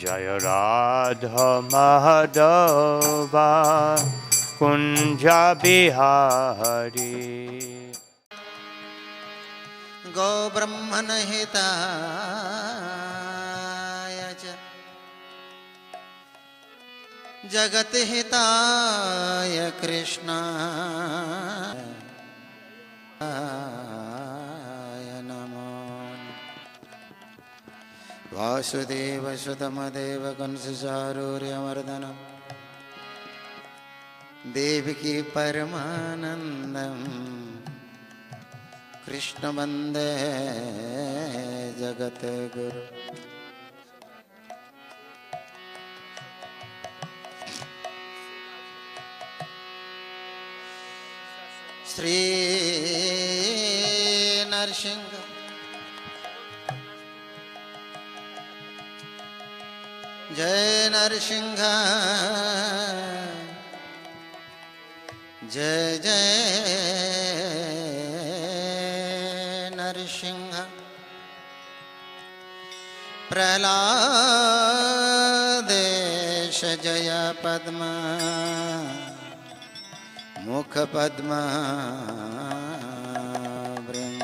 जय राधा माधवा कुंज बिहारी। गो ब्रह्मण हिताय च जगत हिताय कृष्णाय नमो। वासुदेव सुतमदेव कंसचारूर्यमर्दनम् देवकी परमानन्दम् कृष्ण वन्दे जगद्गुरु। श्री नरसिंह जय नरसिंह जय जय नरसिंह। प्रहलादेश जय पद्मा मुख पद्मा भृंग।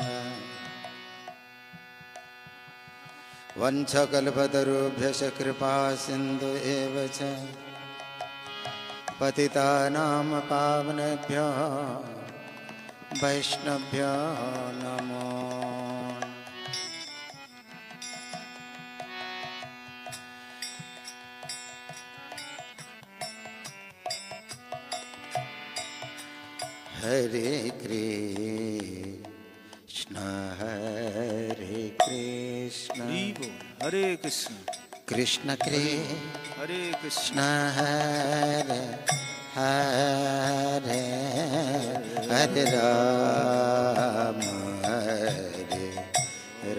वंशकल्पतरुभ्यश्च कृपा सिन्धु एव च पतितानां पावनेभ्यो वैष्णवेभ्यो नमो। हरे कृष्ण हरे कृष्ण कृष्ण हरे कृष्ण हरे हरे हरे राम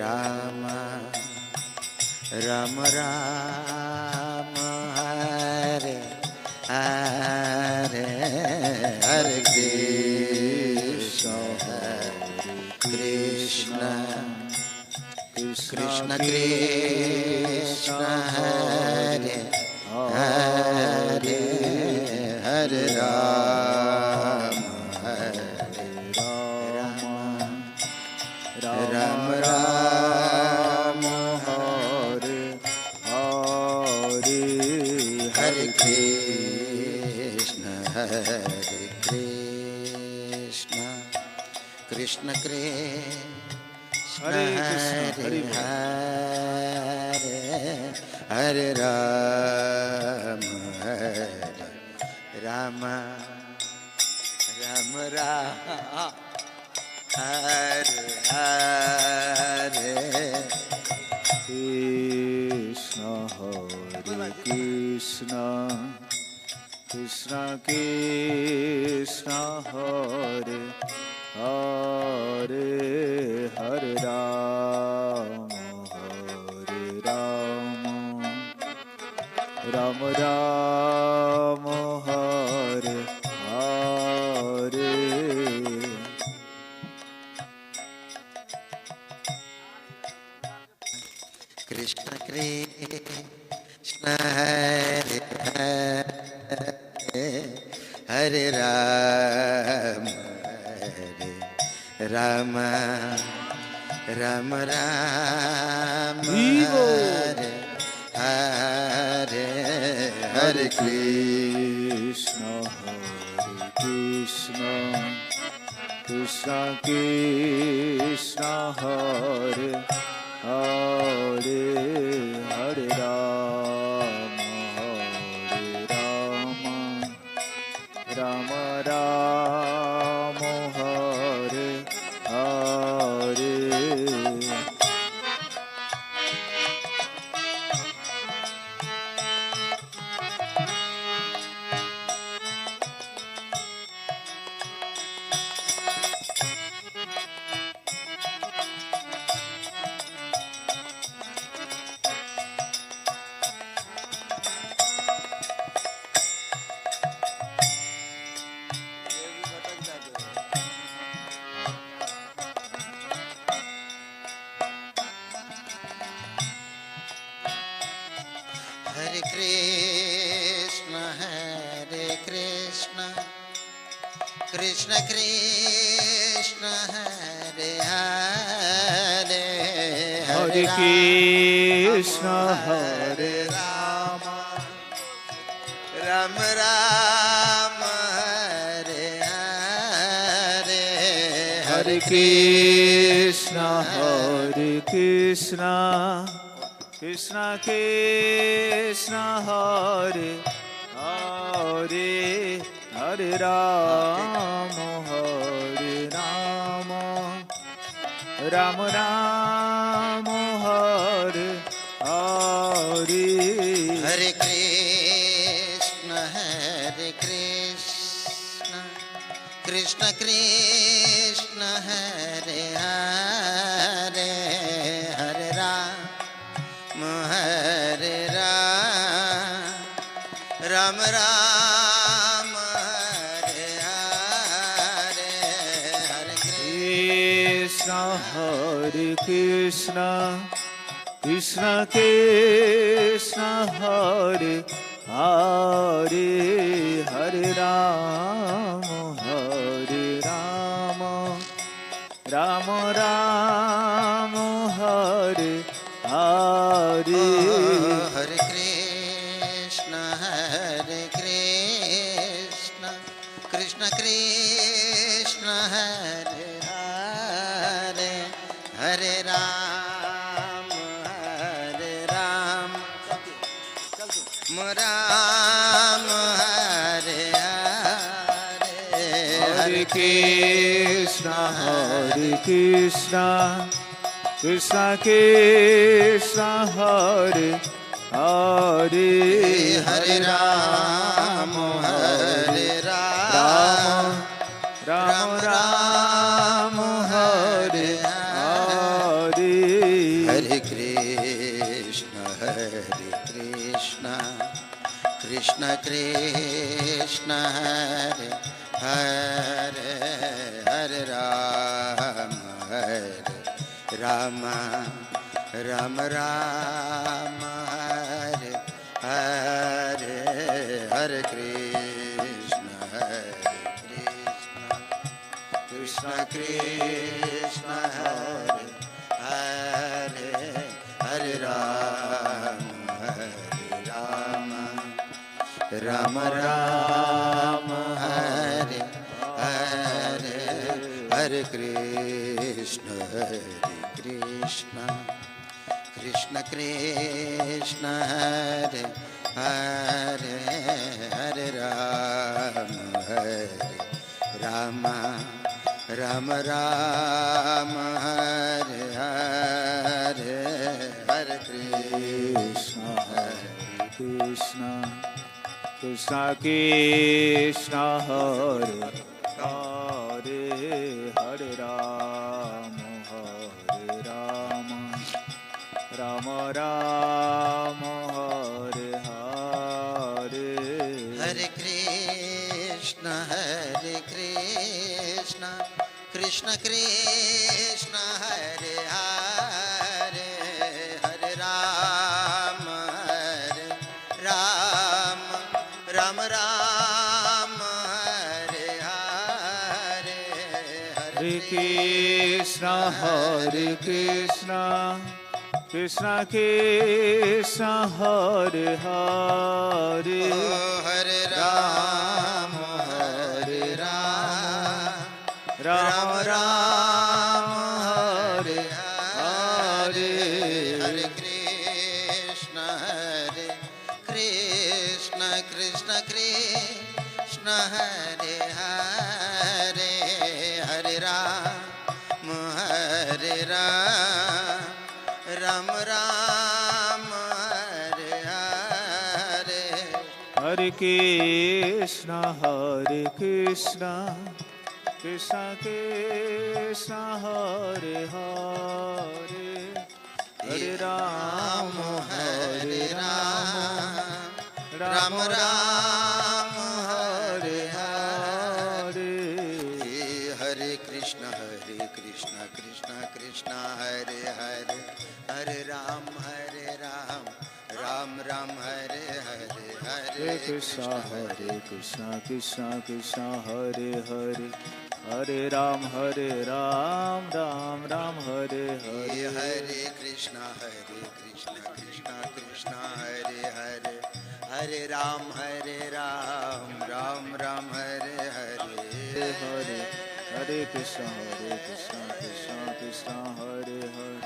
राम राम राम हरे हरे हरे कृष्ण कृष्ण कृष्ण कृष्ण हरे हरे हरे राम राम राम हरे हरे हरे कृष्ण कृष्ण कृष्ण हरे कृष्ण हरे हरे हरे राम राम राम राम हरे हरे कृष्ण हरे Krishna Krishna Krishna Hare Hare Hare Ram Ram Ram Hare Hare. Krishna Krishna Hare Hare Hare Ram Ram Ram Ram Hare Hare Hare Krishna Krishna Krishna Hare Hare Hare Ram Ram Ram Hare Hare. Hare Krishna, Krishna Krishna, Hare Hare, Hare Krishna, Hare Rama, Rama Rama, Hare Hare, Hare Krishna, Hare Krishna, Krishna Krishna, Hare Hare, Hare Rama, Hare Rama, Rama Rama, Hare Hare. Hare Krishna, Krishna Krishna, Hare Hare, Hare Rama, Hare Rama, Rama Rama, Hare Hare, Hare Krishna, Hare Krishna, Krishna Krishna, Hare Hare, Hare Rama, Hare Rama, Rama Rama, Hare Hare. Hare Krishna, Krishna Krishna, Hare Hare, Hare Rama, Hare Rama, Rama Hare Hare, Hare Krishna, Hare Krishna, Krishna Krishna, Hare Hare, Hare Rama, Hare Rama, Rama Rama, Hare Hare. Hare Krishna, Krishna Krishna, Hare Hare, Hare Rama, Rama Rama, Hare Hare, Hare Krishna, Krishna Krishna, Hare Hare, Hare Rama, Rama Rama, Hare Hare, Hare Krishna, Krishna Krishna, Hare Hare, Hare Rama, Rama Rama, Hare Hare, Hare Krishna, Krishna, Krishna Krishna, Hare Hare, Hare Rama, Hare Rama, Rama Rama, Hare Hare. Hare Krishna, Krishna Krishna, Hare Hare, Hare Rama, Rama Rama, Hare Hare, Hare Krishna, Hare Krishna, Krishna Krishna, Hare Hare, Hare Rama, Hare Rama, Rama Rama, Hare Hare, Hare Krishna, Krishna Krishna, Hare Hare, Hare Rama, Hare Rama, Rama Rama, Hare Hare. Hare Krishna, Hare Krishna, Krishna Krishna, Hare Hare, Hare Rama, Hare Rama, Rama Rama, Hare Hare. Hare Krishna, Krishna Krishna, Hare Hare, Hare Ram, Ram Ram Hare Hare Hare Krishna Krishna Krishna Hare Hare Hare Ram Ram Ram Hare Hare Hare Krishna Krishna Krishna Hare Hare Hare Ram Ram Ram Hare Hare Hare Hare Krishna Krishna Krishna Hare Hare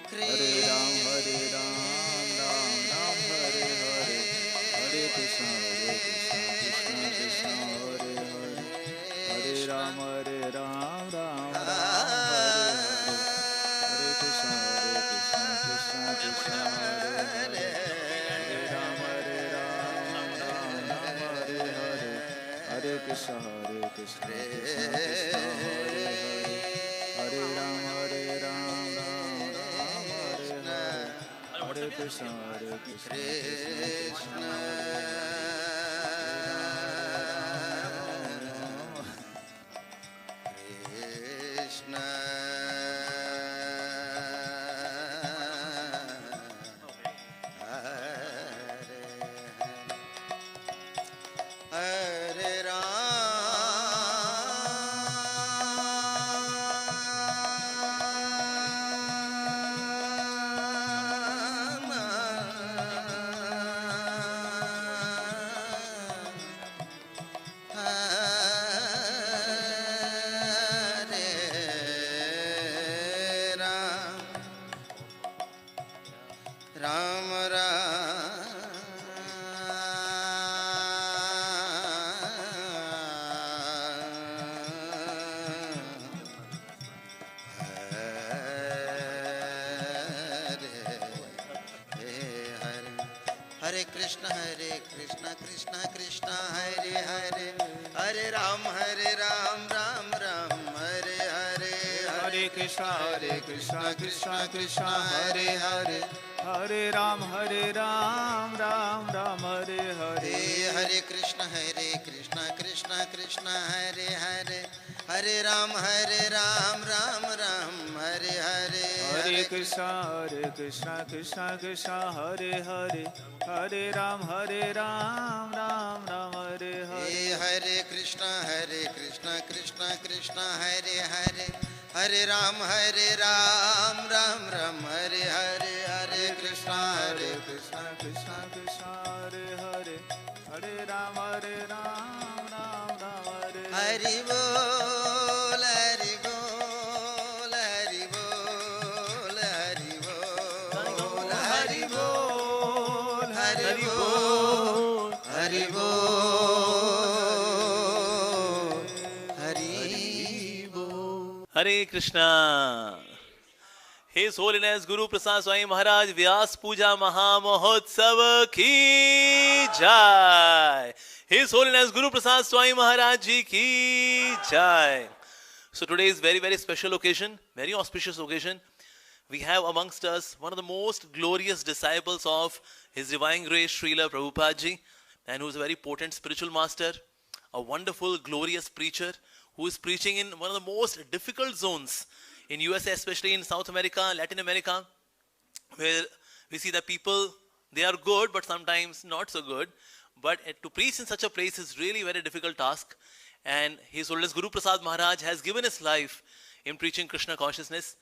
Hare Ram Ram Ram Hare Hare Hare Krishna Krishna Krishna Hare Hare Hare Ram Ram Ram Hare Hare Hare Krishna Krishna Krishna Hare Hare Hare Ram Ram Hare Hare Hare Krishna Krishna Krishna Hare Hare Hare Ram Ram Hare Hare Hare Krishna Krishna Krishna Krishna Krishna Krishna Hare Hare Hare Ram Ram Ram Hare Hare Hare Krishna Krishna Krishna Hare Hare Hare Ram Ram Ram Hare Hare Hare Krishna Krishna Krishna Hare Hare Hare Ram Ram Ram Hare Hare Hare Krishna Krishna Krishna Hare Hare Hare Ram Ram Ram Hare Hare Hare Krishna Krishna Krishna Hare Hare Hare Ram Ram Hare Hare Hare Krishna Krishna Krishna Hare Hare Hare Ram Ram Hare Hari Bol Hari Bol Hari Bol Hari Bol Hari Bol Hari Bol Hari Bol Hari Bol Hare Krishna. His Holiness Guru Prasad Swami Maharaj Vyasa Puja Maha Mahotsav ki jai. His Holiness Guru Prasad Swami Maharaj ji ki jai. So today is very special occasion, very auspicious occasion. We have amongst us one of the most glorious disciples of His Divine Grace Srila Prabhupada ji, and who is a very potent spiritual master, a wonderful glorious preacher who is preaching in one of the most difficult zones in USA, especially in South America, Latin America, where we see that people, they are good but sometimes not so good. But to preach in such a place is really very difficult task. And His Holiness Guru Prasad Maharaj has given his life in preaching Krishna consciousness.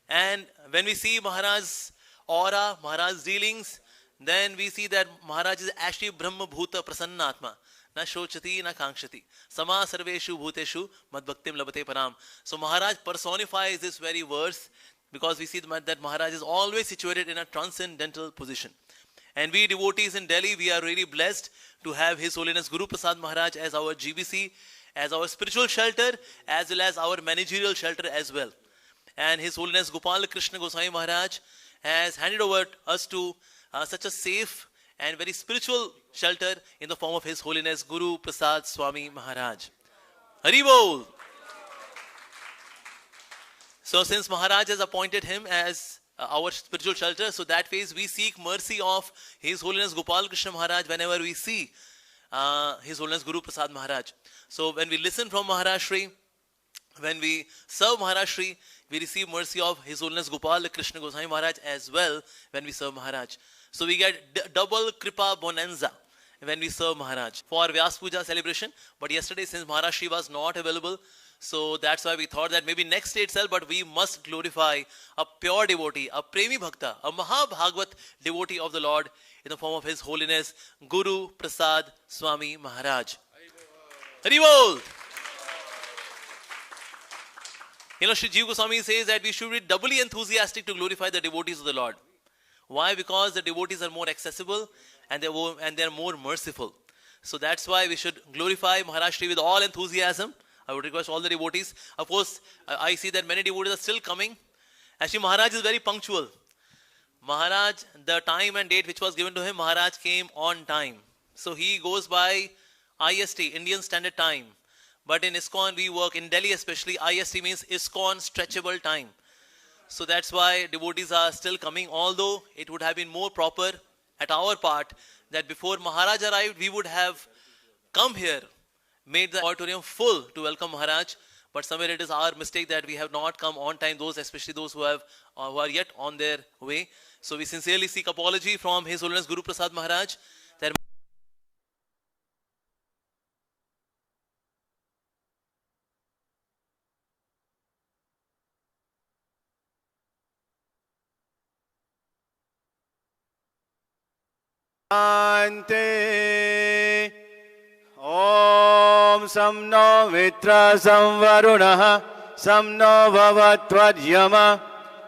And when we see Maharaj's aura, Maharaj's dealings, then we see that Maharaj is actually Brahma Bhuta Prasannatma. Na shochati na kankshati. Sama sarveshu bhuteshu madbhaktim labate param. So Maharaj personifies this very verse because we see that Maharaj is always situated in a transcendental position. And we devotees in Delhi, we are really blessed to have His Holiness Guru Prasad Maharaj as our GBC, as our spiritual shelter, as well as our managerial shelter as well. And His Holiness Gopal Krishna Goswami Maharaj has handed over us to such a safe and very spiritual shelter in the form of His Holiness Guru Prasad Swami Maharaj. Hari Bol! So since Maharaj has appointed him as our spiritual shelter, so that ways we seek mercy of His Holiness Gopal Krishna Maharaj whenever we see His Holiness Guru Prasad Maharaj. So when we listen from Maharaj Shri, when we serve Maharaj Shri, we receive mercy of His Holiness Gopal Krishna Goswami Maharaj as well when we serve Maharaj. So we get double Kripa Bonanza when we serve Maharaj for Vyasa Puja celebration. But yesterday, since Maharaj Shri was not available, so that's why we thought that maybe next day itself, but we must glorify a pure devotee, a Premi Bhakta, a Mahabhagvat devotee of the Lord in the form of His Holiness Guru Prasad Swami Maharaj. Haribol! Shri Jiva Goswami says that we should be doubly enthusiastic to glorify the devotees of the Lord. Why? Because the devotees are more accessible and they're more merciful. So that's why we should glorify Maharaj Shri with all enthusiasm. I would request all the devotees. Of course, I see that many devotees are still coming. Actually, Maharaj is very punctual. Maharaj, the time and date which was given to him, Maharaj came on time. So he goes by IST, Indian Standard Time. But in ISKCON, we work, in Delhi especially, IST means ISKCON Stretchable Time. So that's why devotees are still coming. Although it would have been more proper at our part that before Maharaj arrived, we would have come here, made the auditorium full to welcome Maharaj. But somewhere it is our mistake that we have not come on time, especially those who are yet on their way. So we sincerely seek apology from His Holiness Guru Prasad Maharaj. That Ante Om Samno Mitra Samvarunah Samno Bhavatvadyama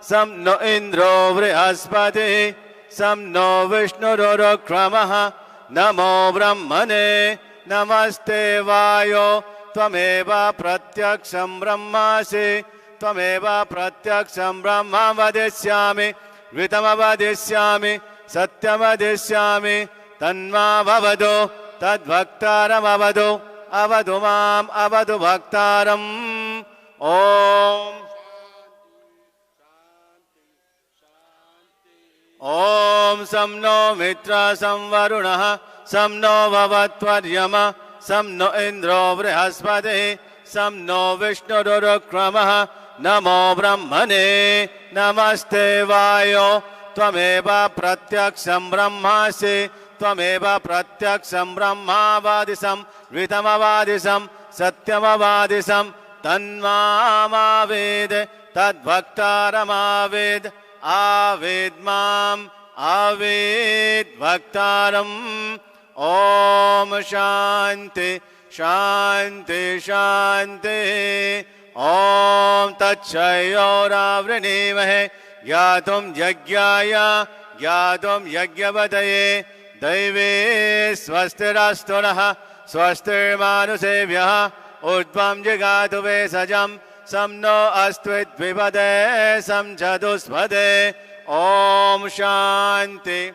Samno Indro Vrihaspati Samno Vishnururokramaha Namo Brahmane Namaste Vayo Tvameva Pratyaksham Brahmasi Tvameva Pratyaksham Brahma Vadisyami Vitama Vadisyami Satyamadisyami Tanma Vavado Tadbhaktaram Avado Avadu Mam Avadu Bhaktaram Om Samno Mitra Samvarunah Samno Bhavatvadyama Samno Indro Vrihaspati Samno Vishnururokramaha Namo Brahmane Namaste Vayo Tvameva Pratyaksham Brahmasi Tvameva Pratyaksham Brahmavadisam Vitamavadisam Satyamavadisam Tanmamaved Tadbhaktaramaved Avid Mam Avid Bhaktaram Om Shanti Shanti Shanti Om Tatchayoravrinemahe Gyatum Yagyaya Gyatum Yagyavadaye Daive Swastirasturah Swastirmanusevyaha Udvam Jagatu Vesajam Samno Astvid Vivade Samjaduspade Om Shanti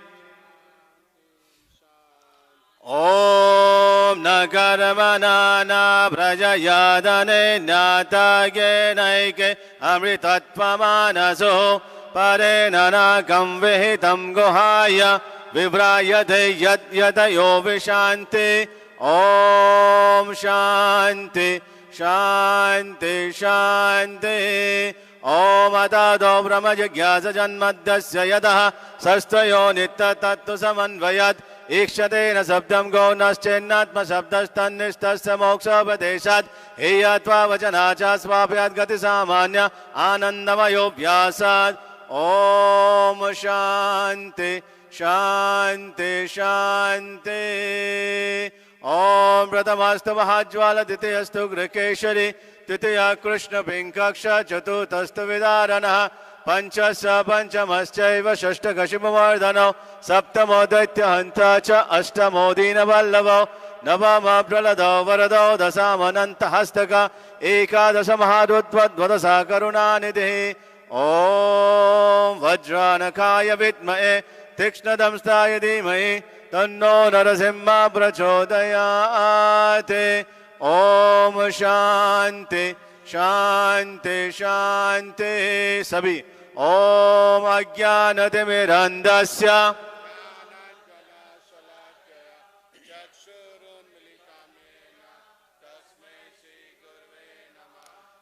Om Nagaramana Prajayadane Natage Naike Amritatvamanaso Parenanakam Vihitam Gohaya Vivrayate Yat Yatayo Vishanti Om Shanti Shanti Shanti Om Atado Brahmajagyasa Janmadasya Yadaha Sastayo Nitta Tattu Samanvayat Ikshate na sabdam gonaschennatma sabdastannishtasya mokshabadeshat heyatva vachanacha swapyat gati samanya anandamayo vyasat Om Shanti Shanti Shanti Om Pratamastu Mahajwala Titiyastu Grikeshari Titiya Krishna Pinkaksha Chatutastu Vidarana Panchasa Panchamaschaiva Shashta Kashimavardhano Saptamo Daitya Hanta Cha Ashtamo Dina Vallavo Navama Pralado Varado Dasamananta Hastaka Ekadasa Mahadudvadvadasa Karunanidhi Om Vajranakaya Vidmae Tikshnadamstaya Dhimahi Tanno Narasimha Prachodayate Om Shanti Shanti Shanti Sabhi Om Ajnanatimirandasya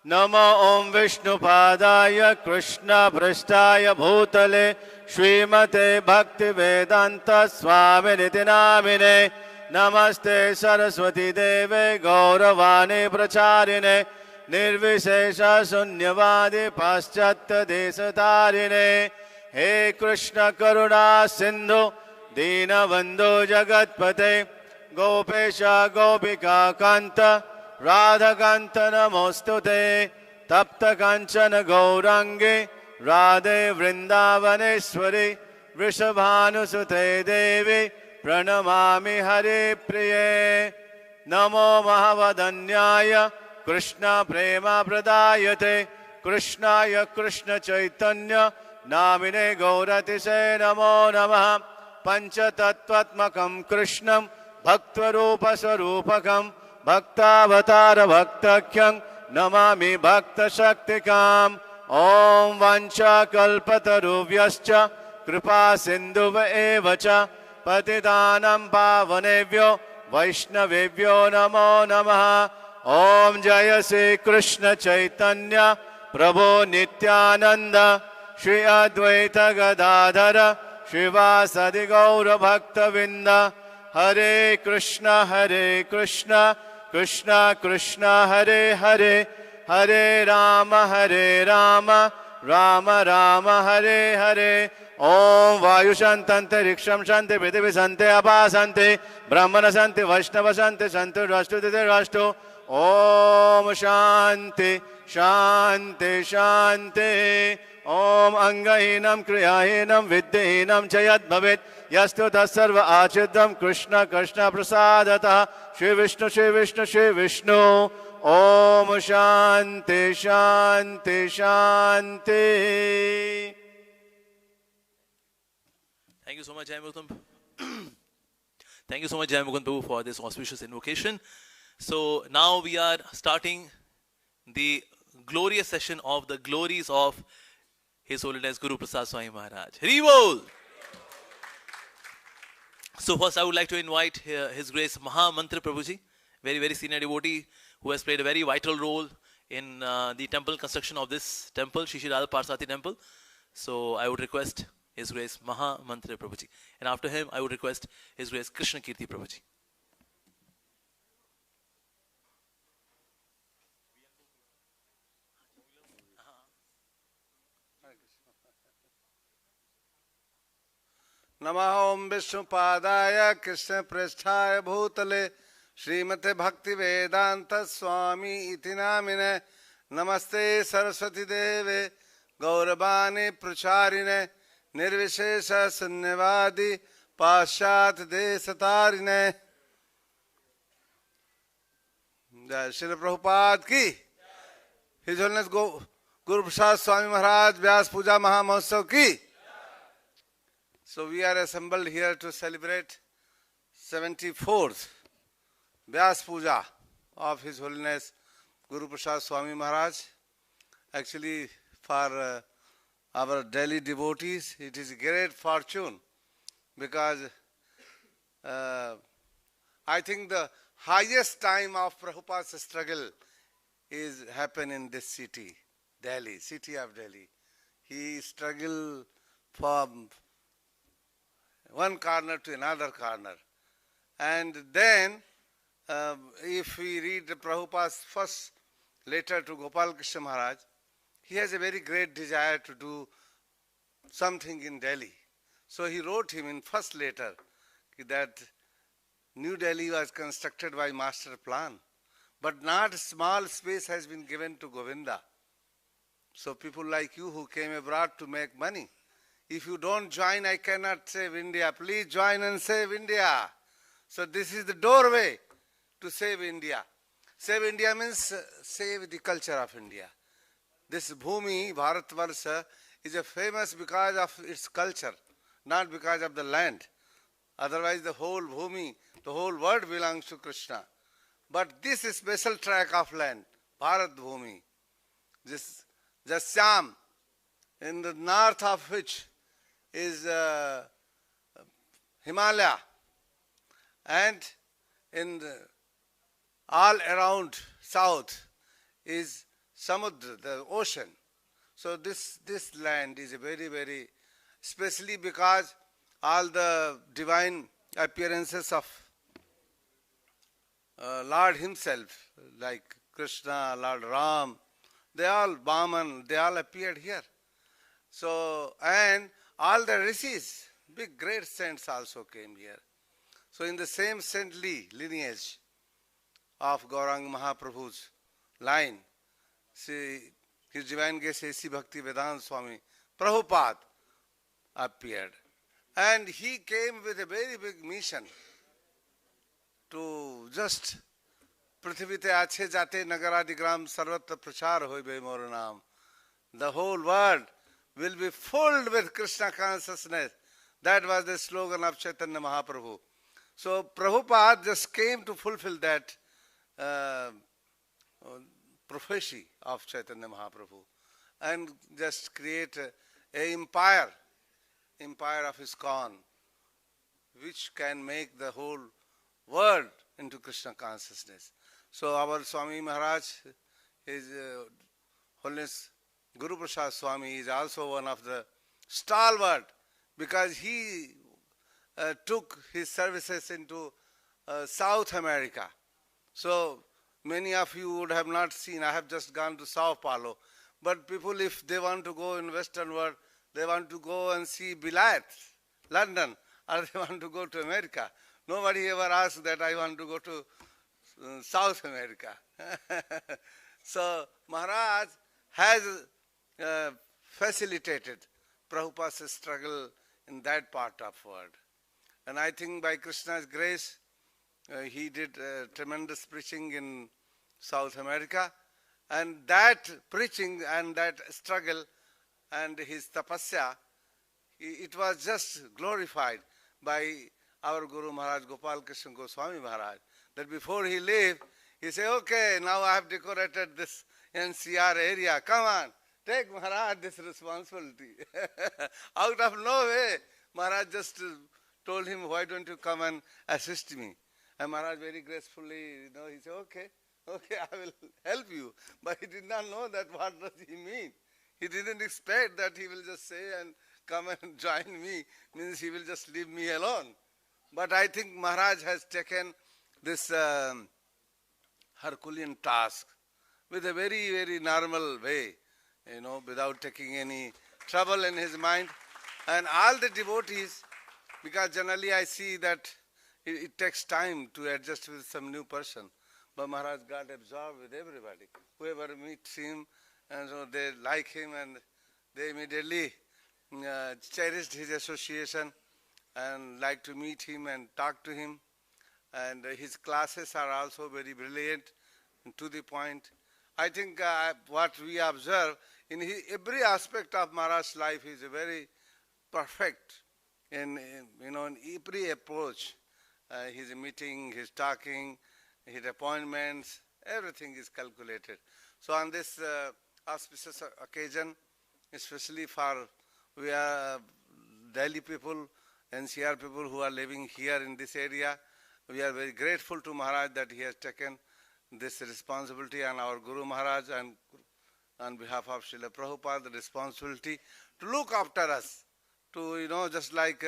Namo Om Vishnu Padaya Krishna Prasthaya Bhutale Srimate Bhaktivedanta Swami Niti Namine Namaste Saraswati Deve Gauravani Pracharine Nirvishesha Sunyavadi Paschatya Desatarine He Krishna Karuna Sindhu Dinabandhu Jagatpate Gopesha Gopika Kanta Radha Kanta Namostute Tapta Kanchana Gaurangi Radhe Vrindavaneshwari Vrishabhanusute Devi Pranamami Hare Priye Namo Mahavadanyaya Krishna Prema Pradayate Krishnaya Krishna Chaitanya Namine Gauratise Namo Namaha Panchatattvatmakam Krishnam Bhaktvarupa Sarupakam Bhaktavatara Bhaktakyam Namami Bhakta Shaktikam Om Vancha Kalpatarubhyascha Kripa Sindhuva Evacha Patitanam Pavanevyo Vaishnavevyo Namo Namaha Om Jaya Sri Krishna Chaitanya Prabhu Nityananda Shri Advaita Gadadhara Shivasadi Gaura Bhakta Vinda Hare Krishna Krishna Krishna Hare Hare Hare Rama Rama Rama Hare Hare Om Vayu Shantante Riksham Shanti Prithivi Sante Apasanti Brahmana Santi Vaishnava Santi Santi Rashtu Tite Rashtu Om Shanti Shanti Shanti Om Angahinam Kriyahinam Vidyahinam Chayat Bhavit Yastu Tasarva Achidam Krishna Krishna Prasadata Shri Vishnu Shri Vishnu Shri Vishnu Om Shanti Shanti Shanti. Thank you so much, Jai Mukund. Thank you so much, Jai Mukund Prabhu, for this auspicious invocation. So now we are starting the glorious session of the glories of His Holiness Guru Prasad Swami Maharaj. Hari Bol! So first I would like to invite His Grace Maha Mantra Prabhuji, very, very senior devotee who has played a very vital role in the temple construction of this temple, Shri Shri Radha Parsati temple. So I would request His Grace Maha Mantra Prabhuji. And after him, I would request His Grace Krishna Kirti Prabhuji. नमः ओम विष्णुपादाय कृष्ण प्रेष्ठाय भूतले श्रीमते भक्ति वेदांत स्वामी इति नामिने नमस्ते सरस्वती देवे गौरवाणी प्रचारिणे निर्विशेष शून्यवादी पाश्चात्य देशतारिणे जय श्री प्रभुपाद की हिज होलिनेस गुरु प्रसाद स्वामी महाराज व्यास पूजा महामहोत्सव की. So we are assembled here to celebrate 74th Vyasa Puja of His Holiness Guru Prasad Swami Maharaj. Actually, for our Delhi devotees, it is a great fortune because I think the highest time of Prabhupada's struggle is happen in this city, Delhi, city of Delhi. He struggled from one corner to another corner. And then, if we read Prabhupada's first letter to Gopal Krishna Maharaj, he has a very great desire to do something in Delhi. So he wrote him in first letter that New Delhi was constructed by master plan, but not small space has been given to Govinda. So people like you who came abroad to make money, if you don't join, I cannot save India. Please join and save India. So this is the doorway to save India. Save India means save the culture of India. This Bhumi, Bharatvarsha, is a famous because of its culture, not because of the land. Otherwise the whole Bhumi, the whole world belongs to Krishna. But this special tract of land, Bharat Bhumi, this Jasyam, in the north of which is Himalaya, and in all around south is Samudra, the ocean. So this land is a very, very especially because all the divine appearances of Lord himself, like Krishna, Lord Ram, they all, Vaman, they all appeared here. So, and all the rishis, big great saints also came here. So in the same saintly lineage of Gauranga Mahaprabhu's line, see, His Divine Grace A.C. Bhakti Vedanta Swami Prabhupada appeared. And he came with a very big mission to just Prithvite Ache Jate Nagaradigram Sarvatra Prachar Hoibe Mor Naam. The whole world will be filled with Krishna consciousness. That was the slogan of Chaitanya Mahaprabhu. So Prabhupada just came to fulfill that prophecy of Chaitanya Mahaprabhu and just create a empire of ISKCON, which can make the whole world into Krishna consciousness. So our Swami Maharaj, His Holiness Guru Prasad Swami is also one of the stalwart, because he took his services into South America. So many of you would have not seen, I have just gone to Sao Paulo, but people, if they want to go in Western world, they want to go and see Bilayat, London, or they want to go to America. Nobody ever asked that I want to go to South America. So Maharaj has facilitated Prabhupada's struggle in that part of world. And I think by Krishna's grace, he did tremendous preaching in South America. And that preaching and that struggle and his tapasya, it was just glorified by our Guru Maharaj, Gopal Krishna Goswami Maharaj, that before he left, he said, okay, now I have decorated this NCR area. Come on, take Maharaj this responsibility. Out of nowhere, Maharaj just told him, why don't you come and assist me? And Maharaj very gracefully, he said, okay, I will help you. But he did not know that what does he mean. He didn't expect that he will just say and come and join me, means he will just leave me alone. But I think Maharaj has taken this Herculean task with a very, very normal way, without taking any trouble in his mind. And all the devotees, because generally I see that it takes time to adjust with some new person. But Maharaj got absorbed with everybody. Whoever meets him, and so they like him, and they immediately cherished his association and like to meet him and talk to him. And his classes are also very brilliant and to the point. I think what we observe in every aspect of Maharaj's life is very perfect in every approach. His meeting, his talking, his appointments, everything is calculated. So on this auspicious occasion, especially for we are Delhi people, NCR people who are living here in this area, we are very grateful to Maharaj that he has taken this responsibility, and our Guru Maharaj, and on behalf of Srila Prabhupada, the responsibility to look after us, to, just like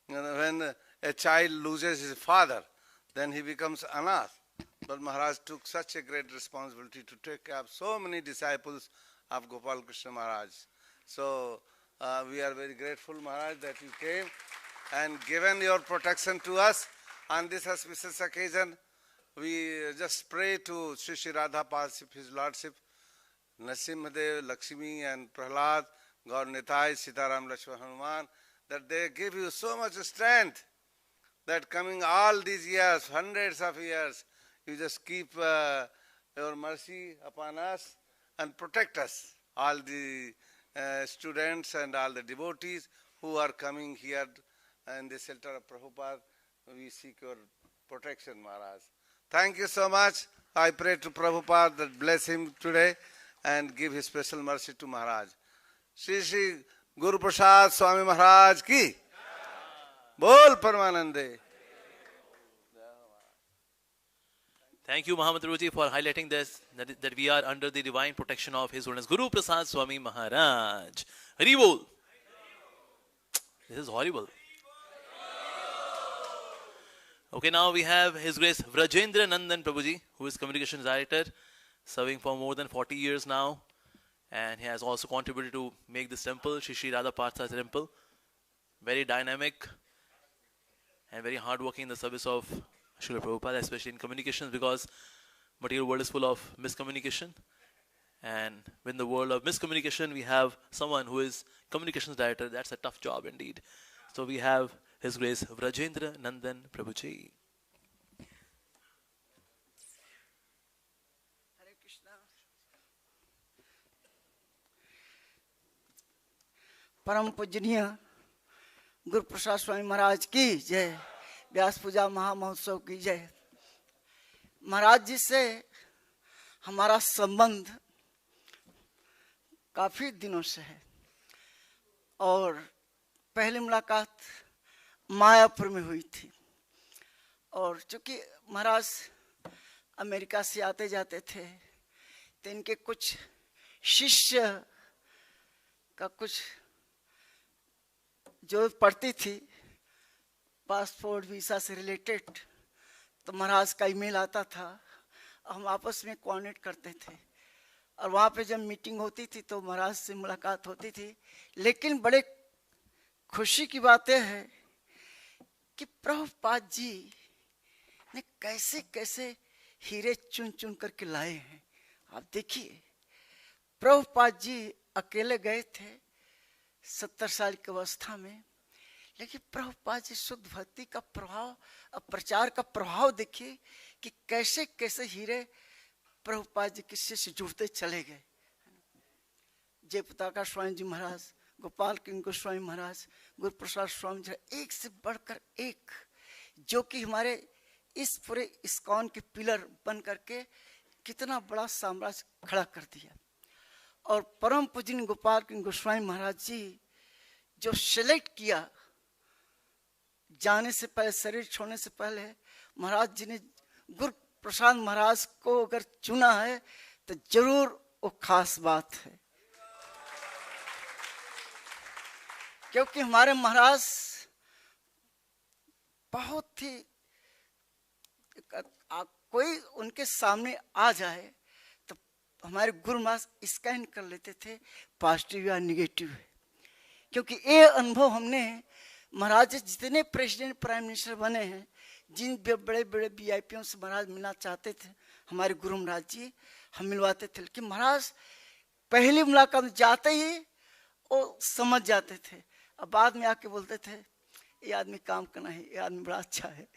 when a child loses his father, then he becomes anath. But Maharaj took such a great responsibility to take care of so many disciples of Gopal Krishna Maharaj. So we are very grateful, Maharaj, that you came and given your protection to us on this auspicious occasion. We just pray to Sri Sri Radha Parship, His Lordship, Nasimhadev, Lakshmi and Prahlad, Gaur Nitai, Sitaram, Lakshman, Hanuman, that they give you so much strength that coming all these years, hundreds of years, you just keep your mercy upon us and protect us, all the students and all the devotees who are coming here in the shelter of Prabhupada. We seek your protection, Maharaj. Thank you so much. I pray to Prabhupada that bless him today and give his special mercy to Maharaj. Shri Shri Guru Prasad Swami Maharaj ki Bol Paramanande. Thank you, Mahamad Ruji, for highlighting this, that we are under the divine protection of His Holiness Guru Prasad Swami Maharaj. Hari Bol. This is horrible. Okay, now we have His Grace Vrajendra Nandan Prabhuji, who is Communications Director, serving for more than 40 years now. And he has also contributed to make this temple, Shri Shri Radha Partha Temple, very dynamic and very hardworking in the service of Srila Prabhupada, especially in communications, because material world is full of miscommunication. And in the world of miscommunication, we have someone who is Communications Director. That's a tough job indeed. So we have His Grace Vrajendra Nandan Prabhuji. हरे कृष्णा। परम पूजनीय गुरु प्रसाद स्वामी महाराज की जय। व्यास पूजा महामहोत्सव की जय। महाराज जी से हमारा संबंध काफी दिनों से है और पहली मुलाकात मायापुर में हुई थी। और चूंकि महाराज अमेरिका से आते जाते थे तो इनके कुछ शिष्य का कुछ जो पड़ती थी पासपोर्ट वीसा से रिलेटेड, तो महाराज का ईमेल आता था, हम आपस में कोऑर्डिनेट करते थे और वहाँ पे जब मीटिंग होती थी तो महाराज से मुलाकात होती थी। लेकिन बड़े खुशी की बात यह है कि प्रभुपाद जी ने कैसे कैसे हीरे चुन चुन करके लाए हैं। आप देखिए, प्रभुपाद जी अकेले गए थे 70 साल की अवस्था में, लेकिन प्रभुपाद जी शुद्ध भक्ति का प्रभाव और प्रचार का प्रभाव देखिए कि कैसे कैसे हीरे प्रभुपाद जी किससे से जुड़ते चले गए। जय पताका स्वामी जी महाराज, गोपाल किंग गोस्वामी महाराज, गुरु प्रसाद स्वामी जी, एक से बढ़कर एक, जो कि हमारे इस पूरे इस्कॉन के पिलर बन करके कितना बड़ा साम्राज्य खड़ा कर दिया। और परम पूजनीय गोपाल किंग गोस्वामी महाराज जी जो सिलेक्ट किया, जाने से पहले, शरीर छोड़ने से पहले महाराज जी ने गुरु प्रसाद महाराज को अगर चुना है तो जरूर वो खास बात है। क्योंकि हमारे महाराज बहुत ही कोई उनके सामने आ जाए तो हमारे गुरु महाराज स्कैन कर लेते थे, पॉजिटिव या निगेटिव है। क्योंकि ये अनुभव हमने महाराज जितने प्रेसिडेंट प्राइम मिनिस्टर बने हैं, जिन बड़े बड़े वीआईपीओं से महाराज मिलना चाहते थे हमारे गुरु महाराज जी, हम मिलवाते थे। लेकिन महाराज पहली मुलाकात में जाते ही वो समझ जाते थे, अब बाद में आके बोलते थे ये आदमी काम करना है, ये आदमी बड़ा अच्छा है।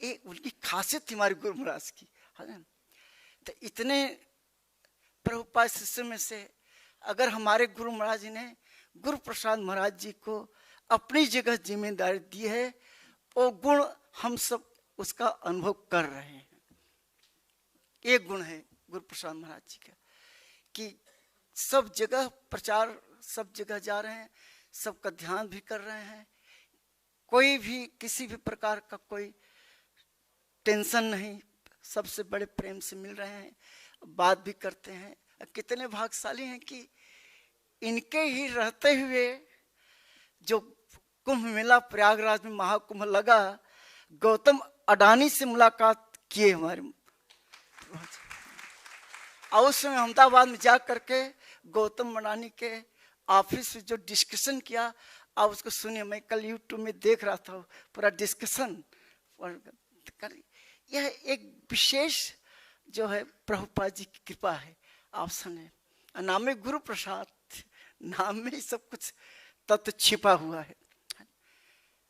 ये उनकी खासियत थी हमारे गुरु महाराज की, है ना। तो इतने प्रभुपाद शिष्य में से अगर हमारे गुरु महाराज जी ने गुरु प्रसाद महाराज जी को अपनी जगह जिम्मेदारी दी है, वो गुण हम सब उसका अनुभव कर रहे हैं। एक गुण है गुरु प्रसाद महाराज जी का कि सब जगह प्रचार, सब जगह जा रहे हैं, सबका ध्यान भी कर रहे हैं, कोई भी किसी भी प्रकार का कोई टेंशन नहीं, सबसे बड़े प्रेम से मिल रहे हैं, बात भी करते हैं। कितने भाग्यशाली हैं कि इनके ही रहते हुए जो कुंभ मेला प्रयागराज में महाकुंभ लगा, गौतम अडानी से मुलाकात किए हमारे। और उस समय अहमदाबाद में जा करके गौतम अडानी के ऑफिस में जो डिस्कशन किया, आप उसको सुनिए। मैं कल यूट्यूब में देख रहा था पूरा डिस्कशन। यह एक विशेष जो है प्रभुपाद जी की कृपा है। आप सुने, नाम में गुरु प्रसाद, नाम में ही सब कुछ तत्व छिपा हुआ है।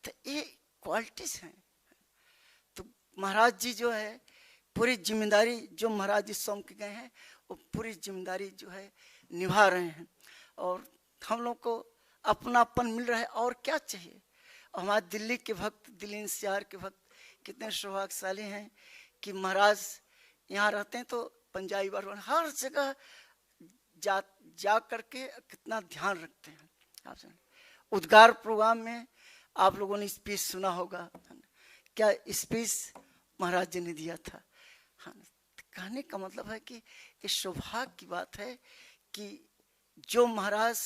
तो ये क्वालिटीज हैं। तो महाराज जी जो है पूरी जिम्मेदारी जो महाराज जी सौंप के गए हैं, वो पूरी जिम्मेदारी जो है निभा रहे हैं और हम लोग को अपनापन मिल रहा है। और क्या चाहिए। और हमारे दिल्ली के भक्त, दिल्ली एनसीआर के भक्त कितने सौभाग्यशाली हैं कि महाराज यहाँ रहते हैं तो पंजाबी बार हर जगह जा करके कितना ध्यान रखते हैं। आप उद्गार प्रोग्राम में आप लोगों ने स्पीच सुना होगा, क्या स्पीच महाराज जी ने दिया था। हाँ, कहने का मतलब है कि ये सौभाग्य की बात है कि जो महाराज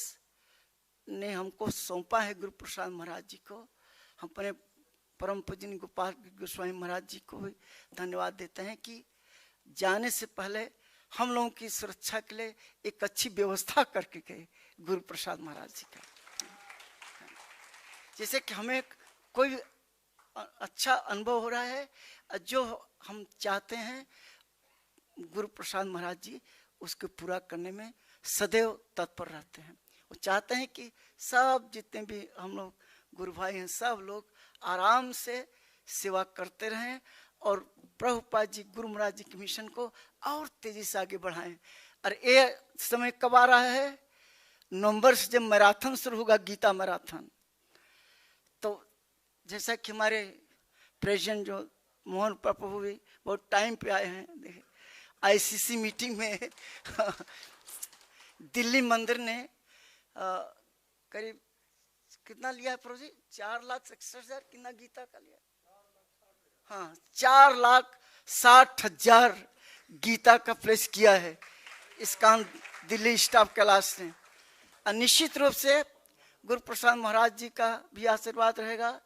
ने हमको सौंपा है गुरु प्रसाद महाराज जी को, हम अपने परम पूजनीय गोपाल गोस्वामी महाराज जी को भी धन्यवाद देते हैं कि जाने से पहले हम लोगों की सुरक्षा के लिए एक अच्छी व्यवस्था करके गए गुरु प्रसाद महाराज जी का। जैसे कि हमें कोई अच्छा अनुभव हो रहा है, जो हम चाहते हैं गुरु प्रसाद महाराज जी उसको पूरा करने में सदैव तत्पर रहते हैं। वो चाहते हैं कि सब जितने भी हम लोग गुरु भाई हैं सब लोग आराम से सेवा करते रहें और प्रभुपाद जी गुरु महाराज जी के मिशन को और तेजी से आगे बढ़ाएं। और ये समय कब आ रहा है? नवंबर से जब मैराथन शुरू होगा, गीता मैराथन, तो जैसा कि हमारे प्रेसिडेंट जो मोहन प्रभु भी बहुत टाइम पे आए हैं, देखे आईसीसी मीटिंग में दिल्ली मंदिर ने करीब कितना लिया है प्रभु जी? 4,61,000 कितना गीता का लिया? हाँ, 4,60,000 गीता का प्लेस किया है ISKCON दिल्ली स्टाफ क्लास ने। और निश्चित रूप से गुरु प्रसाद महाराज जी का भी आशीर्वाद रहेगा।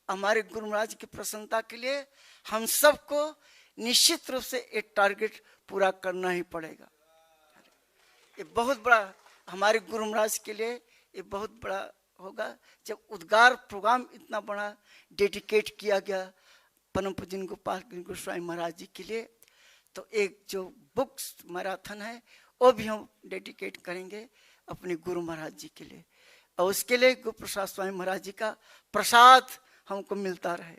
हमारे गुरु महाराज की प्रसन्नता के लिए हम सबको निश्चित रूप से एक टारगेट पूरा करना ही पड़ेगा। ये बहुत बड़ा हमारे गुरु महाराज के लिए ये बहुत बड़ा होगा जब उद्गार प्रोग्राम इतना बड़ा डेडिकेट किया गया परम पूजनीय गोपाल गोस्वामी महाराज जी के लिए। तो एक जो बुक्स मैराथन है वो भी हम डेडिकेट करेंगे अपने गुरु महाराज जी के लिए, और उसके लिए गुरु प्रसाद स्वामी महाराज जी का प्रसाद हमको मिलता रहे।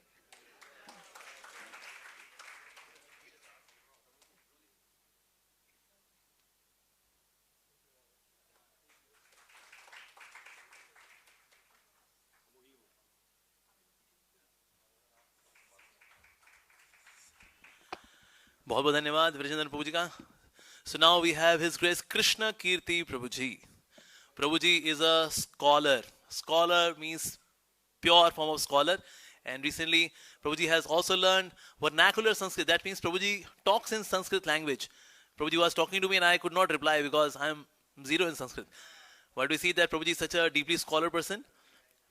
बहुत बहुत धन्यवाद विरजेंद्र प्रभु जी का। So now we have His Grace Krishna Kirti Prabhuji. Prabhuji is a scholar. Scholar means pure form of scholar. And recently Prabhuji has also learned vernacular Sanskrit. That means Prabhuji talks in Sanskrit language. Prabhuji was talking to me and I could not reply because I am zero in Sanskrit. But we see that Prabhuji is such a deeply scholar person.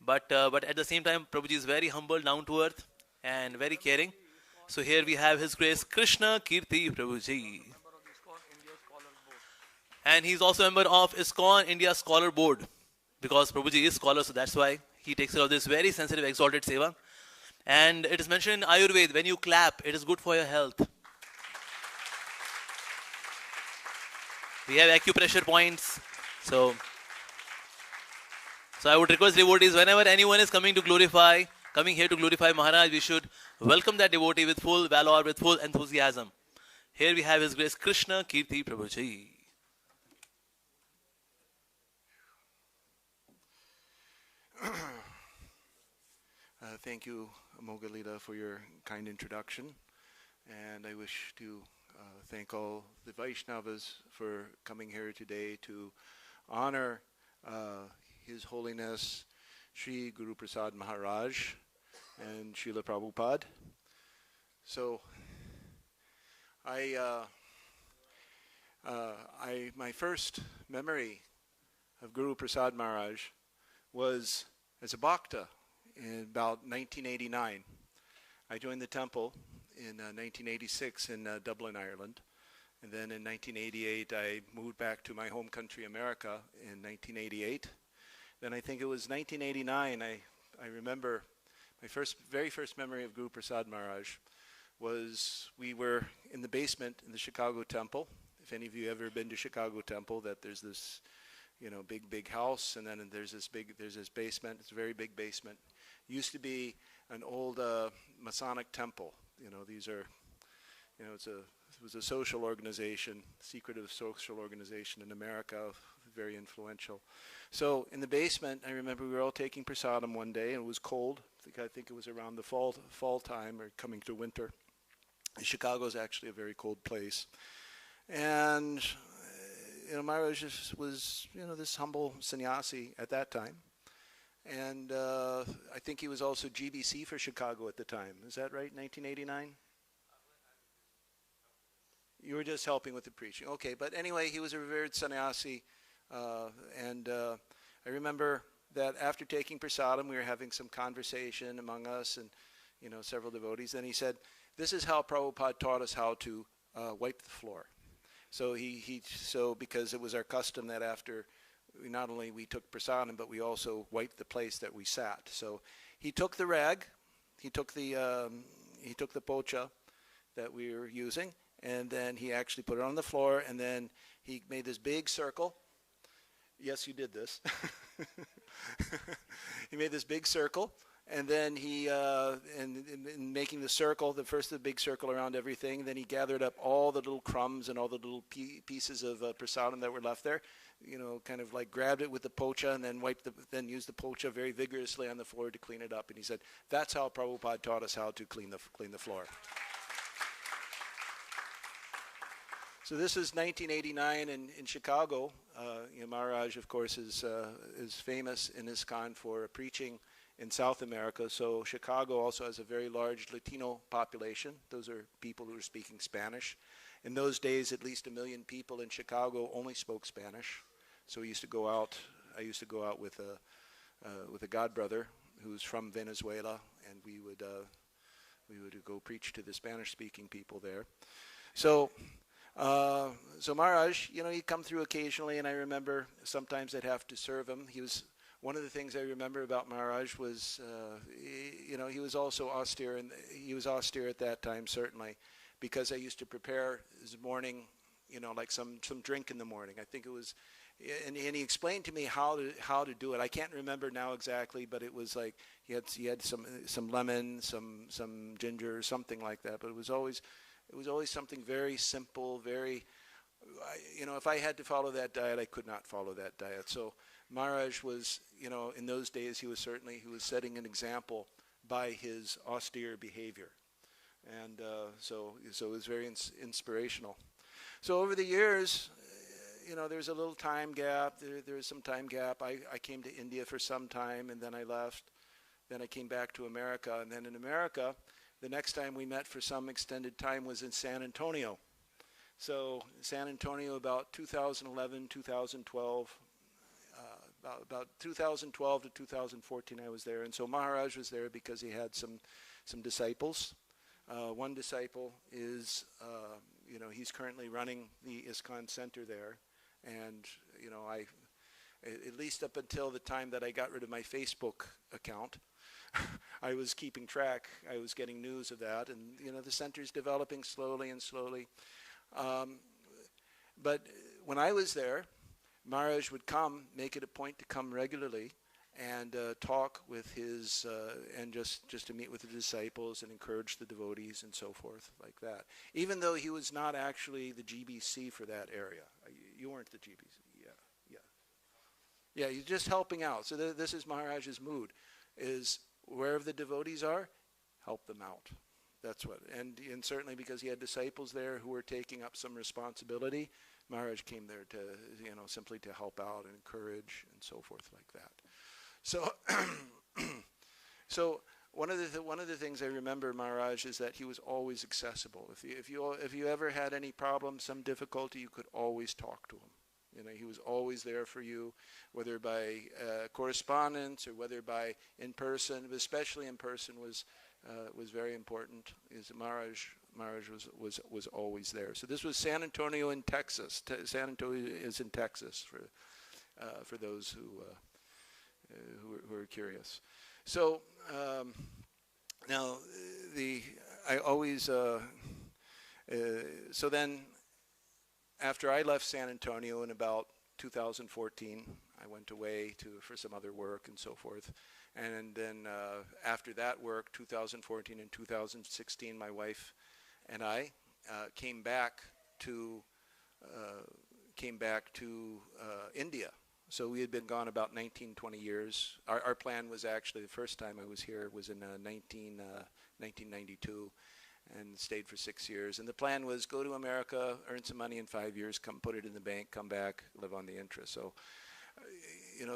But at the same time Prabhuji is very humble, down to earth and very caring. So here we have His Grace Krishna Kirti Prabhuji. And he's also a member of ISKCON India Scholar Board. Because Prabhuji is scholar, so that's why he takes care of this very sensitive, exalted seva. And it is mentioned in Ayurveda, when you clap, it is good for your health. We have acupressure points. So I would request devotees, whenever anyone is coming here to glorify Maharaj, we should welcome that devotee with full valor, with full enthusiasm. Here we have His Grace Krishna Kirti Prabhuji. Thank you, Mogalita, for your kind introduction. And I wish to thank all the Vaishnavas for coming here today to honor His Holiness Sri Guru Prasad Maharaj and Srila Prabhupada. So, my first memory of Guru Prasad Maharaj was as a bhakta in about 1989. I joined the temple in 1986 in Dublin, Ireland. And then in 1988, I moved back to my home country, America, in 1988. Then I think it was 1989, I remember my very first memory of Guru Prasad Maharaj was we were in the basement in the Chicago temple. If any of you have ever been to Chicago temple, that there's this, big house, and then there's this basement. It's a very big basement. It used to be an old Masonic temple. These are, it was a social organization, secretive social organization in America, very influential. So in the basement, I remember we were all taking prasadam one day, and it was cold. I think it was around the fall time or coming to winter. Chicago is actually a very cold place. And Maharaj was, this humble sannyasi at that time. And I think he was also GBC for Chicago at the time. Is that right, 1989? You were just helping with the preaching. Okay, but anyway, he was a revered sannyasi. And I remember that after taking prasadam, we were having some conversation among us and, several devotees. Then he said, this is how Prabhupada taught us how to wipe the floor. So so because it was our custom that after not only we took prasadam, but we also wiped the place that we sat. So he took the rag, he took the pocha that we were using, and then he actually put it on the floor, and then he made this big circle. Yes, you did this. He made this big circle, and then he, in making the circle, the big circle around everything, then he gathered up all the little crumbs and all the little pieces of prasadam that were left there, kind of like grabbed it with the pocha and then used the pocha very vigorously on the floor to clean it up. And he said, that's how Prabhupada taught us how to clean the floor. So this is 1989 in Chicago. Maharaj, of course, is famous in ISKCON for preaching in South America. So Chicago also has a very large Latino population. Those are people who are speaking Spanish. In those days, at least 1 million people in Chicago only spoke Spanish. So I used to go out with a godbrother who's from Venezuela, and we would go preach to the Spanish-speaking people there. So Maharaj, he'd come through occasionally, and I remember sometimes I'd have to serve him. One of the things I remember about Maharaj was, he was also austere, and he was austere at that time, certainly, because I used to prepare his morning, like some drink in the morning. I think it was, and he explained to me how to do it. I can't remember now exactly, but it was like he had some lemon, some ginger, something like that. But it was always something very simple, very, if I had to follow that diet, I could not follow that diet. So Maharaj was, in those days, he was setting an example by his austere behavior. And so it was very inspirational. So over the years, there's a little time gap. There was some time gap. I came to India for some time, and then I left. Then I came back to America. And then in America, the next time we met for some extended time was in San Antonio. So San Antonio, about 2011, 2012, about 2012 to 2014 I was there. And so Maharaj was there because he had some disciples. One disciple is, he's currently running the ISKCON Center there. And, at least up until the time that I got rid of my Facebook account, I was keeping track. I was getting news of that. And, the center's developing slowly and slowly. But when I was there, Maharaj would make it a point to come regularly and talk with his, and just to meet with the disciples and encourage the devotees and so forth, like that. Even though he was not actually the GBC for that area. You weren't the GBC, yeah, he's just helping out. So this is Maharaj's mood, is wherever the devotees are, help them out. That's what, and certainly because he had disciples there who were taking up some responsibility, Maharaj came there to, simply to help out and encourage and so forth like that. So, so one of the things I remember Maharaj is that he was always accessible. If you ever had any problem, some difficulty, you could always talk to him. He was always there for you, whether by correspondence or whether by in person. Especially in person was very important. Maharaj was always there. So this was San Antonio in Texas. San Antonio is in Texas for those who are curious. So now I always so then after I left San Antonio in about 2014, I went away for some other work and so forth. And then after that work, 2014 and 2016, my wife and I came back to India. So we had been gone about 19, 20 years. Our plan was actually, the first time I was here was in 1992 and stayed for 6 years. And the plan was go to America, earn some money in 5 years, come put it in the bank, come back, live on the interest. So,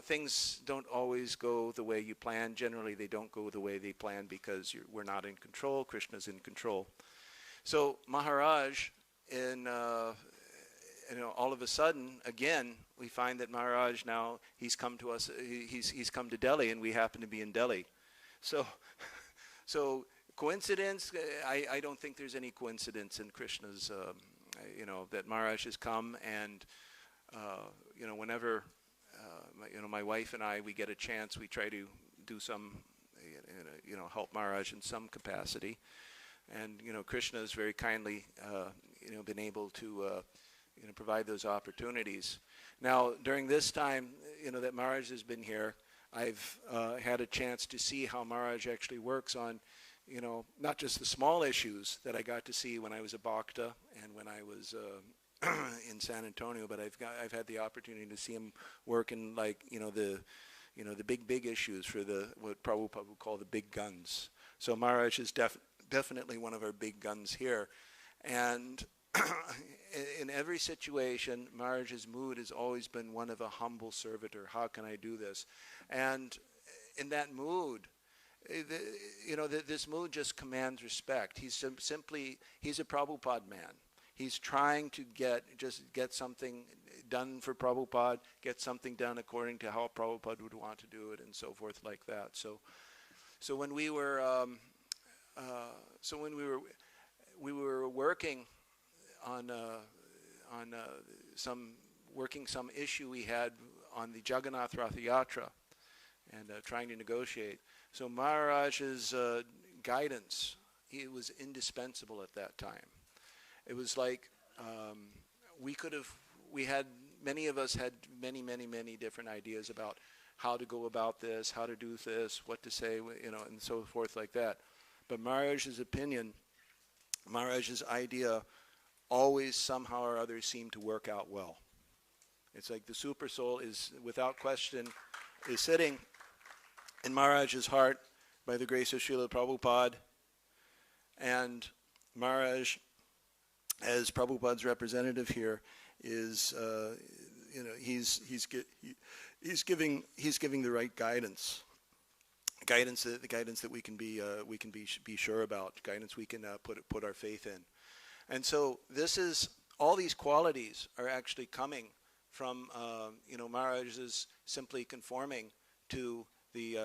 things don't always go the way you plan. Generally, they don't go the way they plan because we're not in control. Krishna's in control. So Maharaj, all of a sudden, again, we find that Maharaj now, he's come to us, he's come to Delhi, and we happen to be in Delhi. So coincidence, I don't think there's any coincidence in Krishna's, that Maharaj has come, and, whenever, my wife and I, we get a chance, we try to do some, help Maharaj in some capacity. And, Krishna has very kindly, been able to, provide those opportunities. Now, during this time, that Maharaj has been here, I've had a chance to see how Maharaj actually works on, not just the small issues that I got to see when I was a Bhakta and when I was in San Antonio, but I've had the opportunity to see him work in, like, the big issues for what Prabhupada would call the big guns. So Maharaj is definitely one of our big guns here. And in every situation, Maharaj's mood has always been one of a humble servitor. How can I do this? And in that mood, this mood just commands respect. He's a Prabhupada man. He's trying to get something done for Prabhupada, get something done according to how Prabhupada would want to do it, and so forth like that. So when we were working on some issue we had on the Jagannath Ratha Yatra, and trying to negotiate. So Maharaj's guidance, it was indispensable at that time. It was like many of us had many different ideas about how to go about this, how to do this, what to say, and so forth like that. But Maharaj's opinion, Maharaj's idea, always somehow or other seemed to work out well. It's like the super soul is, without question, is sitting in Maharaj's heart by the grace of Srila Prabhupada, and Maharaj, as Prabhupada's representative here, is he's giving the right guidance. The guidance that we can be sure about, guidance we can put our faith in. And so all these qualities are actually coming from Maharaj is simply conforming to the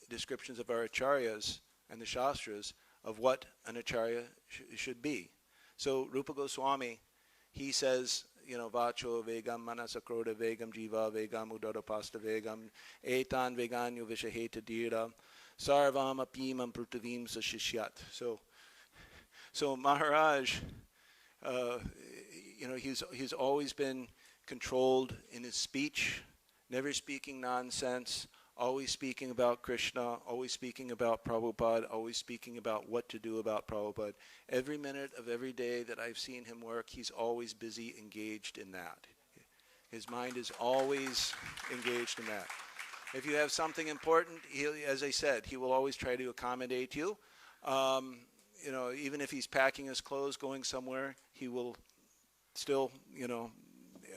descriptions of our acharyas and the shastras of what an acharya should be. So Rupa Goswami, he says, vacho vegam manasakroda vegam jiva vegam udadapasta vegam etan veganyo vishaheta dira sarvam apimam prutavim sashishyat. So Maharaj, he's always been controlled in his speech, never speaking nonsense, always speaking about Krishna, always speaking about Prabhupada, always speaking about what to do about Prabhupada. Every minute of every day that I've seen him work, he's always busy, engaged in that. His mind is always engaged in that. If you have something important, as I said, he will always try to accommodate you. Even if he's packing his clothes, going somewhere, he will still,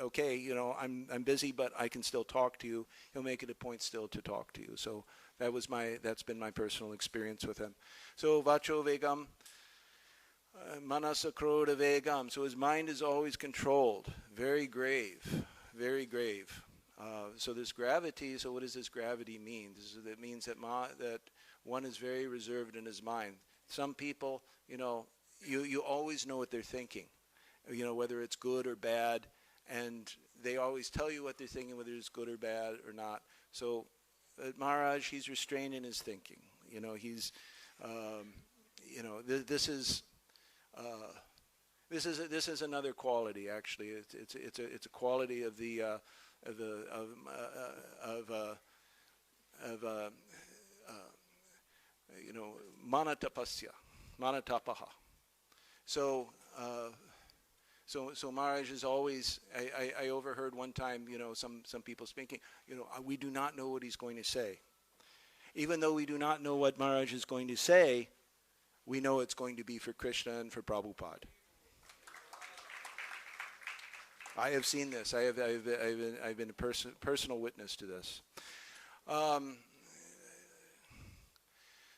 okay, I'm busy, but I can still talk to you. He'll make it a point still to talk to you. So that's been my personal experience with him. So vacho vegam, manasakroda vegam. So his mind is always controlled, very grave, very grave. So this gravity. So what does this gravity mean? It means that one is very reserved in his mind. Some people, you always know what they're thinking, whether it's good or bad. And they always tell you what they're thinking, whether it's good or bad or not. So Maharaj, he's restrained in his thinking. He's, this is another quality. Actually, it's a quality of manatapaha. So Maharaj is always, I overheard one time, some people speaking, we do not know what he's going to say. Even though we do not know what Maharaj is going to say, we know it's going to be for Krishna and for Prabhupada. I have seen this. I've been a personal witness to this.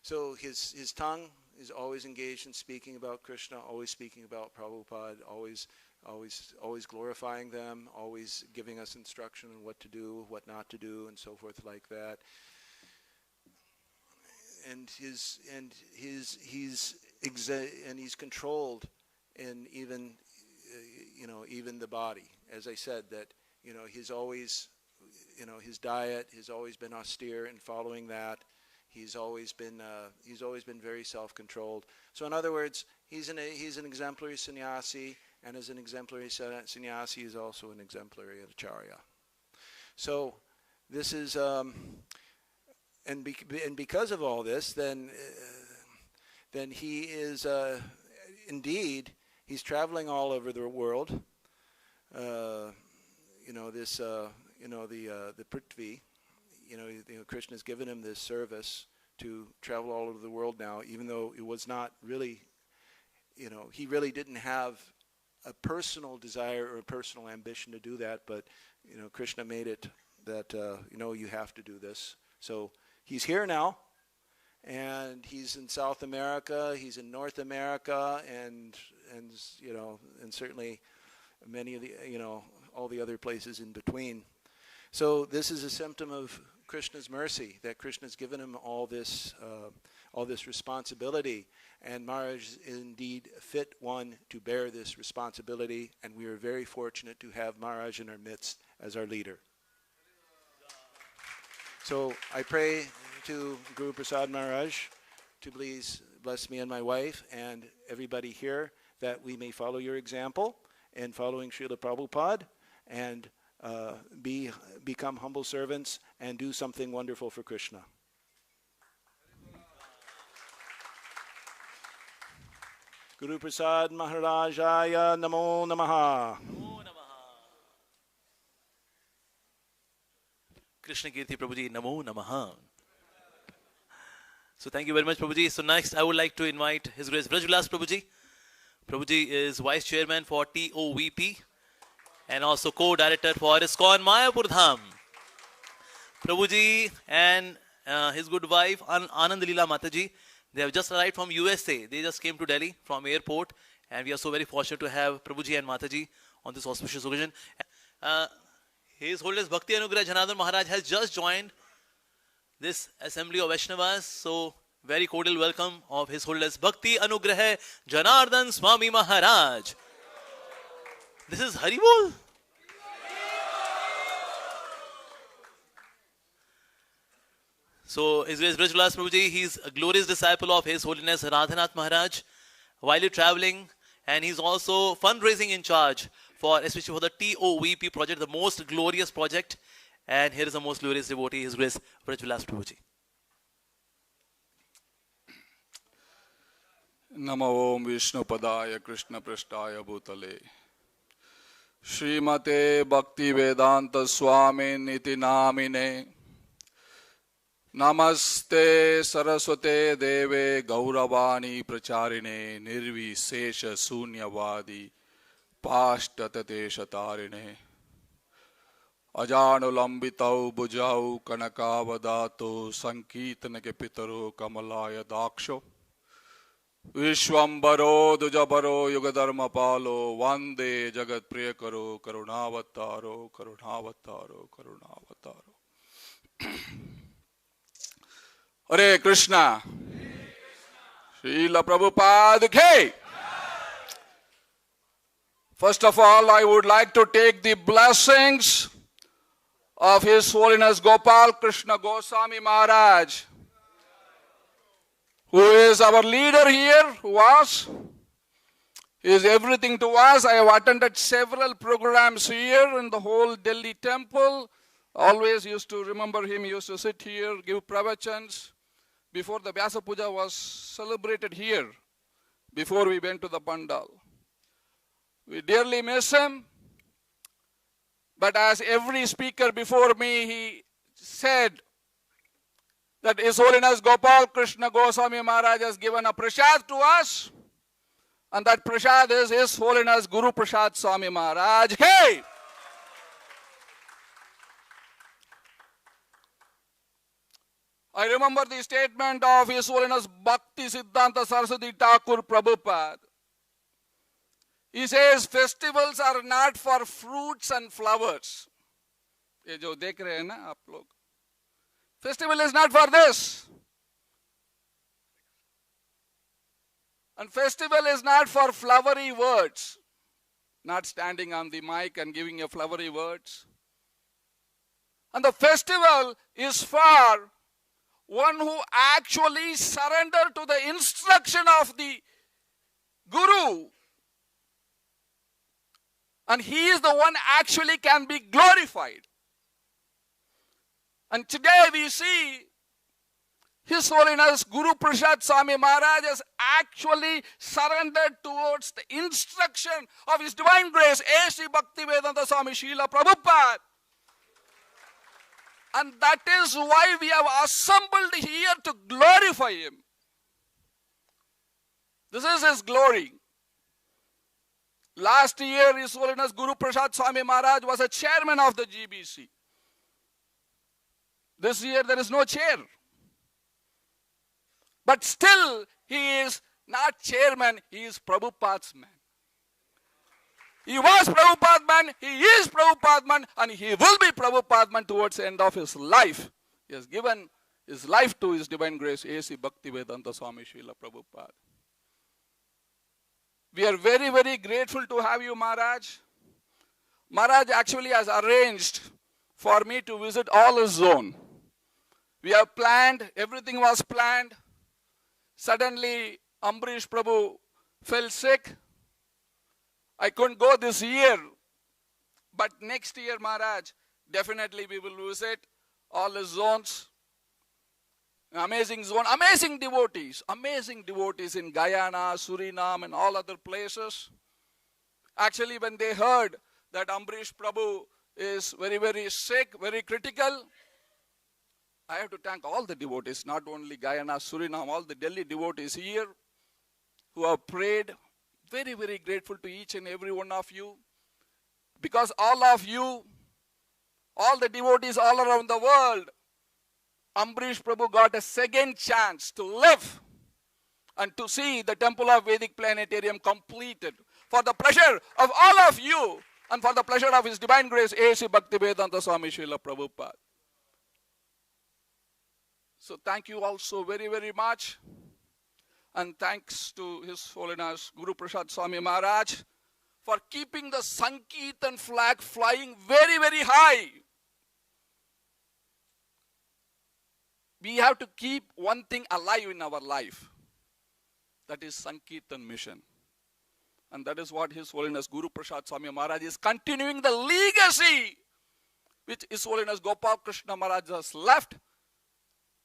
So his tongue is always engaged in speaking about Krishna, always speaking about Prabhupada, always always glorifying them, always giving us instruction on what to do, what not to do, and so forth like that. And he's controlled in even even the body. As I said, that he's always his diet has always been austere in following that. He's always been very self-controlled. So in other words, he's an exemplary sannyasi, and as an exemplary sannyasi, he's also an exemplary acharya. So this is and because of all this, then he is indeed, he's traveling all over the world. The Prithvi, Krishna has given him this service to travel all over the world now, even though it was not really, he really didn't have a personal desire or a personal ambition to do that, but, Krishna made it that, you have to do this. So he's here now, and he's in South America, he's in North America, and certainly many of the, all the other places in between. So this is a symptom of Krishna's mercy, that Krishna's given him all this responsibility, and Maharaj is indeed a fit one to bear this responsibility, and we are very fortunate to have Maharaj in our midst as our leader. So I pray to Guru Prasad Maharaj to please bless me and my wife and everybody here, that we may follow your example in following Srila Prabhupada and become humble servants and do something wonderful for Krishna. Guru Prasad Maharajaya Namo Namaha. Krishna Kirti Prabhuji, Namo Namaha. So thank you very much, Prabhuji. So next I would like to invite His Grace Vrajvilas Prabhuji. Prabhuji is Vice Chairman for TOVP and also Co-Director for ISKCON Mayapur Dham. Prabhuji and his good wife Anand Leela Mataji, they have just arrived from USA. They just came to Delhi from airport, and we are so very fortunate to have Prabhuji and Mataji on this auspicious occasion. His Holiness Bhakti Anugrah Janardhan Maharaj has just joined this assembly of Vaishnavas. So very cordial welcome of His Holiness Bhakti Anugrah Janardhan Swami Maharaj. This is Haribol. So His Grace Vrajvilas Prabhuji, he is a glorious disciple of His Holiness Radhanath Maharaj while he traveling, and he's also fundraising in charge for, especially for the TOVP project, the most glorious project. And here is the most glorious devotee, His Grace Vrajvilas Prabhuji. Namo Om Vishnu Padaya Krishna Prasthaya Bhutale Srimate Bhakti Vedanta Swami Niti Namine Namaste Saraswate Deve Gauravani Pracharine Nirvisesha Sunyavadi Pashtatate Shatarine Ajanulambitau Bujau Kanakavadato Sankirtanake Pitaro Kamalaya Daksho Vishwambaro Dujabaro Yugadharma Palo Vande Jagat Priyakaro Karunavataro Karunavataro Karunavataro Hare Krishna Srila Prabhupada Ki. First of all, I would like to take the blessings of His Holiness Gopal Krishna Goswami Maharaj, who is our leader here, he is everything to us. I have attended several programs here in the whole Delhi temple. Always used to remember him. He used to sit here, give pravachans. Before the Vyasa Puja was celebrated here, before we went to the Pandal. We dearly miss him. But as every speaker before me, he said that His Holiness Gopal Krishna Goswami Maharaj has given a prasad to us, and that prasad is His Holiness Guru Prasad Swami Maharaj. Hey! I remember the statement of His Holiness Bhakti Siddhanta Saraswati Thakur Prabhupada. He says festivals are not for fruits and flowers. ये जो देख रहे हैं ना आप लोग, festival is not for this. And festival is not for flowery words. Not standing on the mic and giving you flowery words. And the festival is for one who actually surrendered to the instruction of the Guru. And he is the one actually can be glorified. And today we see His Holiness Guru Prasad Swami Maharaj has actually surrendered towards the instruction of His Divine Grace, A.C. Bhaktivedanta Swami Srila Prabhupada. And that is why we have assembled here to glorify Him. This is His glory. Last year, His Holiness Guru Prasad Swami Maharaj was a chairman of the GBC. This year, there is no chair. But still, he is not chairman, he is Prabhupada's man. He was Prabhupada's man, he is Prabhupada's man, and he will be Prabhupada's man towards the end of his life. He has given his life to His Divine Grace, A.C. Bhaktivedanta Swami Srila Prabhupada. We are very, very grateful to have you, Maharaj. Maharaj actually has arranged for me to visit all his zone. We have planned, everything was planned. Suddenly, Ambarish Prabhu fell sick. I couldn't go this year. But next year, Maharaj, definitely we will visit all his zones. Amazing zone, amazing devotees in Guyana, Suriname, and all other places. Actually, when they heard that Ambarish Prabhu is very, very sick, very critical, I have to thank all the devotees, not only Guyana, Suriname, all the Delhi devotees here who have prayed. Very, very grateful to each and every one of you. Because all of you, all the devotees all around the world, Ambarish Prabhu got a second chance to live and to see the Temple of Vedic Planetarium completed. For the pleasure of all of you and for the pleasure of His Divine Grace, A.C. Bhaktivedanta Swami Srila Prabhupada. So thank you all so very, very much. And thanks to His Holiness Guru Prasad Swami Maharaj for keeping the Sankirtan flag flying very, very high. We have to keep one thing alive in our life. That is Sankirtan mission. And that is what His Holiness Guru Prasad Swami Maharaj is continuing the legacy which His Holiness Gopal Krishna Maharaj has left,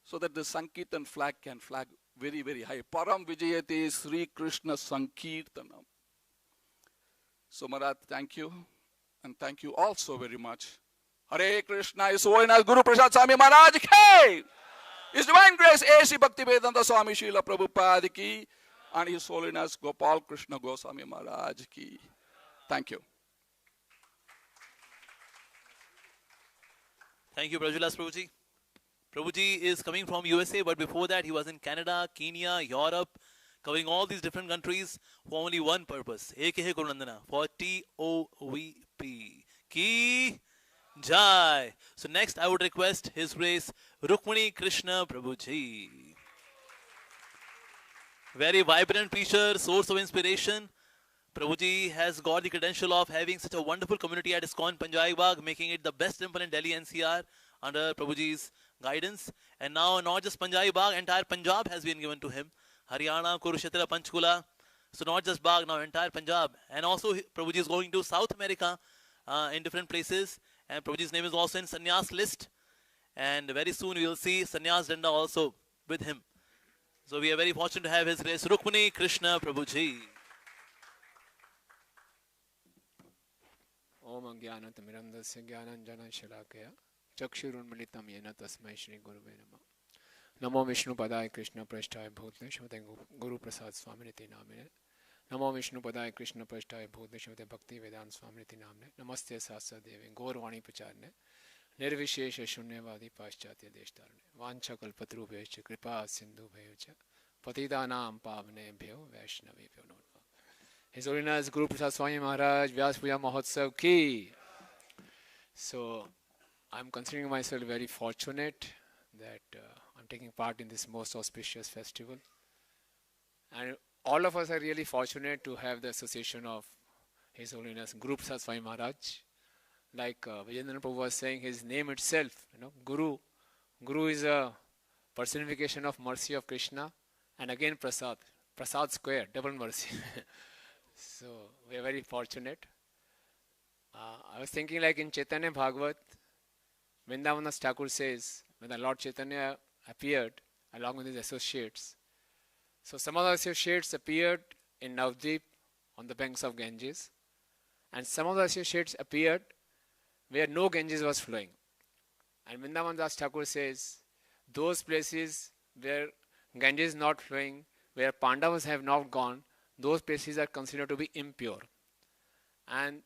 so that the Sankirtan flag can flag very, very high. Param Vijayate Sri Krishna Sankirtanam. So Maharaj, thank you. And thank you also very much. Hare Krishna, His Holiness Guru Prasad Swami Maharaj ki. His Divine Grace, A.C. Bhaktivedanta Swami Srila Prabhupada ki. And His Holiness Gopal Krishna Goswami Maharaj ki. Thank you. Thank you, Prajulas Prabhuji. Prabhuji is coming from USA, but before that he was in Canada, Kenya, Europe, covering all these different countries for only one purpose. Ek hai Gurunandana, for TOVP. Ki Jai. So next I would request His Grace Rukmani Krishna Prabhuji. Very vibrant preacher, source of inspiration. Prabhuji has got the credential of having such a wonderful community at ISKCON Punjabi Bagh, making it the best temple in Delhi NCR under Prabhuji's guidance. And now not just Punjabi Bagh, entire Punjab has been given to him. Haryana, Kurukshetra, Panchkula. So not just Bagh, now entire Punjab. And also Prabhuji is going to South America in different places. And Prabhuji's name is also in Sannyas list. And very soon we will see Sannyas Danda also with him. So we are very fortunate to have His Grace Rukmani Krishna Prabhuji. Om Jnanatimirandasya Jnananjana Shalakaya Chakshurunmilitam Yena Tasmai Shri Guruve Namah. Namo Vishnu Padaya Krishna Prasthaya Bhutne Shrimate Guru Prasad Swami Niti Namine. Namo Vishnu Padaya Krishna Prasthaya Bhutne Shrimate Bhakti Vedanta Swami Niti Namine. Namaste Sasa Devi Gaurvani Pacharne Nirvishesha Shunyavadi Paschatya Deshtarne Vancha Kalpatrubhescha Kripa Sindhu Bhayucha Patidanam Pavane Bhyo Vaishnavibhyo Nodva. His Holiness Guru Prasad Swami Maharaj Vyasa Puja Mahotsav ki. So I'm considering myself very fortunate that I'm taking part in this most auspicious festival. And all of us are really fortunate to have the association of His Holiness Guru Prasad Swami Maharaj. Like Vijayendra Prabhu was saying, his name itself, Guru. Guru is a personification of mercy of Krishna. And again Prasad. Prasad square, double mercy. So we are very fortunate. I was thinking like in Chaitanya Bhagavat, Vrindavan Thakur says, when the Lord Chaitanya appeared along with his associates, so some of the associates appeared in Navdeep on the banks of Ganges, and some of the associates appeared where no Ganges was flowing. And Vrindavan Das Thakur says, those places where Ganges is not flowing, where Pandavas have not gone, those places are considered to be impure. And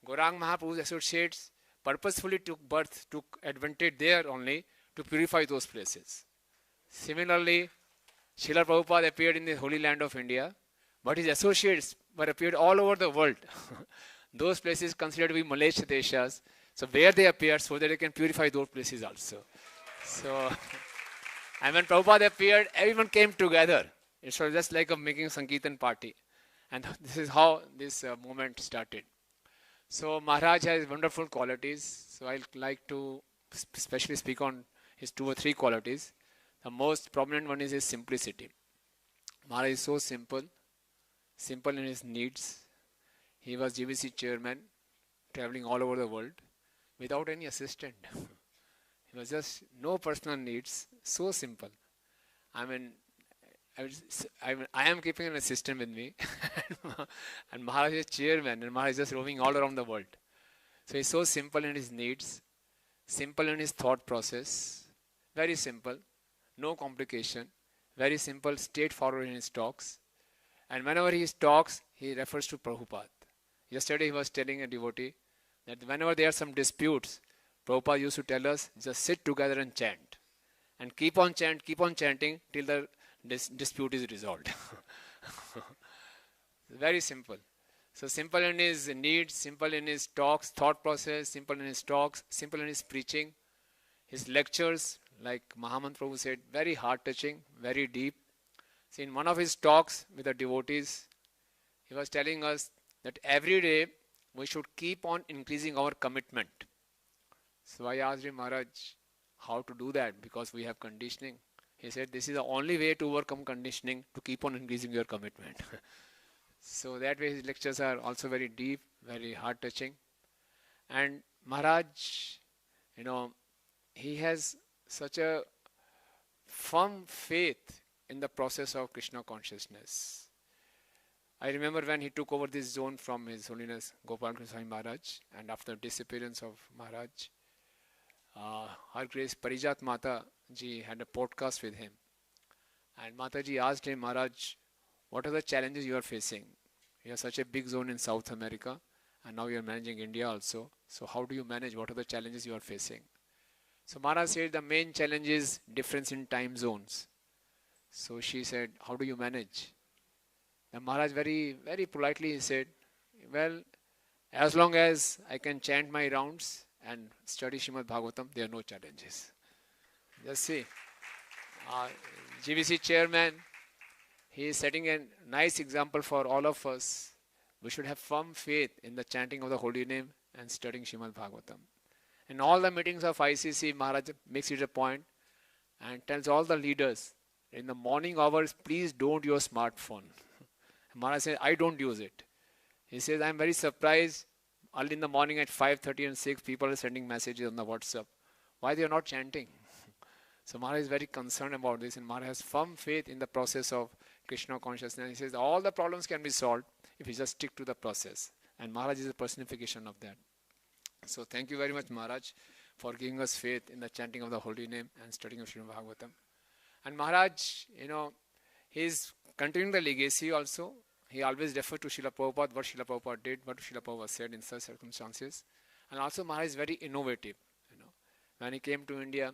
Gaurang Mahaprabhu's associates purposefully took advantage there only to purify those places. Similarly, Srila Prabhupada appeared in the holy land of India, but his associates were appeared all over the world. Those places considered to be Malaysia Deshas, so where they appeared so that they can purify those places also. So, and when Prabhupada appeared, everyone came together. It was just like making a Sankirtan party. And this is how this movement started. So Maharaj has wonderful qualities. So I'd like to especially speak on his 2 or 3 qualities. The most prominent one is his simplicity. Maharaj is so simple in his needs. He was GBC chairman, traveling all over the world without any assistant. He was just no personal needs, so simple. I am keeping an assistant with me, and Maharaj is chairman, and Maharaj is just roaming all around the world. So he's so simple in his needs, simple in his thought process, very simple, no complication, very simple, straightforward in his talks. And whenever he talks, he refers to Prabhupada. Yesterday he was telling a devotee that whenever there are some disputes, Prabhupada used to tell us, just sit together and chant. And keep on chanting till the dispute is resolved. Very simple. So simple in his needs, simple in his talks, thought process, simple in his talks, simple in his preaching. His lectures, like Mahamant Prabhu said, very heart-touching, very deep. See, in one of his talks with the devotees, he was telling us that every day we should keep on increasing our commitment. So I asked him, Maharaj, how to do that? Because we have conditioning. He said, this is the only way to overcome conditioning, to keep on increasing your commitment. So that way his lectures are also very deep, very heart-touching. And Maharaj, he has such a firm faith in the process of Krishna consciousness. I remember when he took over this zone from His Holiness Gopal Krishna Swami Maharaj, and after disappearance of Maharaj, Her Grace Parijat Mata ji had a podcast with him. And Mata ji asked him, Maharaj, what are the challenges you are facing? You have such a big zone in South America, and now you are managing India also. So how do you manage? What are the challenges you are facing? So Maharaj said the main challenge is difference in time zones. So she said, how do you manage? And Maharaj very, very politely said, well, as long as I can chant my rounds and study Srimad Bhagavatam, there are no challenges. Just see, GBC chairman, he is setting a nice example for all of us. We should have firm faith in the chanting of the holy name and studying Srimad Bhagavatam. In all the meetings of ICC, Maharaj makes it a point and tells all the leaders, in the morning hours, please don't use smartphone. Maharaj says, I don't use it. He says, I'm very surprised. Early in the morning at 5:30 and 6, people are sending messages on the WhatsApp. Why they are not chanting? So Maharaj is very concerned about this, and Maharaj has firm faith in the process of Krishna consciousness. He says all the problems can be solved if we just stick to the process. And Maharaj is a personification of that. So thank you very much, Maharaj, for giving us faith in the chanting of the holy name and studying of Srimad Bhagavatam. And Maharaj, he is continuing the legacy also. He always referred to Srila Prabhupada, what Srila Prabhupada did, what Srila Prabhupada said in such circumstances. And also Maharaj is very innovative. When he came to India,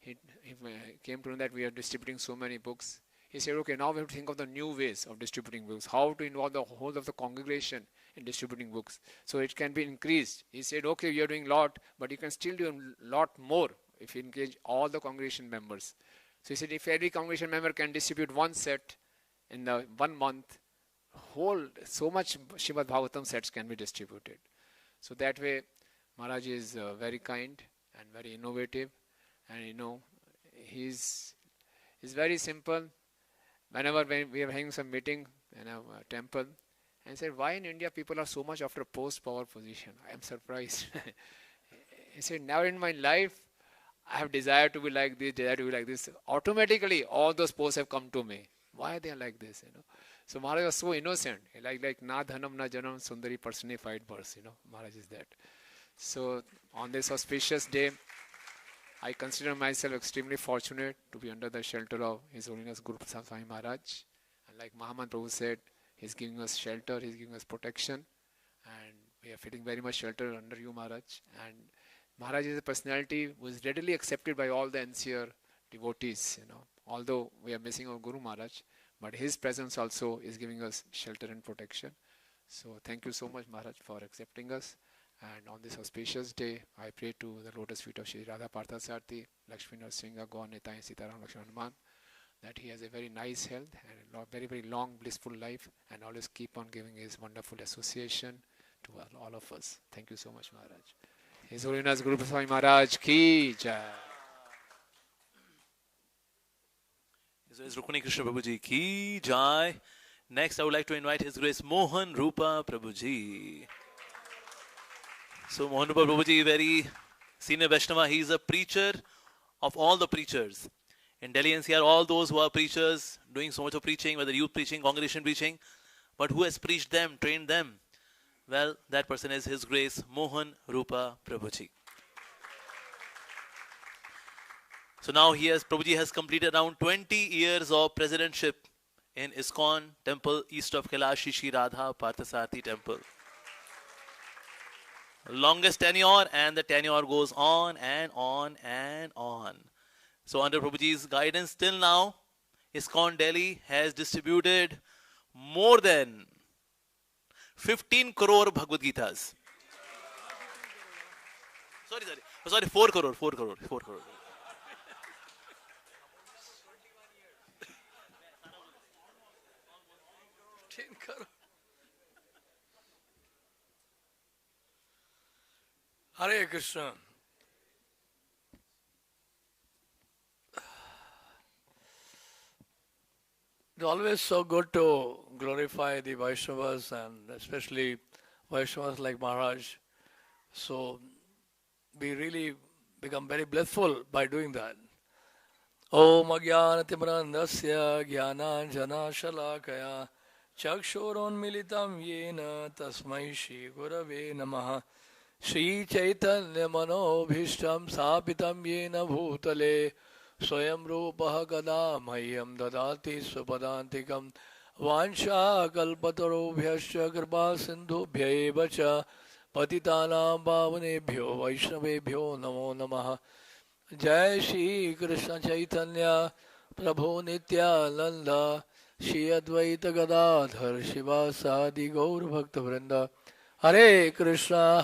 he came to know that we are distributing so many books. He said, okay, now we have to think of the new ways of distributing books, how to involve the whole of the congregation in distributing books, so it can be increased. He said, okay, you are doing a lot, but you can still do a lot more if you engage all the congregation members. So he said, if every congregation member can distribute one set in the 1 month, so much Srimad Bhagavatam sets can be distributed. So that way, Maharaj is very kind and very innovative, and he's very simple. Whenever we are having some meeting in a temple, and said, why in India people are so much after post-power position? I am surprised. He said, never in my life I have desired to be like this, desire to be like this. Automatically, all those posts have come to me. Why they are like this? So Maharaj was so innocent, like na dhanam na janam sundari personified verse. Maharaj is that. So on this auspicious day, I consider myself extremely fortunate to be under the shelter of His Holiness Guru Prasad Swami Maharaj. And like Mahaman Prabhu said, He's giving us shelter, He's giving us protection, and we are feeling very much shelter under you, Maharaj. And Maharaj is a personality who is readily accepted by all the NCR devotees. Although we are missing our Guru Maharaj, but his presence also is giving us shelter and protection. So thank you so much, Maharaj, for accepting us. And on this auspicious day, I pray to the lotus feet of Shri Radha Parthasarthi, Lakshmi Narasimha, Gaur Nitai, Sitaram, Lakshman Hanuman, that he has a very nice health and a very, very long, blissful life, and always keep on giving his wonderful association to all of us. Thank you so much, Maharaj. His Holiness Guru Prasad Swami Maharaj ki jai. His Holiness Rukmini Krishna Prabhuji ki jai. Next, I would like to invite His Grace Mohan Rupa Prabhuji. So Mohan Rupa Prabhuji, very senior Vaishnava. He is a preacher of all the preachers. In Delhi NCR, all those who are preachers, doing so much of preaching, whether youth preaching, congregation preaching, but who has preached them, trained them? Well, that person is His Grace Mohan Rupa Prabhuji. So now Prabhuji has completed around 20 years of presidentship in ISKCON temple east of Kailash, Shri Radha Parthasarthi temple. Longest tenure, and the tenure goes on and on and on. So under Prabhuji's guidance till now, ISKCON Delhi has distributed more than 15 crore Bhagavad Gitas. Sorry, 4 crore. 10 crore. Hare Krishna. It's always so good to glorify the Vaishnavas, and especially Vaishnavas like Maharaj. So we really become very blissful by doing that. Om Agyanatimarandasya Gyananjana Shalakaya Chakshuron Militam Yena Tasmai Shri Gurave Namaha Shri Chaitanya Manobhishtam Sapitam Yena Bhutale Swayam Rupaha Kada Mayam Dadati Swapadantikam Vansha Kalpatarobhyascha Kripa Sindhubhya Evacha Patitanam Bhavanebhyo Vaishnavebhyo Namo Namaha Jai Shri Krishna Chaitanya Prabhu Nityananda Shri Advaita Gadadhar Shivasadi Gaur Bhakta Vrinda Hare Krishna,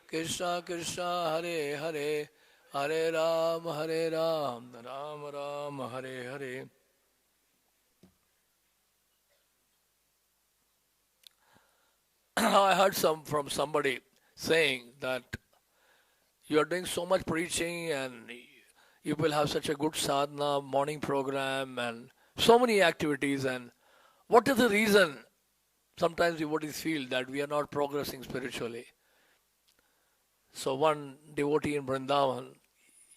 Krishna Krishna, Hare Hare, Hare Ram, Ram Ram, Hare Hare. I heard from somebody saying that you are doing so much preaching and you will have such a good sadhana, morning program and so many activities, and what is the reason sometimes devotees feel that we are not progressing spiritually? So one devotee in Vrindavan,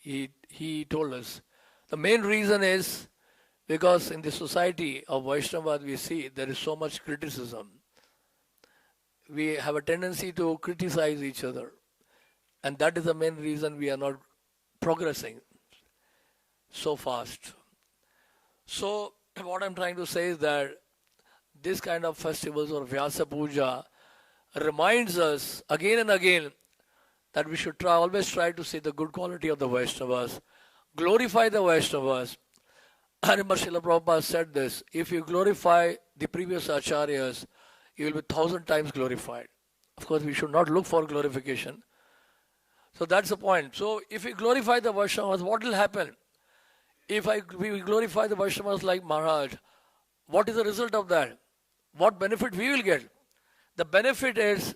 he told us, the main reason is because in the society of Vaishnava we see there is so much criticism. We have a tendency to criticize each other, and that is the main reason we are not progressing so fast. So what I'm trying to say is that this kind of festivals or Vyasa Puja reminds us again and again that we should always try to see the good quality of the Vaishnavas, glorify the Vaishnavas, I remember Srila Prabhupada said this, if you glorify the previous acharyas, you will be 1,000 times glorified. Of course, we should not look for glorification. So that's the point. So if we glorify the Vaishnavas, what will happen? If we glorify the Vaishnavas like Maharaj, what is the result of that? What benefit we will get? The benefit is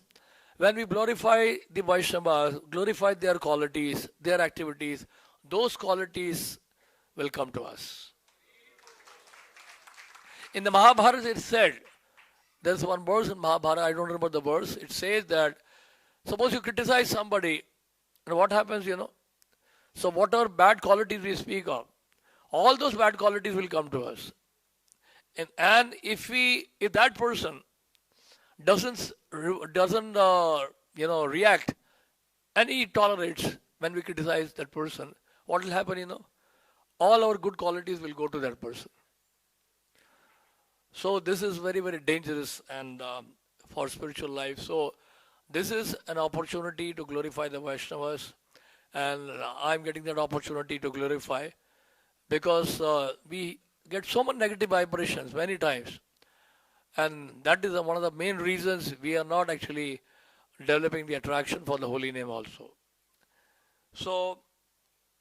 when we glorify the Vaishnavas, glorify their qualities, their activities, those qualities will come to us. In the Mahabharata it said, there's one verse in Mahabharata, I don't remember the verse, it says that, suppose you criticize somebody, and what happens, So whatever bad qualities we speak of, all those bad qualities will come to us. And if that person doesn't react, and he tolerates when we criticize that person, what will happen, All our good qualities will go to that person. So this is very, very dangerous and for spiritual life. So this is an opportunity to glorify the Vaishnavas, and I'm getting that opportunity to glorify because we get so much negative vibrations many times, and that is one of the main reasons we are not actually developing the attraction for the holy name also. So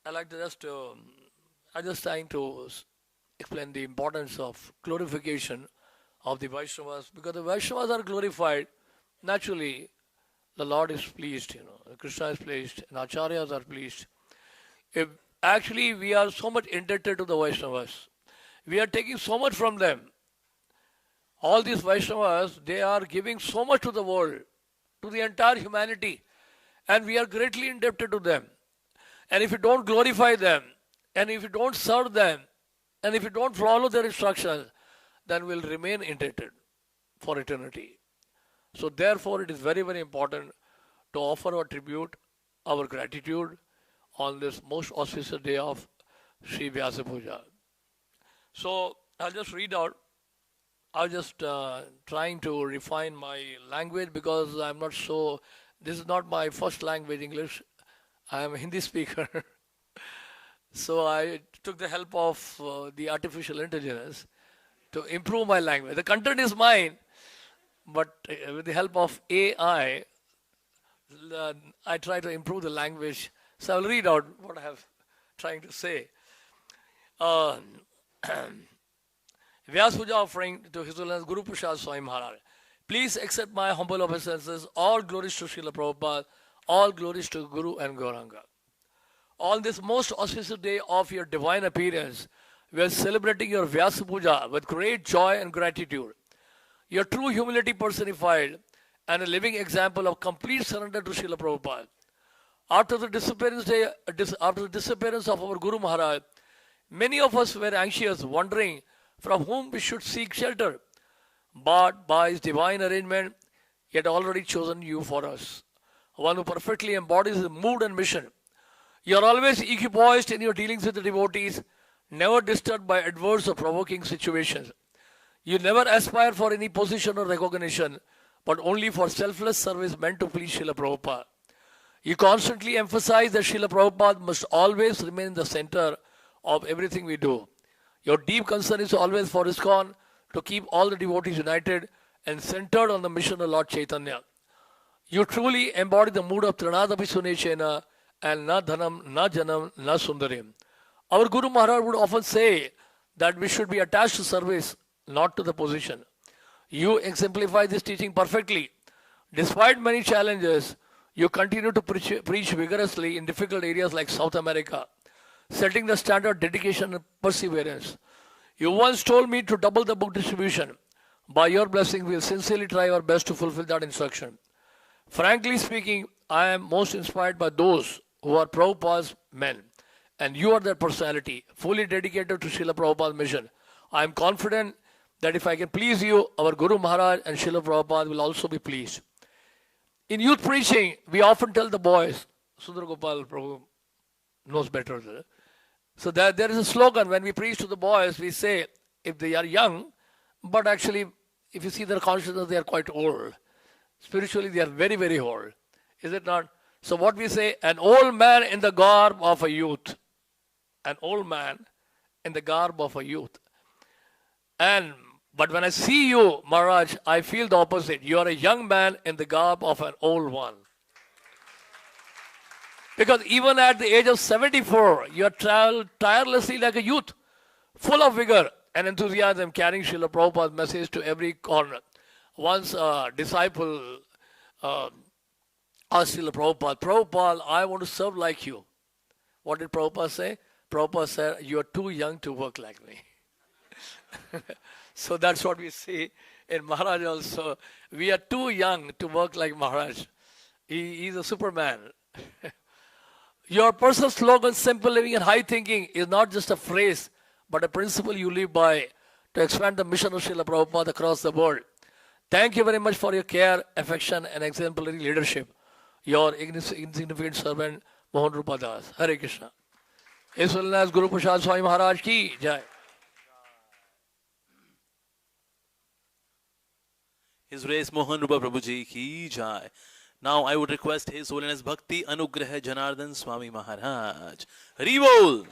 I like to I'm just trying to explain the importance of glorification of the Vaishnavas, because the Vaishnavas are glorified, naturally the Lord is pleased, Krishna is pleased, and Acharyas are pleased. If actually we are so much indebted to the Vaishnavas, we are taking so much from them. All these Vaishnavas, they are giving so much to the world, to the entire humanity, and we are greatly indebted to them. And if you don't glorify them, and if you don't serve them, and if you don't follow their instructions, then we'll remain indebted for eternity. So therefore, it is very, very important to offer our tribute, our gratitude on this most auspicious day of Sri Vyasa Puja. So I'll just read out. I'm just trying to refine my language because I'm not so. This is not my first language, English. I am a Hindi speaker. So I took the help of the artificial intelligence to improve my language. The content is mine, but with the help of AI, I try to improve the language. So I'll read out what I have trying to say. Vyasa Puja offering to His Holiness Guru Prasad Swami Maharaj. Please accept my humble obeisances. All glories to Srila Prabhupada. All glories to Guru and Gauranga. On this most auspicious day of your divine appearance, we are celebrating your Vyasa Puja with great joy and gratitude. Your true humility personified and a living example of complete surrender to Srila Prabhupada. After the disappearance of our Guru Maharaj, many of us were anxious, wondering from whom we should seek shelter. But by His divine arrangement, He had already chosen you for us, one who perfectly embodies His mood and mission. You are always equipoised in your dealings with the devotees, never disturbed by adverse or provoking situations. You never aspire for any position or recognition, but only for selfless service meant to please Srila Prabhupada. You constantly emphasize that Srila Prabhupada must always remain in the center of everything we do. Your deep concern is always for ISKCON to keep all the devotees united and centered on the mission of Lord Chaitanya. You truly embody the mood of Trinadapi Sunechena and na dhanam, na janam, na sundarim. Our Guru Maharaj would often say that we should be attached to service, not to the position. You exemplify this teaching perfectly. Despite many challenges, you continue to preach vigorously in difficult areas like South America, setting the standard dedication and perseverance. You once told me to double the book distribution. By your blessing, we will sincerely try our best to fulfill that instruction. Frankly speaking, I am most inspired by those who are Prabhupada's men, and you are their personality, fully dedicated to Srila Prabhupada's mission. I am confident that if I can please you, our Guru Maharaj and Srila Prabhupada will also be pleased. In youth preaching, we often tell the boys, Sundar Gopal Prabhu knows better. So there is a slogan when we preach to the boys, we say, if they are young, but actually, if you see their consciousness, they are quite old. Spiritually, they are very, very old. Is it not? So what we say, an old man in the garb of a youth. An old man in the garb of a youth. But when I see you, Maharaj, I feel the opposite. You are a young man in the garb of an old one. Because even at the age of 74, you are traveled tirelessly like a youth, full of vigor and enthusiasm, carrying Srila Prabhupada's message to every corner. Once a disciple asked Srila Prabhupada, Prabhupada, I want to serve like you. What did Prabhupada say? Prabhupada said, you are too young to work like me. So that's what we see in Maharaj also. We are too young to work like Maharaj. He is a superman. Your personal slogan, simple living and high thinking, is not just a phrase, but a principle you live by to expand the mission of Srila Prabhupada across the world. Thank you very much for your care, affection, and exemplary leadership. Your insignificant servant, Mohan Rupa Das. Hare Krishna. His Holiness Guru Prasad Swami Maharaj ki jai. His Grace Mohan Rupa Prabhuji ki jai. Now I would request His Holiness Bhakti Anugrah Janardhan Swami Maharaj. Hari Bol!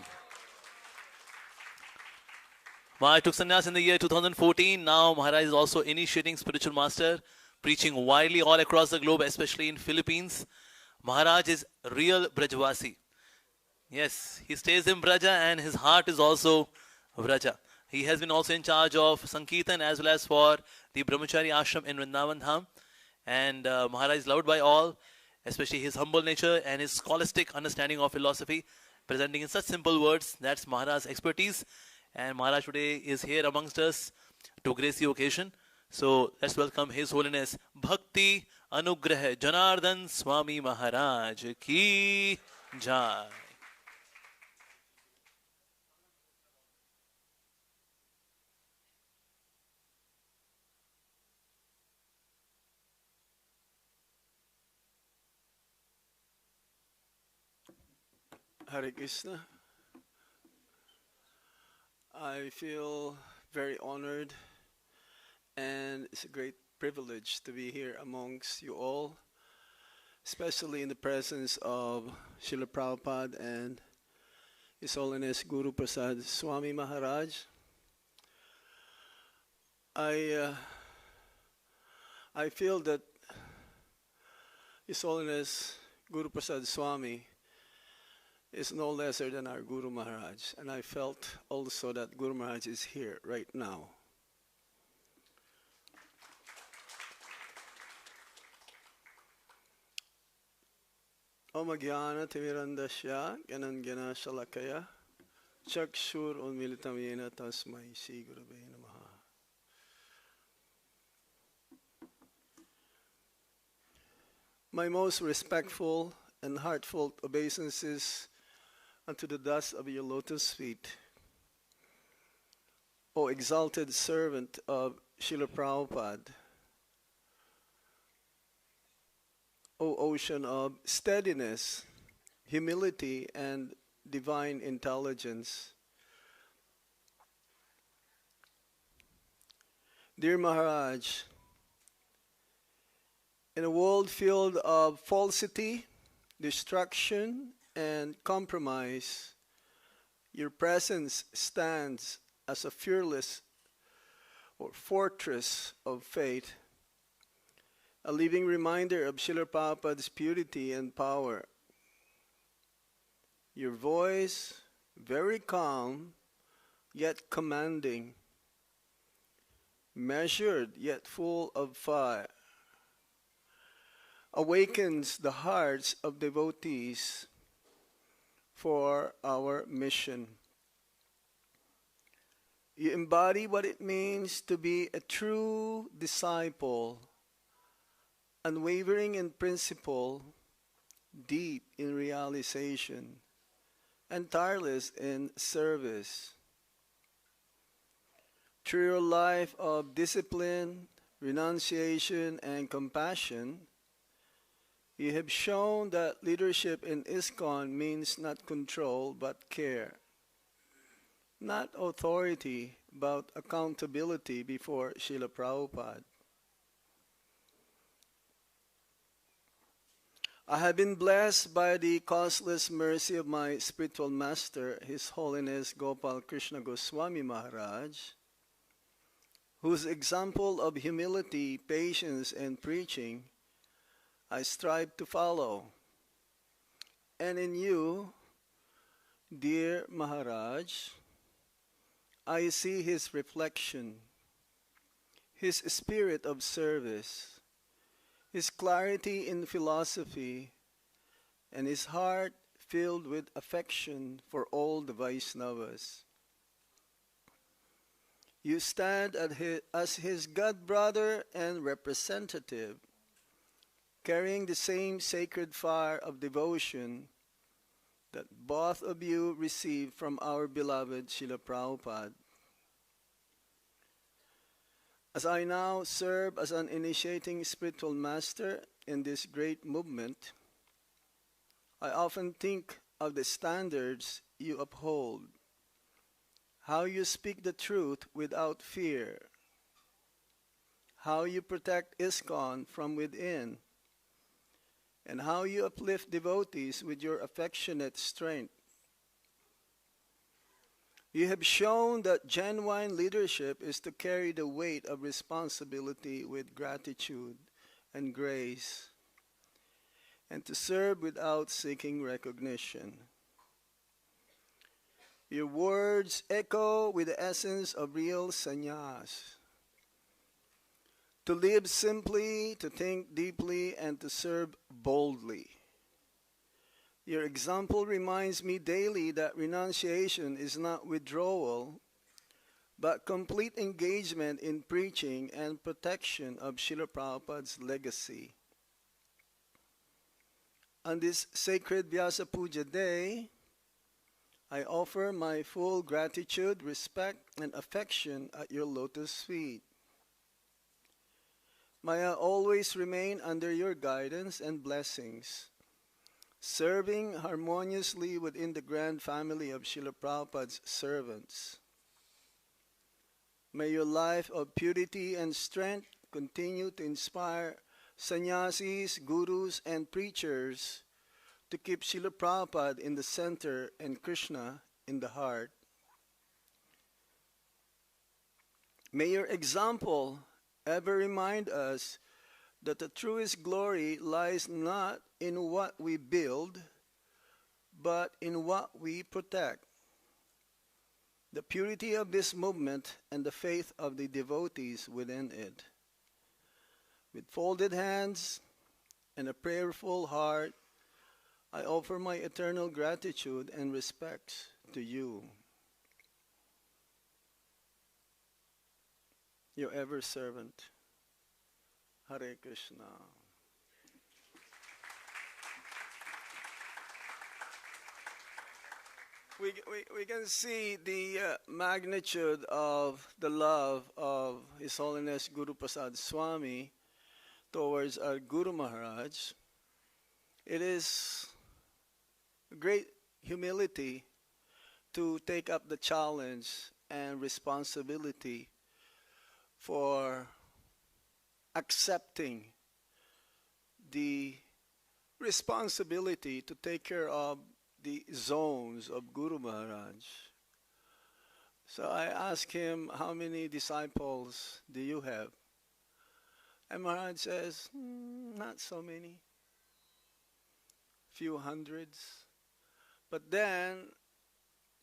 Maharaj took sannyas in the year 2014. Now Maharaj is also initiating spiritual master, preaching widely all across the globe, especially in Philippines. Maharaj is real Brajvasi. Yes, he stays in Braja and his heart is also Braja. He has been also in charge of Sankirtan as well as for the Brahmachari Ashram in Vrindavan Dham. And Maharaj is loved by all, especially his humble nature and his scholastic understanding of philosophy, presenting in such simple words. That's Maharaj's expertise. And Maharaj today is here amongst us to grace the occasion. So let's welcome His Holiness Bhakti Anugrah Janardhan Swami Maharaj ki jai. Hare Krishna. I feel very honored and it's a great privilege to be here amongst you all, especially in the presence of Srila Prabhupada and His Holiness Guru Prasad Swami Maharaj. I feel that His Holiness Guru Prasad Swami is no lesser than our Guru Maharaj. And I felt also that Guru Maharaj is here right now. Om Jnana Timirandasya Gyananjana Shalakaya Chakshur Unmilitam Yena Tasmai Shri Gurave Namaha. My most respectful and heartfelt obeisances unto the dust of your lotus feet, O exalted servant of Srila Prabhupada, O ocean of steadiness, humility, and divine intelligence. Dear Maharaj, in a world filled of falsity, destruction, and compromise, your presence stands as a fearless or fortress of faith, a living reminder of Srila Prabhupada's purity and power. Your voice, very calm, yet commanding, measured yet full of fire, awakens the hearts of devotees for our mission. You embody what it means to be a true disciple, unwavering in principle, deep in realization, and tireless in service. Through your life of discipline, renunciation, and compassion, you have shown that leadership in ISKCON means not control but care, not authority but accountability before Srila Prabhupada. I have been blessed by the causeless mercy of my spiritual master, His Holiness Gopal Krishna Goswami Maharaj, whose example of humility, patience, and preaching I strive to follow. And in you, dear Maharaj, I see his reflection, his spirit of service, his clarity in philosophy, and his heart filled with affection for all the Vaishnavas. You stand as his god-brother and representative, carrying the same sacred fire of devotion that both of you received from our beloved Srila Prabhupada. As I now serve as an initiating spiritual master in this great movement, I often think of the standards you uphold, how you speak the truth without fear, how you protect ISKCON from within, and how you uplift devotees with your affectionate strength. You have shown that genuine leadership is to carry the weight of responsibility with gratitude and grace, and to serve without seeking recognition. Your words echo with the essence of real sannyas. To live simply, to think deeply, and to serve boldly. Your example reminds me daily that renunciation is not withdrawal, but complete engagement in preaching and protection of Srila Prabhupada's legacy. On this sacred Vyasa Puja day, I offer my full gratitude, respect, and affection at your lotus feet. May I always remain under your guidance and blessings, serving harmoniously within the grand family of Srila Prabhupada's servants. May your life of purity and strength continue to inspire sannyasis, gurus, and preachers to keep Srila Prabhupada in the center and Krishna in the heart. May your example ever remind us that the truest glory lies not in what we build, but in what we protect. The purity of this movement and the faith of the devotees within it. With folded hands and a prayerful heart, I offer my eternal gratitude and respects to you. Your ever servant, Hare Krishna. We can see the magnitude of the love of His Holiness Guru Prasad Swami towards our Guru Maharaj. It is a great humility to take up the challenge and responsibility for accepting the responsibility to take care of the zones of Guru Maharaj. So I asked him, how many disciples do you have? And Maharaj says, not so many. Few hundreds. But then,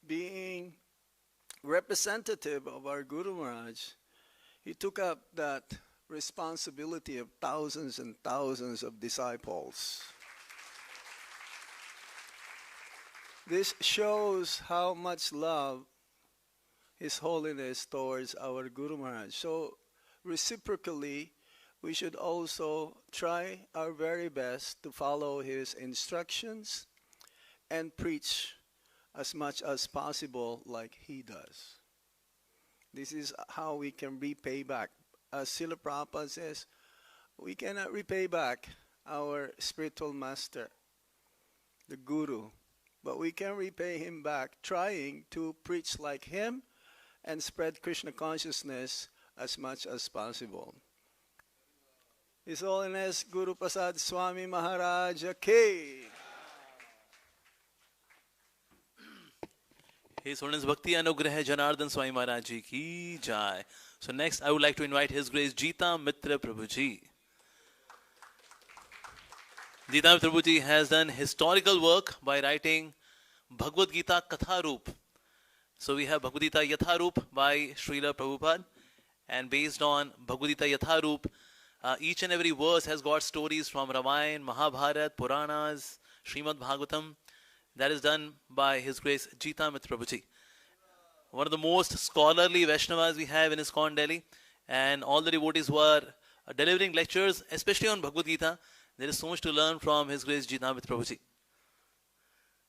being representative of our Guru Maharaj, he took up that responsibility of thousands and thousands of disciples. This shows how much love His Holiness towards our Guru Maharaj. So reciprocally, we should also try our very best to follow his instructions and preach as much as possible like he does. This is how we can repay back. As Srila Prabhupada says, we cannot repay back our spiritual master, the Guru, but we can repay him back trying to preach like him and spread Krishna consciousness as much as possible. His Holiness Guru Prasad Swami Maharaj Ki. His Holiness Bhakti Anugrah Janardhan Swami Maharaj ji ki jai. So next I would like to invite His Grace Jita Mitra Prabhuji. Jita Mitra Prabhuji has done historical work by writing Bhagavad Gita Katha Roop. So we have Bhagavad Gita Yatha Roop by Srila Prabhupada, and based on Bhagavad Gita Yatha Roop, each and every verse has got stories from Ramayana, Mahabharata, Puranas, Srimad Bhagavatam. That is done by His Grace Jita Mitra Prabhuji. One of the most scholarly Vaishnavas we have in ISKCON Delhi, and all the devotees who are delivering lectures, especially on Bhagavad Gita. There is so much to learn from His Grace Jita Mitra Prabhuji.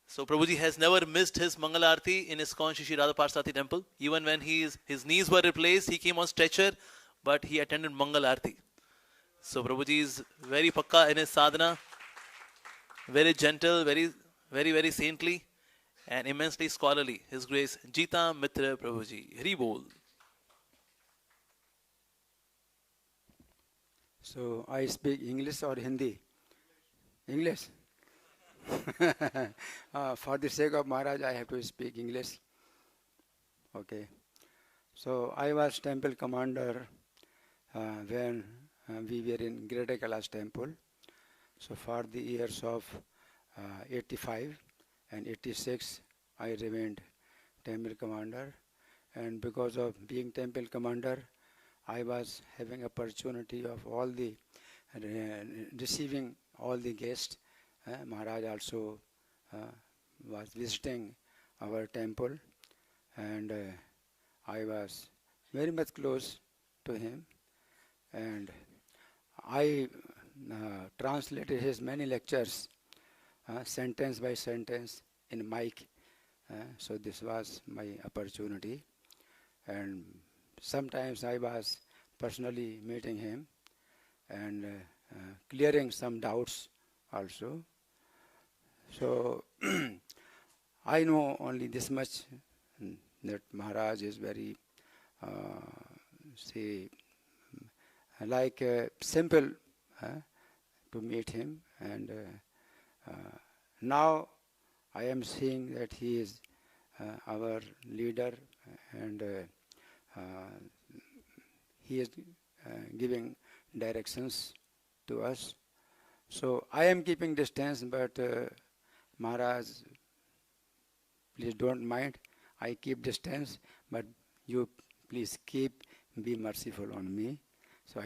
So Prabhuji has never missed his Mangal Aarti in ISKCON Shri Radha Parsati temple. Even when his knees were replaced, he came on stretcher, but he attended Mangal Aarti. So Prabhuji is very pakka in his sadhana, very gentle, very saintly, and immensely scholarly. His Grace Jita Mitra Prabhuji. Hari Bol. So I speak English or Hindi? English. For the sake of Maharaj, I have to speak English. Okay. So I was temple commander when we were in Greater Kailash temple. So for the years of 85 and 86, I remained temple commander. And because of being temple commander, I was having opportunity of all the receiving all the guests. Maharaj also was visiting our temple, and I was very much close to him, and I translated his many lectures sentence by sentence in mic. So this was my opportunity, and sometimes I was personally meeting him and clearing some doubts also. So I know only this much, that Maharaj is very, simple to meet him. And now I am seeing that he is our leader, and he is giving directions to us. So I am keeping distance, but Maharaj, please don't mind. I keep distance, but you please be merciful on me. So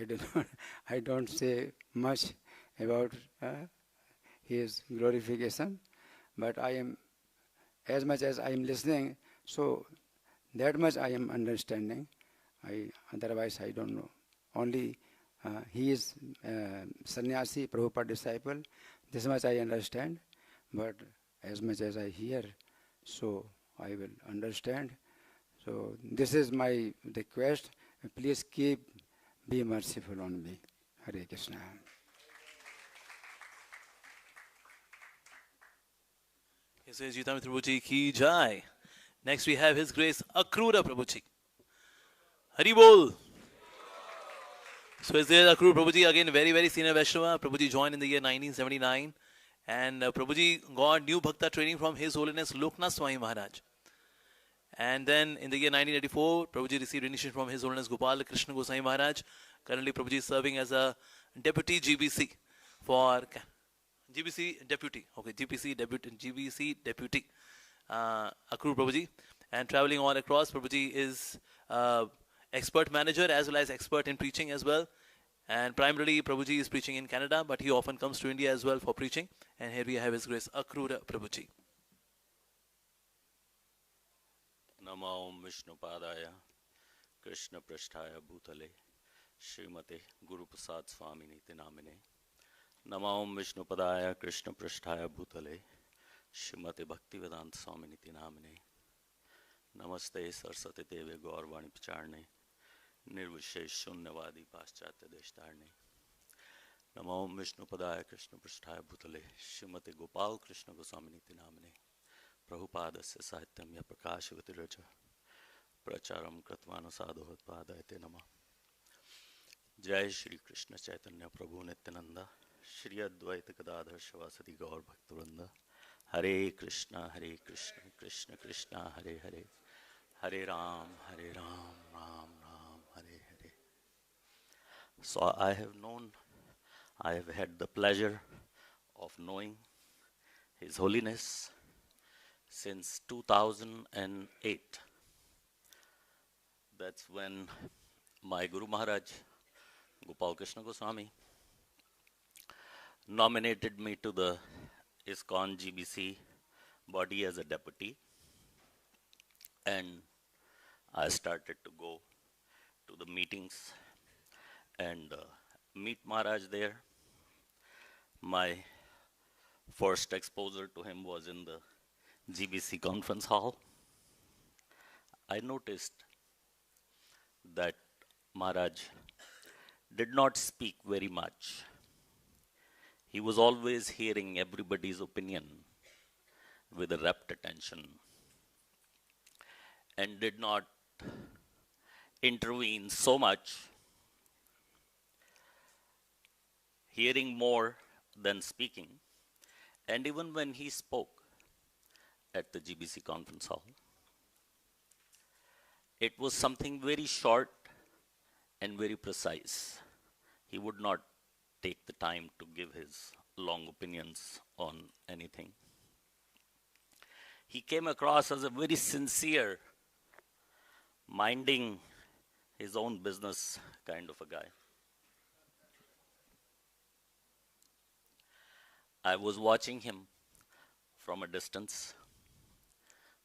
I don't say much about his glorification, but I am, as much as I am listening, so that much I am understanding. Otherwise I don't know. Only he is sannyasi, Prabhupada disciple. This much I understand, but as much as I hear, so I will understand. So this is my request. Please be merciful on me. Hare Krishna. His Grace Jita Mitra Prabhuji ki jai. Next we have His Grace Akrura Prabhuji. Hari Bol. So His Grace Akrura Prabhuji, again very senior Vaishnava. Prabhuji joined in the year 1979. And Prabhuji got new Bhakta training from His Holiness Loknath Swami Maharaj. And then in the year 1984, Prabhuji received initiation from His Holiness Gopal Krishna Goswami Maharaj. Currently Prabhuji is serving as a deputy GBC for GBC deputy. Okay, GBC deputy Akrura Prabhuji. And traveling all across, Prabhuji is expert manager as well as expert in preaching as well. And primarily Prabhuji is preaching in Canada, but he often comes to India as well for preaching. And here we have His Grace Akrura Prabhuji. Namo Vishnu Padaya Krishna Prasthaya Bhutale Srimate Guru Prasad Swami Namine. Namo Vishnu Padaya Krishna Prasthaya Bhutale Srimate Bhaktivedanta Swami Namine. Namaste Saraswati Deve Gaurvani Pacharne Nirvishesh Shunyavadi Paschatya Deshtarne. Namo Vishnu Padaya Krishna Prasthaya Bhutale Srimate Gopal Krishna Goswami Namine. Prabhupadasya Sahityamya Prakashavati Raja Pracharam Kratmano Sadhuvat Padayate Nama. जय श्री कृष्ण चैतन्य प्रभु नित्यानंद श्री अद्वैत गदाधर शिवासदि गौर भक्तवृंद हरे Krishna Krishna Krishna Hare Hare Hare Ram Ram Ram Hare Hare. So I have had the pleasure of knowing His Holiness since 2008. That's when my Guru Maharaj, Gopal Krishna Goswami, nominated me to the ISKCON GBC body as a deputy, and I started to go to the meetings and meet Maharaj there. My first exposure to him was in the GBC conference hall. I noticed that Maharaj did not speak very much. He was always hearing everybody's opinion with a rapt attention and did not intervene so much, hearing more than speaking. And even when he spoke at the GBC conference hall, it was something very short and very precise. He would not take the time to give his long opinions on anything. He came across as a very sincere, minding his own business kind of a guy. I was watching him from a distance.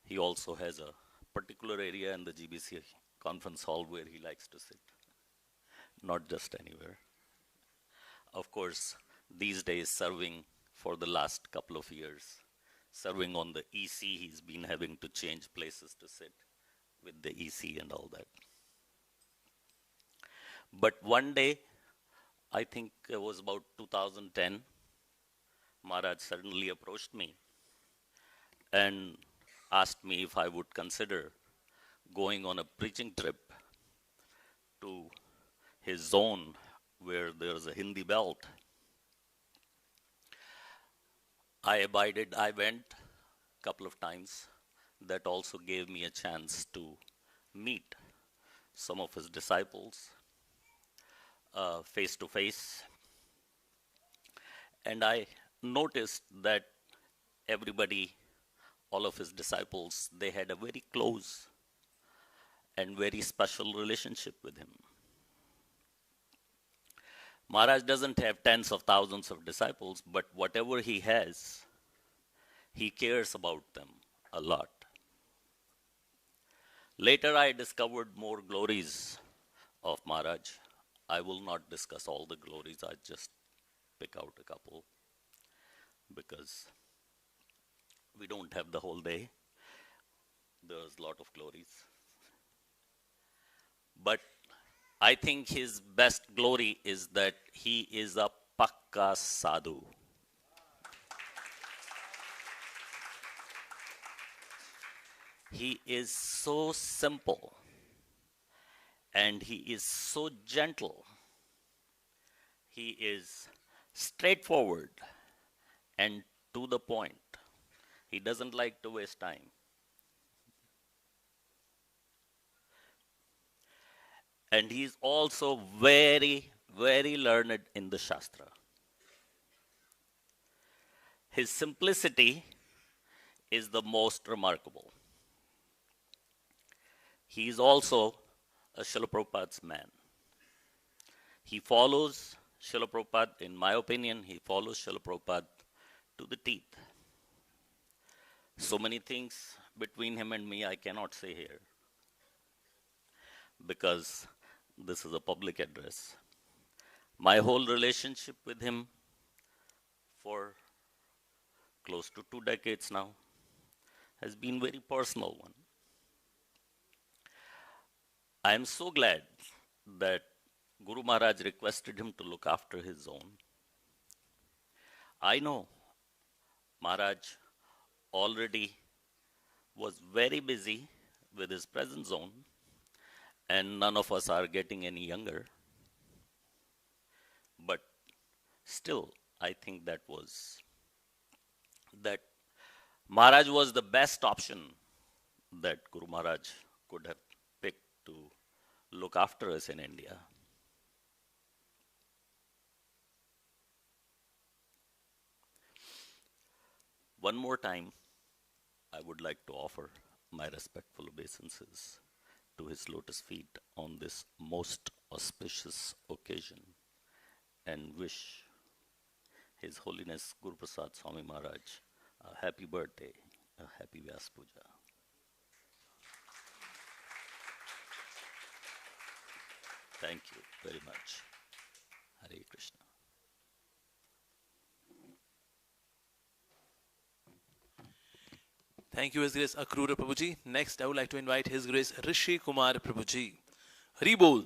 He also has a particular area in the GBC conference hall where he likes to sit, not just anywhere. Of course, these days serving for the last couple of years, serving on the EC, he's been having to change places to sit with the EC and all that. But one day, I think it was about 2010, Maharaj suddenly approached me and asked me if I would consider going on a preaching trip to his zone where there's a Hindi belt. I abided, I went a couple of times. That also gave me a chance to meet some of his disciples face to face. And I noticed that everybody, all of his disciples, they had a very close and very special relationship with him. Maharaj doesn't have tens of thousands of disciples, but whatever he has, he cares about them a lot. Later I discovered more glories of Maharaj. I will not discuss all the glories, I just pick out a couple because we don't have the whole day. There's a lot of glories. But I think his best glory is that he is a pakka sadhu. He is so simple and he is so gentle. He is straightforward and to the point. He doesn't like to waste time. And he is also very, very learned in the Shastra. His simplicity is the most remarkable. He is also a Srila Prabhupada's man. He follows Srila Prabhupada, in my opinion, he follows Srila Prabhupada to the teeth. So many things between him and me I cannot say here because this is a public address. My whole relationship with him for close to 2 decades now has been very personal one. I am so glad that Guru Maharaj requested him to look after his zone. I know Maharaj already was very busy with his present zone and none of us are getting any younger. Still, I think that Maharaj was the best option that Guru Maharaj could have picked to look after us in India. One more time, I would like to offer my respectful obeisances to his lotus feet on this most auspicious occasion and wish His Holiness Guru Prasad Swami Maharaj a happy birthday, a happy Vyasa Puja. Thank you very much. Hare Krishna. Thank you, His Grace Akrura Prabhuji. Next, I would like to invite His Grace Rishi Kumar Prabhuji. Hari Bol.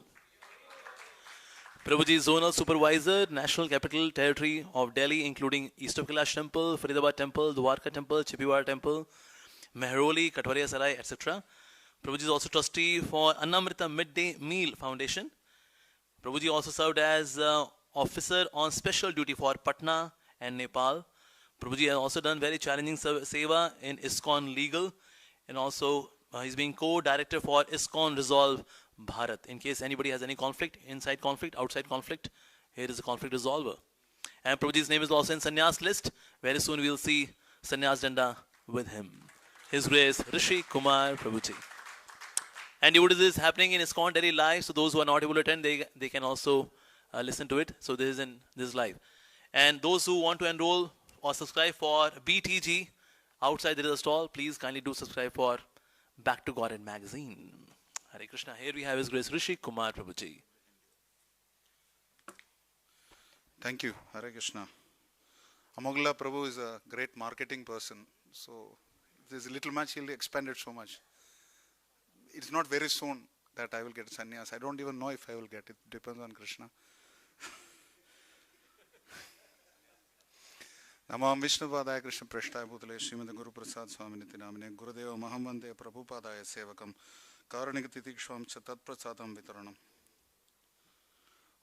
Prabhuji is Zonal Supervisor, National Capital Territory of Delhi, including East of Kailash Temple, Faridabad Temple, Dwarka Temple, Chipiwar Temple, Mehroli, Katwaria Sarai, etc. Prabhuji is also trustee for Annamrita Midday Meal Foundation. Prabhuji also served as officer on special duty for Patna and Nepal. Prabhuji has also done very challenging seva in ISKCON Legal, and also he's being co-director for ISKCON Resolve Bharat. In case anybody has any conflict, inside conflict, outside conflict, here is a conflict resolver. And Prabhuji's name is also in Sannyas list. Very soon we'll see Sannyas Danda with him. His Grace Rishi Kumar Prabhuji. And devotees is happening in ISKCON Delhi live, so those who are not able to attend, they can also listen to it. So this is live. And those who want to enroll or subscribe for BTG, outside there is a stall. Please kindly do subscribe for Back to Godhead magazine. Hare Krishna. Here we have His Grace Rishi Kumar Prabhuji. Thank you. Hare Krishna. Amogla Prabhu is a great marketing person. So if there's a little much, he'll expand it so much. It's not very soon that I will get sannyas. I don't even know if I will get it. Depends on Krishna. Namam Vishnu Padaya Krishna Prashtaya Bhutale Srimad Guru Prasad Swami Namine Gurudeva Mahamvande Prabhupadaya Sevakam Karanika Titikshvam Chatat Prasadam Vitaranam.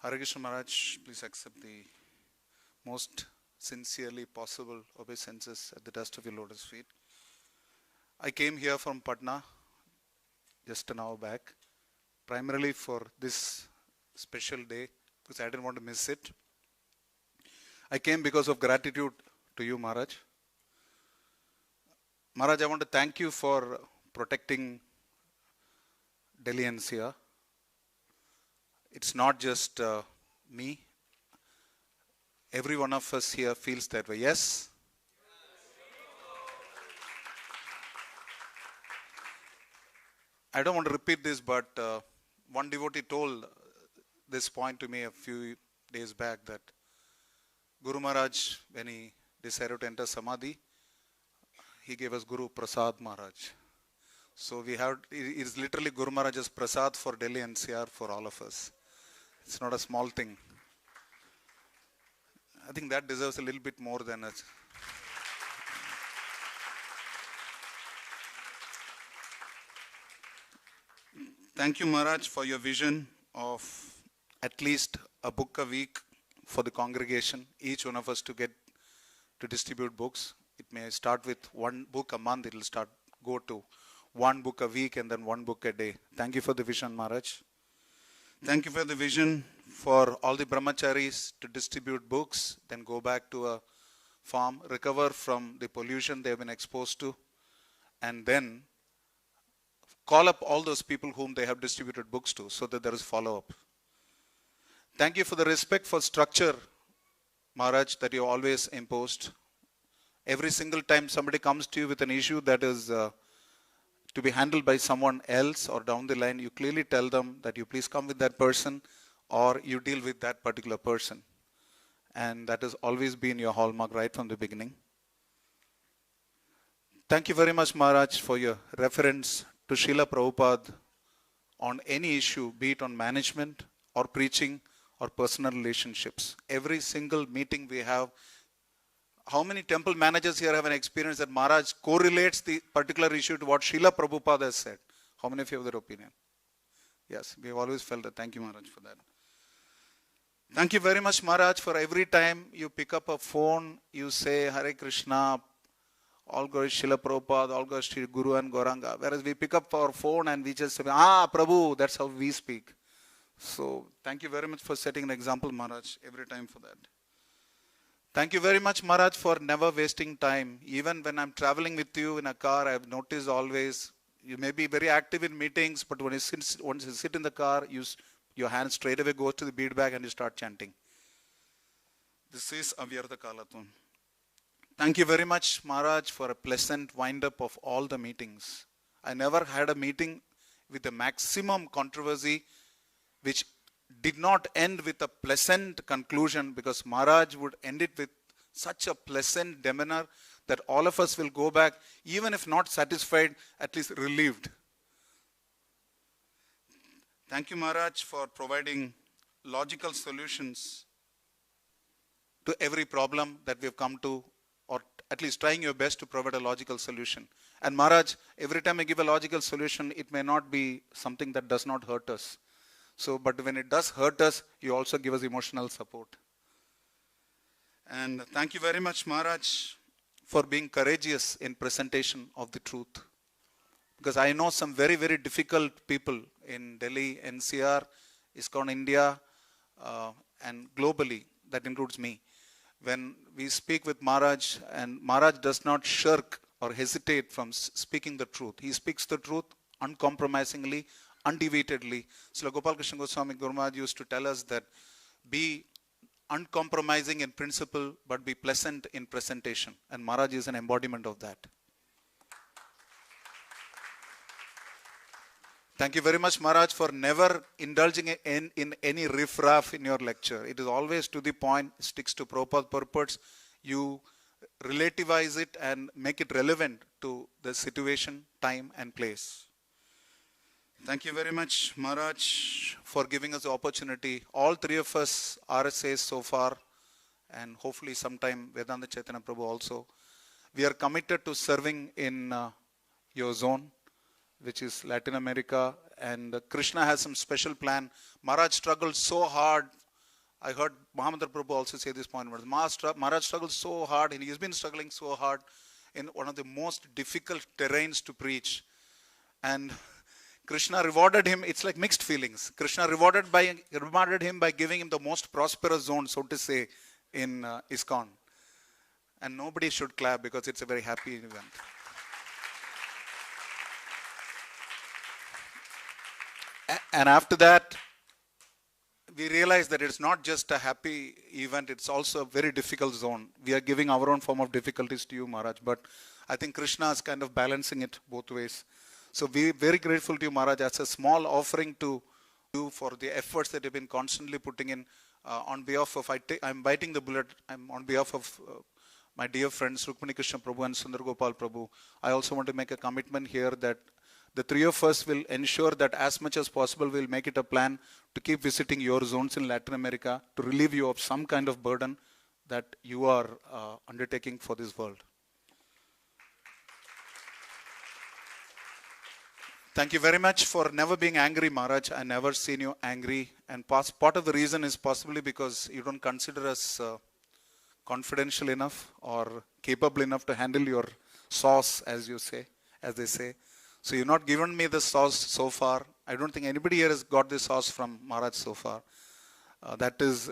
Hare Krishna Maharaj, please accept the most sincerely possible obeisances at the dust of your lotus feet. I came here from Patna just an hour back, primarily for this special day because I didn't want to miss it. I came because of gratitude to you, Maharaj. Maharaj, I want to thank you for protecting Delhi NCR. It's not just me. Every one of us here feels that way. Yes? I don't want to repeat this, but one devotee told this point to me a few days back that Guru Maharaj, when he decided to enter Samadhi, he gave us Guru Prasad Maharaj. So we have, it is literally Guru Maharaj's Prasad for Delhi NCR for all of us. It's not a small thing. I think that deserves a little bit more than us. Thank you, Maharaj, for your vision of at least a book a week for the congregation, each one of us to get to distribute books. It may start with one book a month, it will go to one book a week and then one book a day. Thank you for the vision, Maharaj. Thank you for the vision for all the brahmacharis to distribute books, then go back to a farm, recover from the pollution they have been exposed to, and then call up all those people whom they have distributed books to so that there is follow-up. Thank you for the respect for structure, Maharaj, that you always imposed. Every single time somebody comes to you with an issue that is to be handled by someone else or down the line, you clearly tell them that you please come with that person or you deal with that particular person. And that has always been your hallmark right from the beginning. Thank you very much, Maharaj, for your reference to Srila Prabhupada on any issue, be it on management or preaching or personal relationships. Every single meeting we have, how many temple managers here have an experience that Maharaj correlates the particular issue to what Srila Prabhupada has said? How many of you have that opinion? Yes, we have always felt that. Thank you, Maharaj, for that. Thank you very much, Maharaj, for every time you pick up a phone, you say Hare Krishna, all glory Srila Prabhupada, all glory Sri Guru and Gauranga. Whereas we pick up our phone and we just say, Prabhu, that's how we speak. So thank you very much for setting an example, Maharaj, every time for that. Thank you very much, Maharaj, for never wasting time. Even when I'm traveling with you in a car, I've noticed always, you may be very active in meetings, but when you sit in the car, your hand straight away goes to the bead bag and you start chanting. This is Avyartha Kalatun. Thank you very much, Maharaj, for a pleasant wind-up of all the meetings. I never had a meeting with a maximum controversy which did not end with a pleasant conclusion, because Maharaj would end it with such a pleasant demeanor that all of us will go back, even if not satisfied, at least relieved. Thank you, Maharaj, for providing logical solutions to every problem that we have come to, or at least trying your best to provide a logical solution. And Maharaj, every time I give a logical solution, it may not be something that does not hurt us. So, but when it does hurt us, you also give us emotional support. And thank you very much, Maharaj, for being courageous in presentation of the truth. Because I know some very, very difficult people in Delhi, NCR, ISKCON India, and globally, that includes me. When we speak with Maharaj, and Maharaj does not shirk or hesitate from speaking the truth. He speaks the truth uncompromisingly, undeviatedly. Srila Gopal Krishna Goswami Guru Maharaj used to tell us that be uncompromising in principle, but be pleasant in presentation. And Maharaj is an embodiment of that. Thank you very much, Maharaj, for never indulging in any riff-raff in your lecture. It is always to the point, sticks to Prabhupada purports. You relativize it and make it relevant to the situation, time and place. Thank you very much, Maharaj, for giving us the opportunity. All three of us RSAs so far, and hopefully sometime Vedanta Chaitanya Prabhu also. We are committed to serving in your zone, which is Latin America, and Krishna has some special plan. Maharaj struggled so hard. I heard Mahamandra Prabhu also say this point. Maharaj struggled so hard, and he has been struggling so hard in one of the most difficult terrains to preach. And Krishna rewarded him. It's like mixed feelings. Krishna rewarded him by giving him the most prosperous zone, so to say, in ISKCON. And nobody should clap because it's a very happy event. And after that, we realized that it's not just a happy event, it's also a very difficult zone. We are giving our own form of difficulties to you, Maharaj, but I think Krishna is kind of balancing it both ways. So we're very grateful to you, Maharaj, as a small offering to you for the efforts that you've been constantly putting in. On behalf of, I'm biting the bullet, I'm on behalf of my dear friends Rukmini Krishna Prabhu and Sundar Gopal Prabhu. I also want to make a commitment here that the three of us will ensure that as much as possible we'll make it a plan to keep visiting your zones in Latin America to relieve you of some kind of burden that you are undertaking for this world. Thank you very much for never being angry, Maharaj. I never seen you angry. And part of the reason is possibly because you don't consider us confidential enough or capable enough to handle your sauce, as they say. So you've not given me the sauce so far. I don't think anybody here has got this sauce from Maharaj so far. That's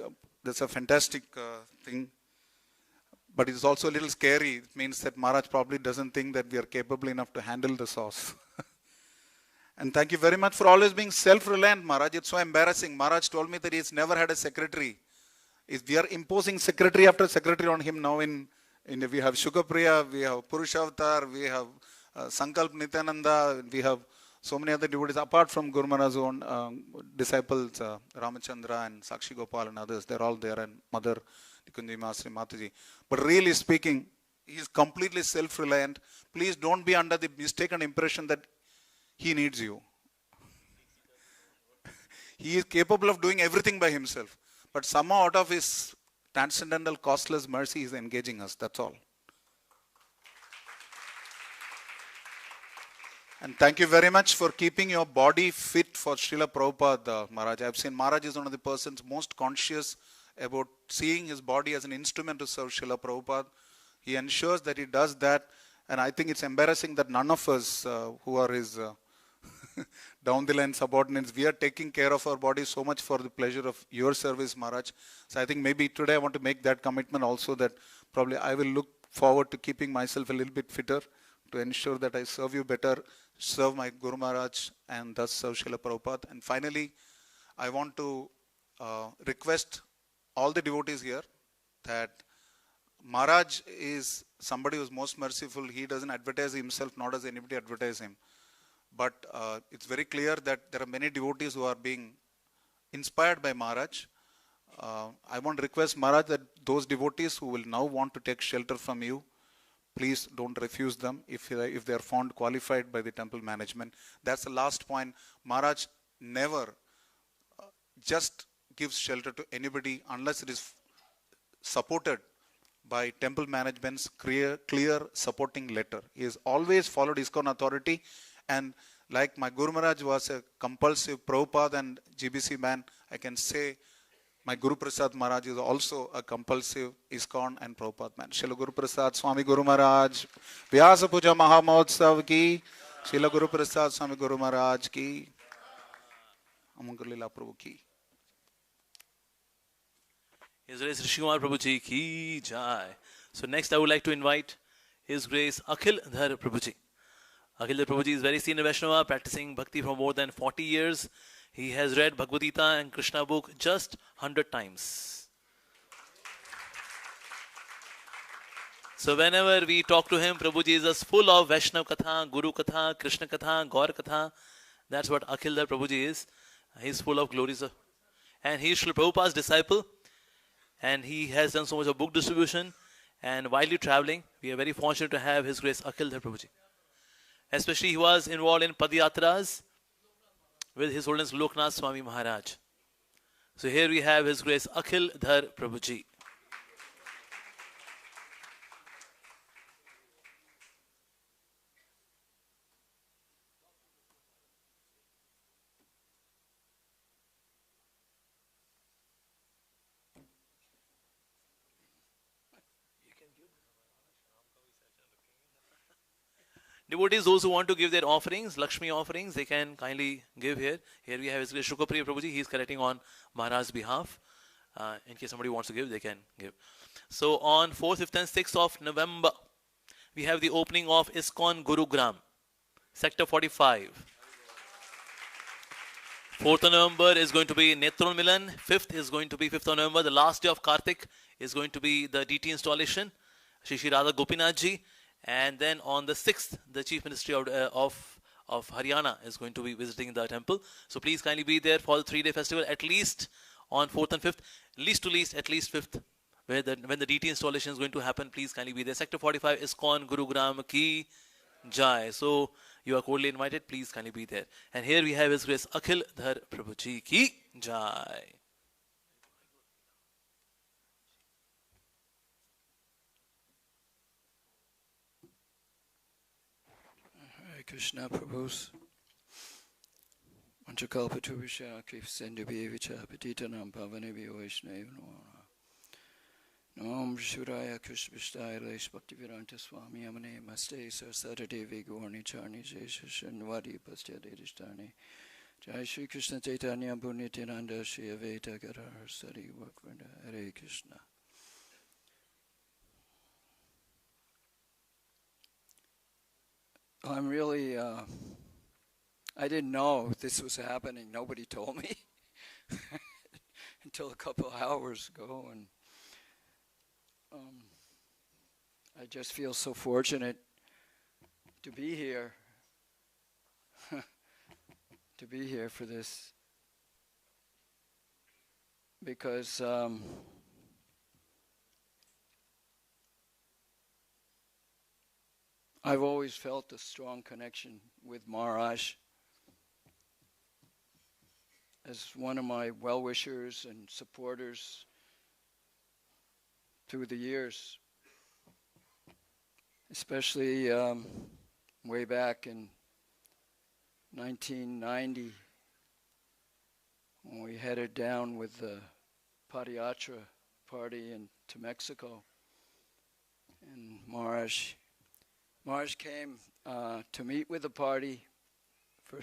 a fantastic thing. But it's also a little scary. It means that Maharaj probably doesn't think that we are capable enough to handle the sauce. And thank you very much for always being self-reliant, Maharaj. It's so embarrassing. Maharaj told me that he's never had a secretary. We are imposing secretary after secretary on him now. We have Shukapriya, we have Purushavatar, we have Sankalp Nityananda, we have so many other devotees apart from Guru Maharaj's own disciples, Ramachandra and Sakshi Gopal and others. They're all there, and Mother Nikunji Masri Mataji. But really speaking, he is completely self-reliant. Please don't be under the mistaken impression that he needs you. He is capable of doing everything by himself. But somehow out of his transcendental, costless mercy, he is engaging us. That's all. And thank you very much for keeping your body fit for Srila Prabhupada, Maharaj. I've seen Maharaj is one of the persons most conscious about seeing his body as an instrument to serve Srila Prabhupada. He ensures that he does that. And I think it's embarrassing that none of us who are his down the line subordinates, we are taking care of our bodies so much for the pleasure of your service, Maharaj. So I think maybe today I want to make that commitment also, that probably I will look forward to keeping myself a little bit fitter to ensure that I serve you better, serve my Guru Maharaj, and thus serve Srila Prabhupada. And finally, I want to request all the devotees here that Maharaj is somebody who is most merciful. He doesn't advertise himself, nor does anybody advertise him. But it's very clear that there are many devotees who are being inspired by Maharaj. I want to request Maharaj that those devotees who will now want to take shelter from you, please don't refuse them if they are found qualified by the temple management. That's the last point. Maharaj never just gives shelter to anybody unless it is supported by temple management's clear supporting letter. He has always followed ISKCON authority, and like my Guru Maharaj was a compulsive Prabhupada and GBC man, I can say my Guru Prasad Maharaj is also a compulsive ISKCON and Prabhupada man. Srila Guru Prasad Swami Guru Maharaj, Vyasa Puja Mahamahotsav ki, Srila Guru Prasad Swami Guru Maharaj ki, Amangal Leela Prabhu ki. His Grace Rishi Kumar Prabhuji ki jai. So next I would like to invite His Grace Akhil Dhar Prabhuji. Akhil Dhar Prabhuji is very senior Vaishnava, practicing bhakti for more than 40 years. He has read Bhagavad Gita and Krishna book just 100 times. So whenever we talk to him, Prabhuji is just full of Vaishnav Katha, Guru Katha, Krishna Katha, Gaur Katha. That's what Akhil Dhar Prabhuji is. He's full of glories. And he is Srila Prabhupada's disciple. And he has done so much of book distribution. And while traveling, we are very fortunate to have His Grace Akhil Dhar Prabhuji. Especially he was involved in Padayatras with His Holiness Loknath Swami Maharaj. So here we have His Grace Akhil Dhar Prabhuji. Devotees, those who want to give their offerings, Lakshmi offerings, they can kindly give here. Here we have His Grace Shukapriya Prabhuji. He is collecting on Maharaj's behalf. In case somebody wants to give, they can give. So on 4th, 5th and 6th of November, we have the opening of ISKCON Gurugram, Sector 45. 4th of November is going to be Netron Milan. 5th is going to be 5th of November. The last day of Kartik is going to be the DT installation, Shri Shri Radha Gopinath Ji. And then on the 6th, the Chief Ministry of Haryana is going to be visiting the temple. So please kindly be there for the 3-day festival, at least on 4th and 5th, least to least, at least 5th, when the DT installation is going to happen. Please kindly be there. Sector 45, ISKCON Gurugram ki jai. So you are cordially invited. Please kindly be there. And here we have His Grace Akhil Dhar Prabhuji ki jai. Krishna Prabhus Manchakalpatubhisha Kripsendubhyevicha Patitanam Pavanebhyo Vaishnav Nam Shuraya Krishvishtaya Lesh Bhaktivedanta Swami Amane Maste Sarsadevi Gaurni Charni Jeshanwadi Pastyadedishtani Jai Shri Krishna Chaitanya Bhunitinanda Shri Aveta Gadar Sari Vakvanda Hare Krishna. I'm really, I didn't know this was happening. Nobody told me until a couple of hours ago. And I just feel so fortunate to be here, to be here for this. Because I've always felt a strong connection with Maharaj as one of my well-wishers and supporters through the years, especially way back in 1990, when we headed down with the Padayatra party to Mexico. And Maharaj came to meet with the party for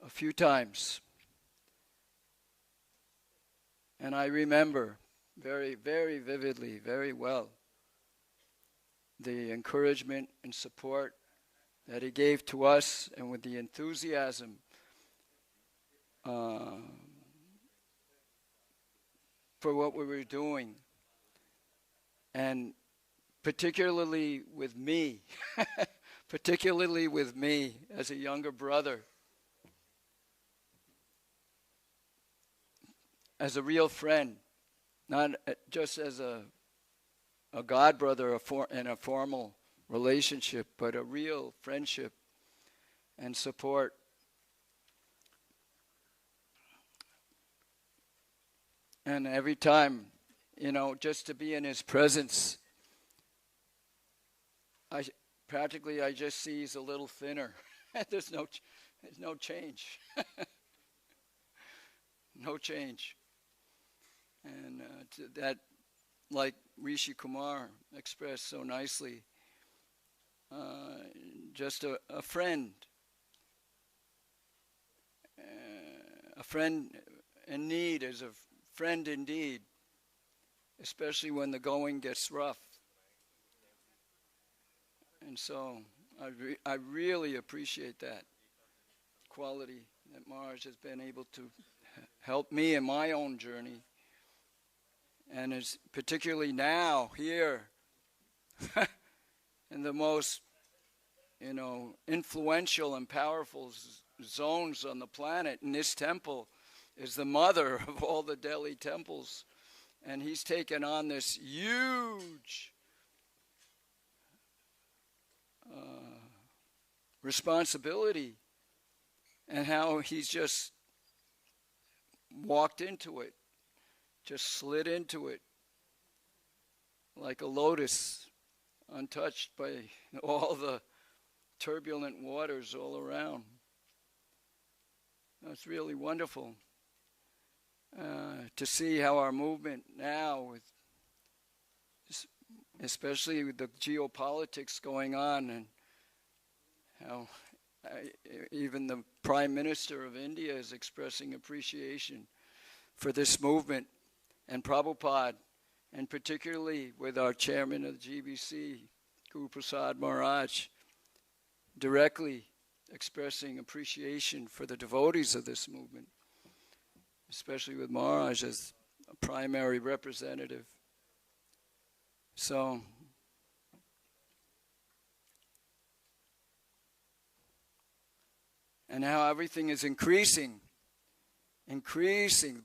a few times. And I remember very, very vividly, very well, the encouragement and support that he gave to us, and with the enthusiasm for what we were doing, and particularly with me, as a younger brother, as a real friend, not just as a god brother in a formal relationship, but a real friendship and support. And every time, just to be in his presence, I just see he's a little thinner. There's no change. No change. And that, like Rishi Kumar expressed so nicely, just a friend in need is a friend indeed, especially when the going gets rough. And so I really appreciate that quality that Maharaj has been able to help me in my own journey, and is particularly now here in the most influential and powerful zones on the planet. In this temple is the mother of all the Delhi temples, and he's taken on this huge responsibility, and how he's just walked into it, just slid into it like a lotus, untouched by all the turbulent waters all around. It's really wonderful to see how our movement now, especially with the geopolitics going on, and how even the Prime Minister of India is expressing appreciation for this movement, and Prabhupada, and particularly with our chairman of the GBC, Guru Prasad Maharaj, directly expressing appreciation for the devotees of this movement, especially with Maharaj as a primary representative. So, and how everything is increasing,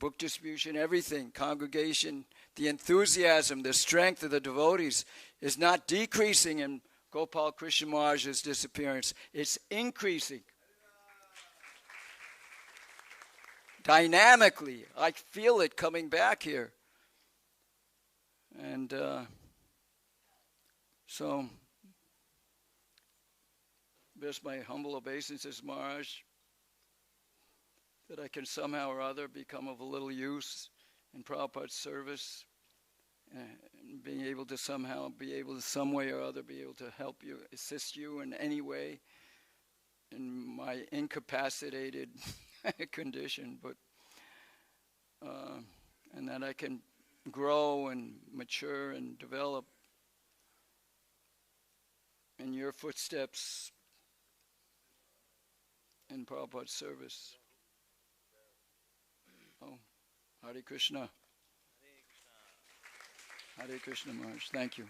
book distribution, everything, congregation, the enthusiasm, the strength of the devotees is not decreasing in Gopal Krishna Maharaj's disappearance. It's increasing. Dynamically, I feel it coming back here. And so, just my humble obeisances, Maharaj, that I can somehow or other become of a little use in Prabhupada's service, and being able to some way or other be able to help you, assist you in any way in my incapacitated condition, but and that I can grow and mature and develop in your footsteps in Prabhupada's service. Oh, Hare Krishna. Hare Krishna Maharaj. Thank you.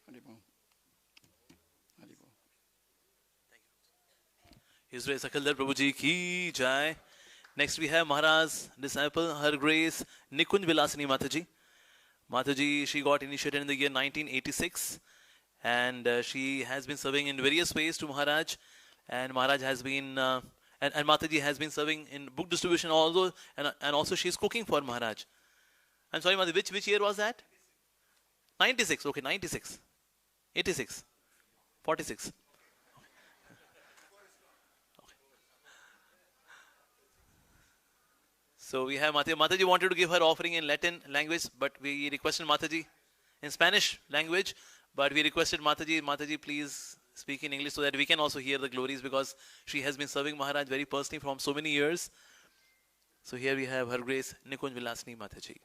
Hare Bol. Hare Bol. His Grace Akhildar Prabhuji ki jai. Next we have Maharaj's disciple, Her Grace Nikunj Vilasini Mataji. Mataji, she got initiated in the year 1986, and she has been serving in various ways to Maharaj, and Maharaj has been and Mataji has been serving in book distribution also, and also she is cooking for Maharaj. I'm sorry, Mataji, which year was that? 96, okay, 96. 86. 46. So we have Mataji. Mataji wanted to give her offering in Latin language, but we requested Mataji in Spanish language, but we requested Mataji, please speak in English so that we can also hear the glories, because she has been serving Maharaj very personally from so many years. So here we have Her Grace Nikunj Vilasini Mataji.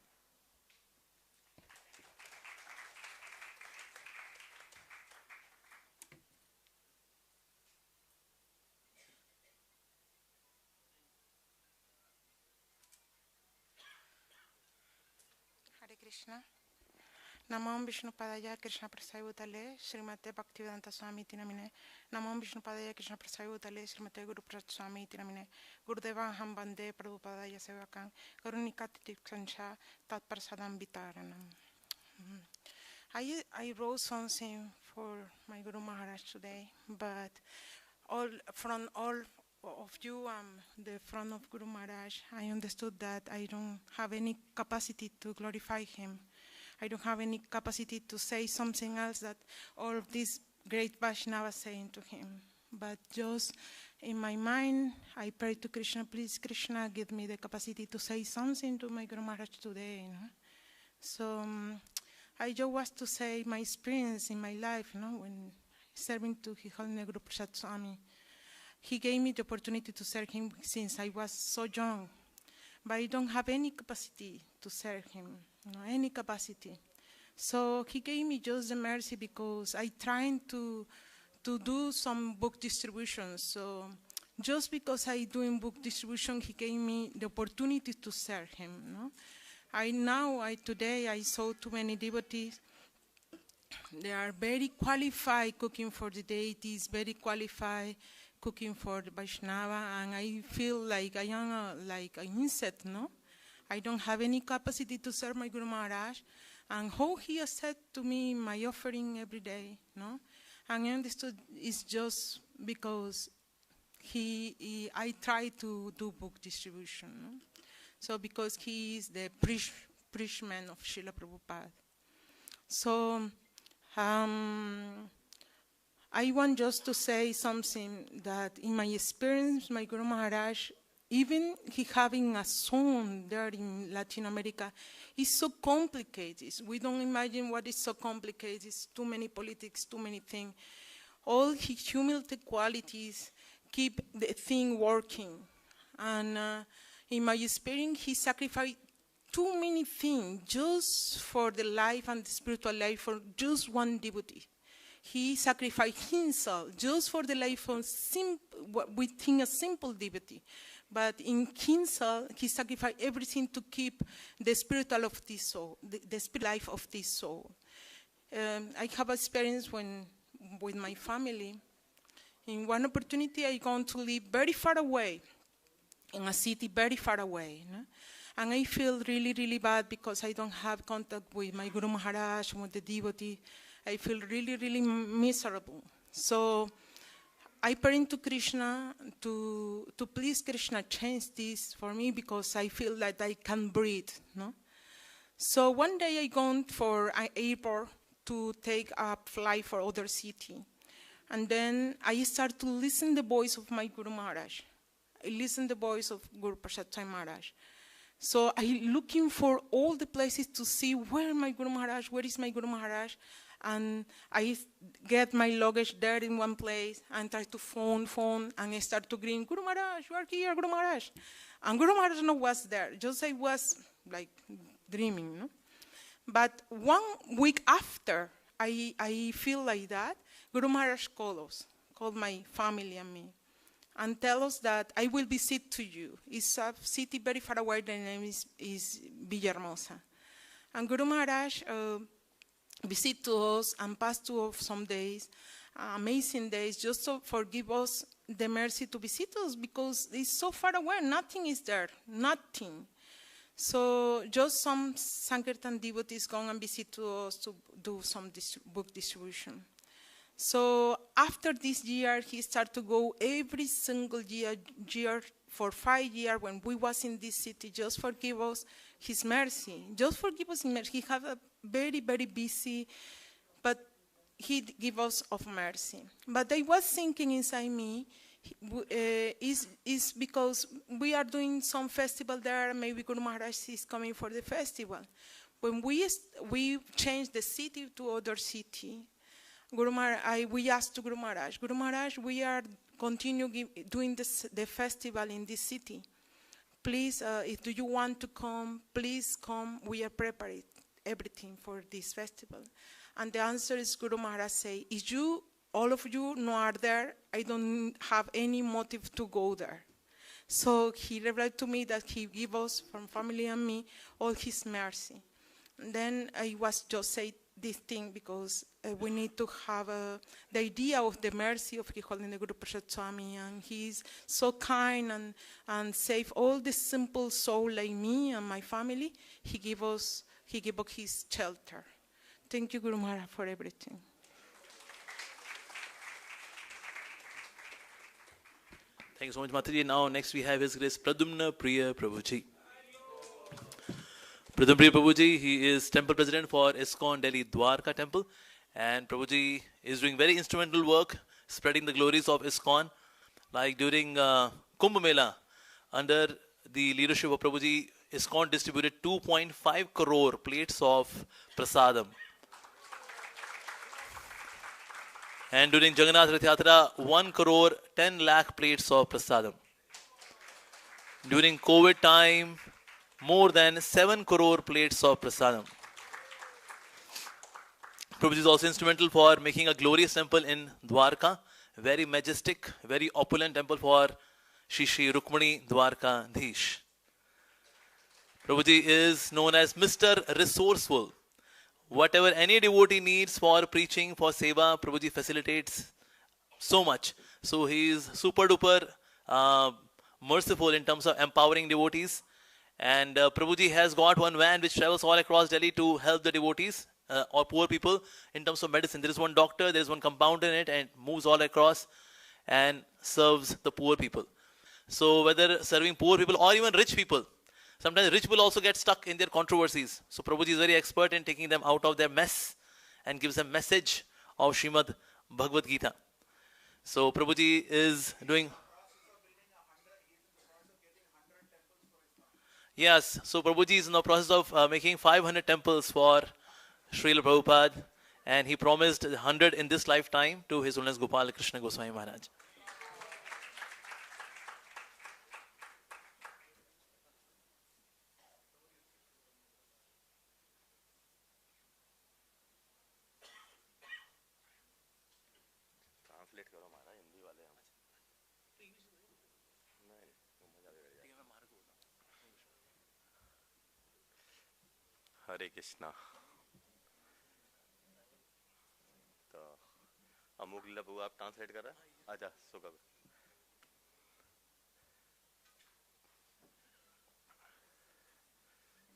Hare Krishna. Namo Vishnu Padaya Krishna Prasad Bhutale Srimate Bhaktivedanta Swami Tinamine. Namo Vishnu Padaya Krishna Prasad Bhutale Srimate Guru Prasad Swami Tinamine. Gurudeva Ham Bande Prabhupada Yasevakan Karunikati Sancha Tat Prasadam Vitaranam. I wrote something for my Guru Maharaj today, but from all of you, the front of Guru Maharaj, I understood that I don't have any capacity to glorify him. I don't have any capacity to say something else that all of these great Vaishnavas saying to him. But just in my mind, I pray to Krishna, please Krishna, give me the capacity to say something to my Guru Maharaj today. So I just want to say my experience in my life, when serving to His Holiness Guru Prasad Swami. He gave me the opportunity to serve him since I was so young, but I don't have any capacity to serve him, any capacity. So he gave me just the mercy because I tried to do some book distribution. So just because I doing book distribution, he gave me the opportunity to serve him. Today I saw too many devotees. They are very qualified cooking for the deities, very qualified cooking for the Vaishnava, and I feel like I am like an insect, I don't have any capacity to serve my Guru Maharaj, and how he accepted to me my offering every day, And I understood it's just because I try to do book distribution, So because he is the preachman of Srila Prabhupada. So I want just to say something that in my experience, my Guru Maharaj, even he having a son there in Latin America, is so complicated. We don't imagine what is so complicated. It's too many politics, too many things. All his humility qualities keep the thing working. And in my experience, he sacrificed too many things just for the life and the spiritual life for just one devotee. He sacrificed himself just for the life of within a simple devotee. But in himself, he sacrificed everything to keep the spiritual of this soul, the spirit life of this soul. I have experience with my family. In one opportunity, I gone to live very far away, in a city very far away. And I feel really, really bad because I don't have contact with my Guru Maharaj, with the devotee. I feel really, really miserable. So I pray to Krishna to please Krishna change this for me because I feel that I can breathe. So one day I gone for an airport to take a flight for other city. And then I start to listen the voice of my Guru Maharaj. I listen the voice of Guru Prasad Swami Maharaj. So I looking for all the places to see where is my Guru Maharaj, and I get my luggage there in one place and try to phone, and I start to grin, Guru Maharaj, you are here, Guru Maharaj. And Guru Maharaj was there, just I was like dreaming. But 1 week after I feel like that, Guru Maharaj called my family and me, and tell us that I will visit to you. It's a city very far away, the name is Villahermosa. And Guru Maharaj visit to us and pass to us some days, amazing days, just to forgive us the mercy to visit us because it's so far away, nothing is there, nothing. So just some Sankirtan devotees go and visit to us to do some book distribution. So after this year, he started to go every single year for 5 years when we was in this city, just forgive us his mercy. Just forgive us his mercy. He had a very, very busy, but he give us of mercy. But I was thinking inside me, is because we are doing some festival there. Maybe Guru Maharaj is coming for the festival. When we changed the city to other city, we asked to Guru Maharaj, we are continue doing the festival in this city. Please, if do you want to come, please come. We are preparing everything for this festival. And the answer is Guru Maharaj say, if you, all of you no are there, I don't have any motive to go there. So he revealed to me that he give us, from family and me, all his mercy. And then I was just say this thing because we need to have the idea of the mercy of His Holiness Guru Prasad Swami, and he's so kind and save all this simple soul like me and my family. He gave us his shelter. Thank you, Guru Maharaj, for everything. Thank you so much, Mataji. Now, next we have His Grace Pradumna Priya Prabhuji. Pradumna Priya Prabhuji, he is temple president for ISKCON Delhi Dwarka temple. And Prabhuji is doing very instrumental work, spreading the glories of ISKCON. Like during Kumbh Mela, under the leadership of Prabhuji, ISKCON distributed 2.5 crore plates of prasadam. And during Jagannath Rath Yatra, 1 crore 10 lakh plates of prasadam. During COVID time, more than 7 crore plates of prasadam. Prabhuji is also instrumental for making a glorious temple in Dwarka, very majestic, very opulent temple for Shri Rukmani Dwarka Dhish. Prabhuji is known as Mr. Resourceful. Whatever any devotee needs for preaching, for seva, Prabhuji facilitates so much. So he is super duper merciful in terms of empowering devotees. And Prabhuji has got one van which travels all across Delhi to help the devotees or poor people in terms of medicine. There is one doctor, there is one compounder in it, and moves all across and serves the poor people. So whether serving poor people or even rich people, sometimes rich people also get stuck in their controversies. So Prabhuji is very expert in taking them out of their mess and gives them message of Srimad Bhagavad Gita. So Prabhuji is doing... Yes, so Prabhuji is in the process of making 500 temples for Srila Prabhupada, and he promised 100 in this lifetime to His Holiness Gopal Krishna Goswami Maharaj. हरे कृष्णा। तो अमुक लीला बबू आप translate कर रहे हैं? आजा सुखा।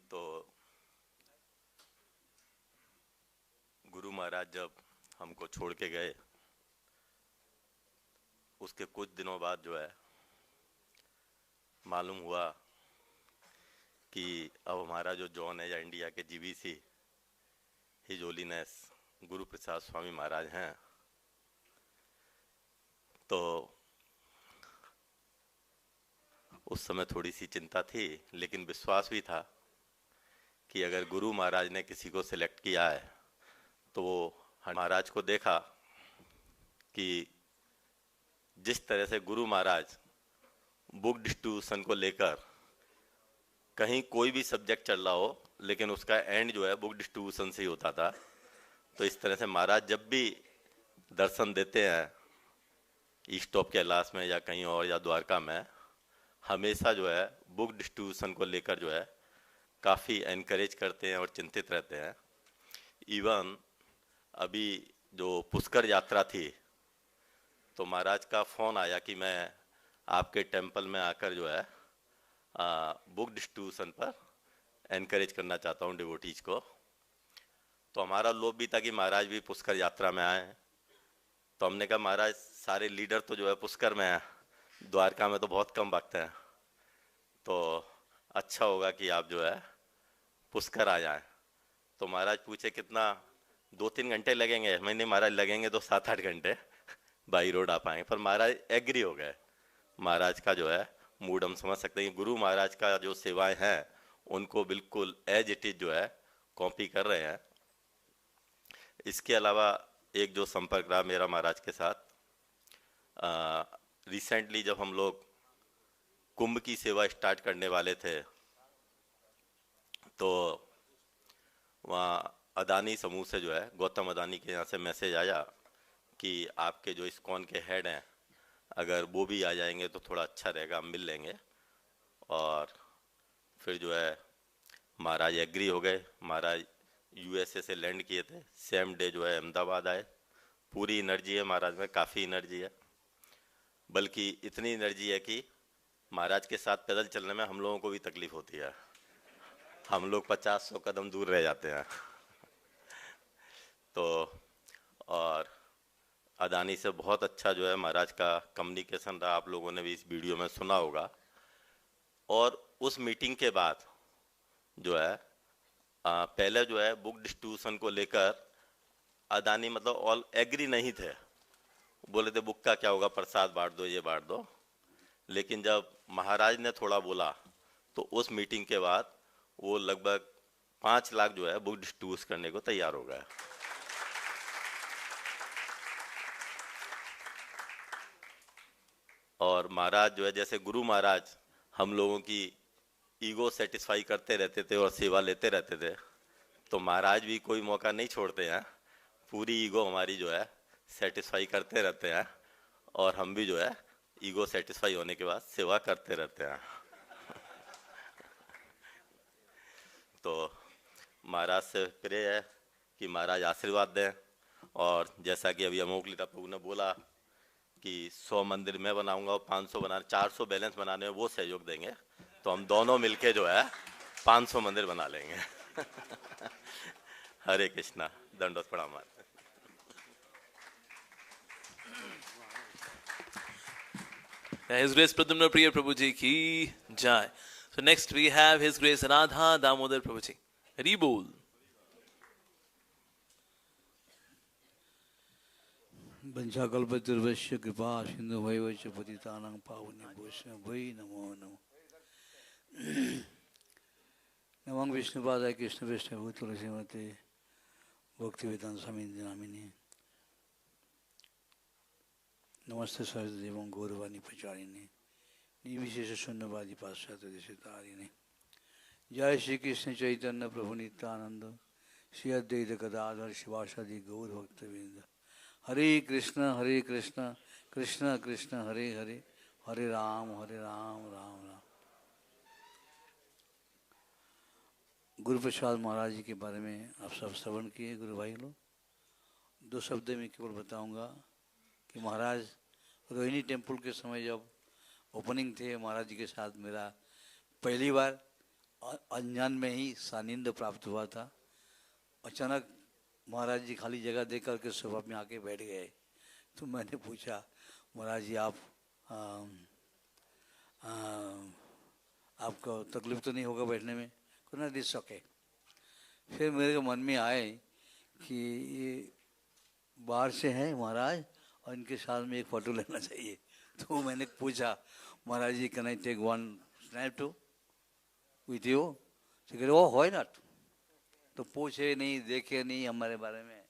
तो गुरु महाराज जब हमको छोड़ के गए, उसके कुछ दिनों बाद जो है मालूम हुआ कि अब हमारा जो जॉन है या इंडिया के GBC his holiness Guru Prasad Swami Maharaj हैं। तो उस समय थोड़ी सी चिंता थी, लेकिन विश्वास भी था कि अगर गुरु महाराज ने किसी को सिलेक्ट किया है तो वो महाराज को देखा कि जिस तरह से गुरु महाराज बुक डिस्ट्रीब्यूशन को लेकर कहीं कोई भी सब्जेक्ट चल रहा हो, लेकिन उसका एंड जो है बुक डिस्ट्रीब्यूशन से ही होता था। तो इस तरह से महाराज जब भी दर्शन देते हैं ईस्ट ऑफ कैलाश में या कहीं और या द्वारका में, हमेशा जो है बुक डिस्ट्रीब्यूशन को लेकर जो है काफ़ी एनकरेज करते हैं और चिंतित रहते हैं। इवन अभी जो पुष्कर यात्रा थी तो महाराज का फ़ोन आया कि मैं आपके टेंपल में आकर जो है बुक डिस्ट्रीब्यूशन पर एनकरेज करना चाहता हूँ डिवोटीज को। तो हमारा लोभ भी था कि महाराज भी पुष्कर यात्रा में आए। तो हमने कहा महाराज सारे लीडर तो जो है पुष्कर में हैं, द्वारका में तो बहुत कम वक्त हैं, तो अच्छा होगा कि आप जो है पुष्कर आ जाएं। तो महाराज पूछे कितना, 2-3 घंटे लगेंगे? मैंने महाराज लगेंगे तो 7-8 घंटे बाई रोड आ पाएंगे, पर महाराज एग्री हो गए। महाराज का जो है मूड हम समझ सकते हैं कि गुरु महाराज का जो सेवाएं हैं उनको बिल्कुल एज इट इज जो है कॉपी कर रहे हैं। इसके अलावा एक जो संपर्क रहा मेरा महाराज के साथ, रिसेंटली जब हम लोग कुंभ की सेवा स्टार्ट करने वाले थे तो वहाँ अदानी समूह से जो है गौतम अदानी के यहाँ से मैसेज आया कि आपके जो इस्कॉन के हेड हैं अगर वो भी आ जाएंगे तो थोड़ा अच्छा रहेगा, हम मिल लेंगे। और फिर जो है महाराज एग्री हो गए। महाराज यूएसए से लैंड किए थे, सेम डे जो है अहमदाबाद आए। पूरी एनर्जी है महाराज में, काफ़ी एनर्जी है, बल्कि इतनी एनर्जी है कि महाराज के साथ पैदल चलने में हम लोगों को भी तकलीफ होती है, हम लोग 50-100 कदम दूर रह जाते हैं। तो और अदानी से बहुत अच्छा जो है महाराज का कम्युनिकेशन रहा, आप लोगों ने भी इस वीडियो में सुना होगा। और उस मीटिंग के बाद जो है पहले जो है बुक डिस्ट्रीब्यूशन को लेकर अदानी मतलब ऑल एग्री नहीं थे, बोले थे बुक का क्या होगा, प्रसाद बांट दो, ये बांट दो। लेकिन जब महाराज ने थोड़ा बोला तो उस मीटिंग के बाद वो लगभग 5 लाख जो है बुक डिस्ट्रीब्यूट करने को तैयार हो गया। और महाराज जो है जैसे गुरु महाराज हम लोगों की ईगो सेटिस्फाई करते रहते थे और सेवा लेते रहते थे, तो महाराज भी कोई मौका नहीं छोड़ते हैं, पूरी ईगो हमारी जो है सेटिस्फाई करते रहते हैं और हम भी जो है ईगो सेटिस्फाई होने के बाद सेवा करते रहते हैं। तो महाराज से प्रे है कि महाराज आशीर्वाद दें। और जैसा कि अभी अमोक लीला प्रभु ने बोला कि 100 मंदिर मैं बनाऊंगा और 500 बनाने 400 बैलेंस बनाने में वो सहयोग देंगे, तो हम दोनों मिलके जो है 500 मंदिर बना लेंगे। हरे कृष्णा, दंडोत प्रणाम। His Grace Pradyumna Priya Prabhuji ki jai. So next we have His Grace Radha Damodar Prabhuji. Hari Bol. वंशाकल्पतरुभ्यश्च कृपा सिन्धुभैव च पतितानां पावनेभ्यो वै नमो नमः। नमः विष्णुपादाय कृष्णप्रेष्ठाय तुलसीमते भक्तिवेदांत स्वामी नामिने। नमस्ते सरस्वतीदेवं गौरवाणी प्रचारिणे निर्विशेष शून्यवादी पाश्चात्य देशतारिणे। जय श्री कृष्ण चैतन्य प्रभु नित्यानंद श्री अद्वैत गदाधर शिवासादि गौर भक्तवृंद। हरे कृष्ण कृष्ण कृष्ण हरे हरे, हरे राम राम राम। गुरु प्रसाद महाराज जी के बारे में आप सब श्रवण किए गुरु भाई लोग। 2 शब्द में केवल बताऊंगा कि महाराज रोहिणी टेम्पल के समय जब ओपनिंग थे, महाराज जी के साथ मेरा पहली बार अनजान में ही सानिध्य प्राप्त हुआ था। अचानक महाराज जी खाली जगह देख करके सोफा में आके बैठ गए, तो मैंने पूछा महाराज जी आप आपको तकलीफ तो नहीं होगा बैठने में? ना दिस ओके। फिर मेरे मन में आए कि ये बाहर से हैं महाराज और इनके साथ में एक फ़ोटो लेना चाहिए। तो मैंने पूछा Maharaj ji can I take 1 snap too with you? तो कह रहे ओ व्हाई नॉट। तो पूछे नहीं, देखे नहीं हमारे बारे में,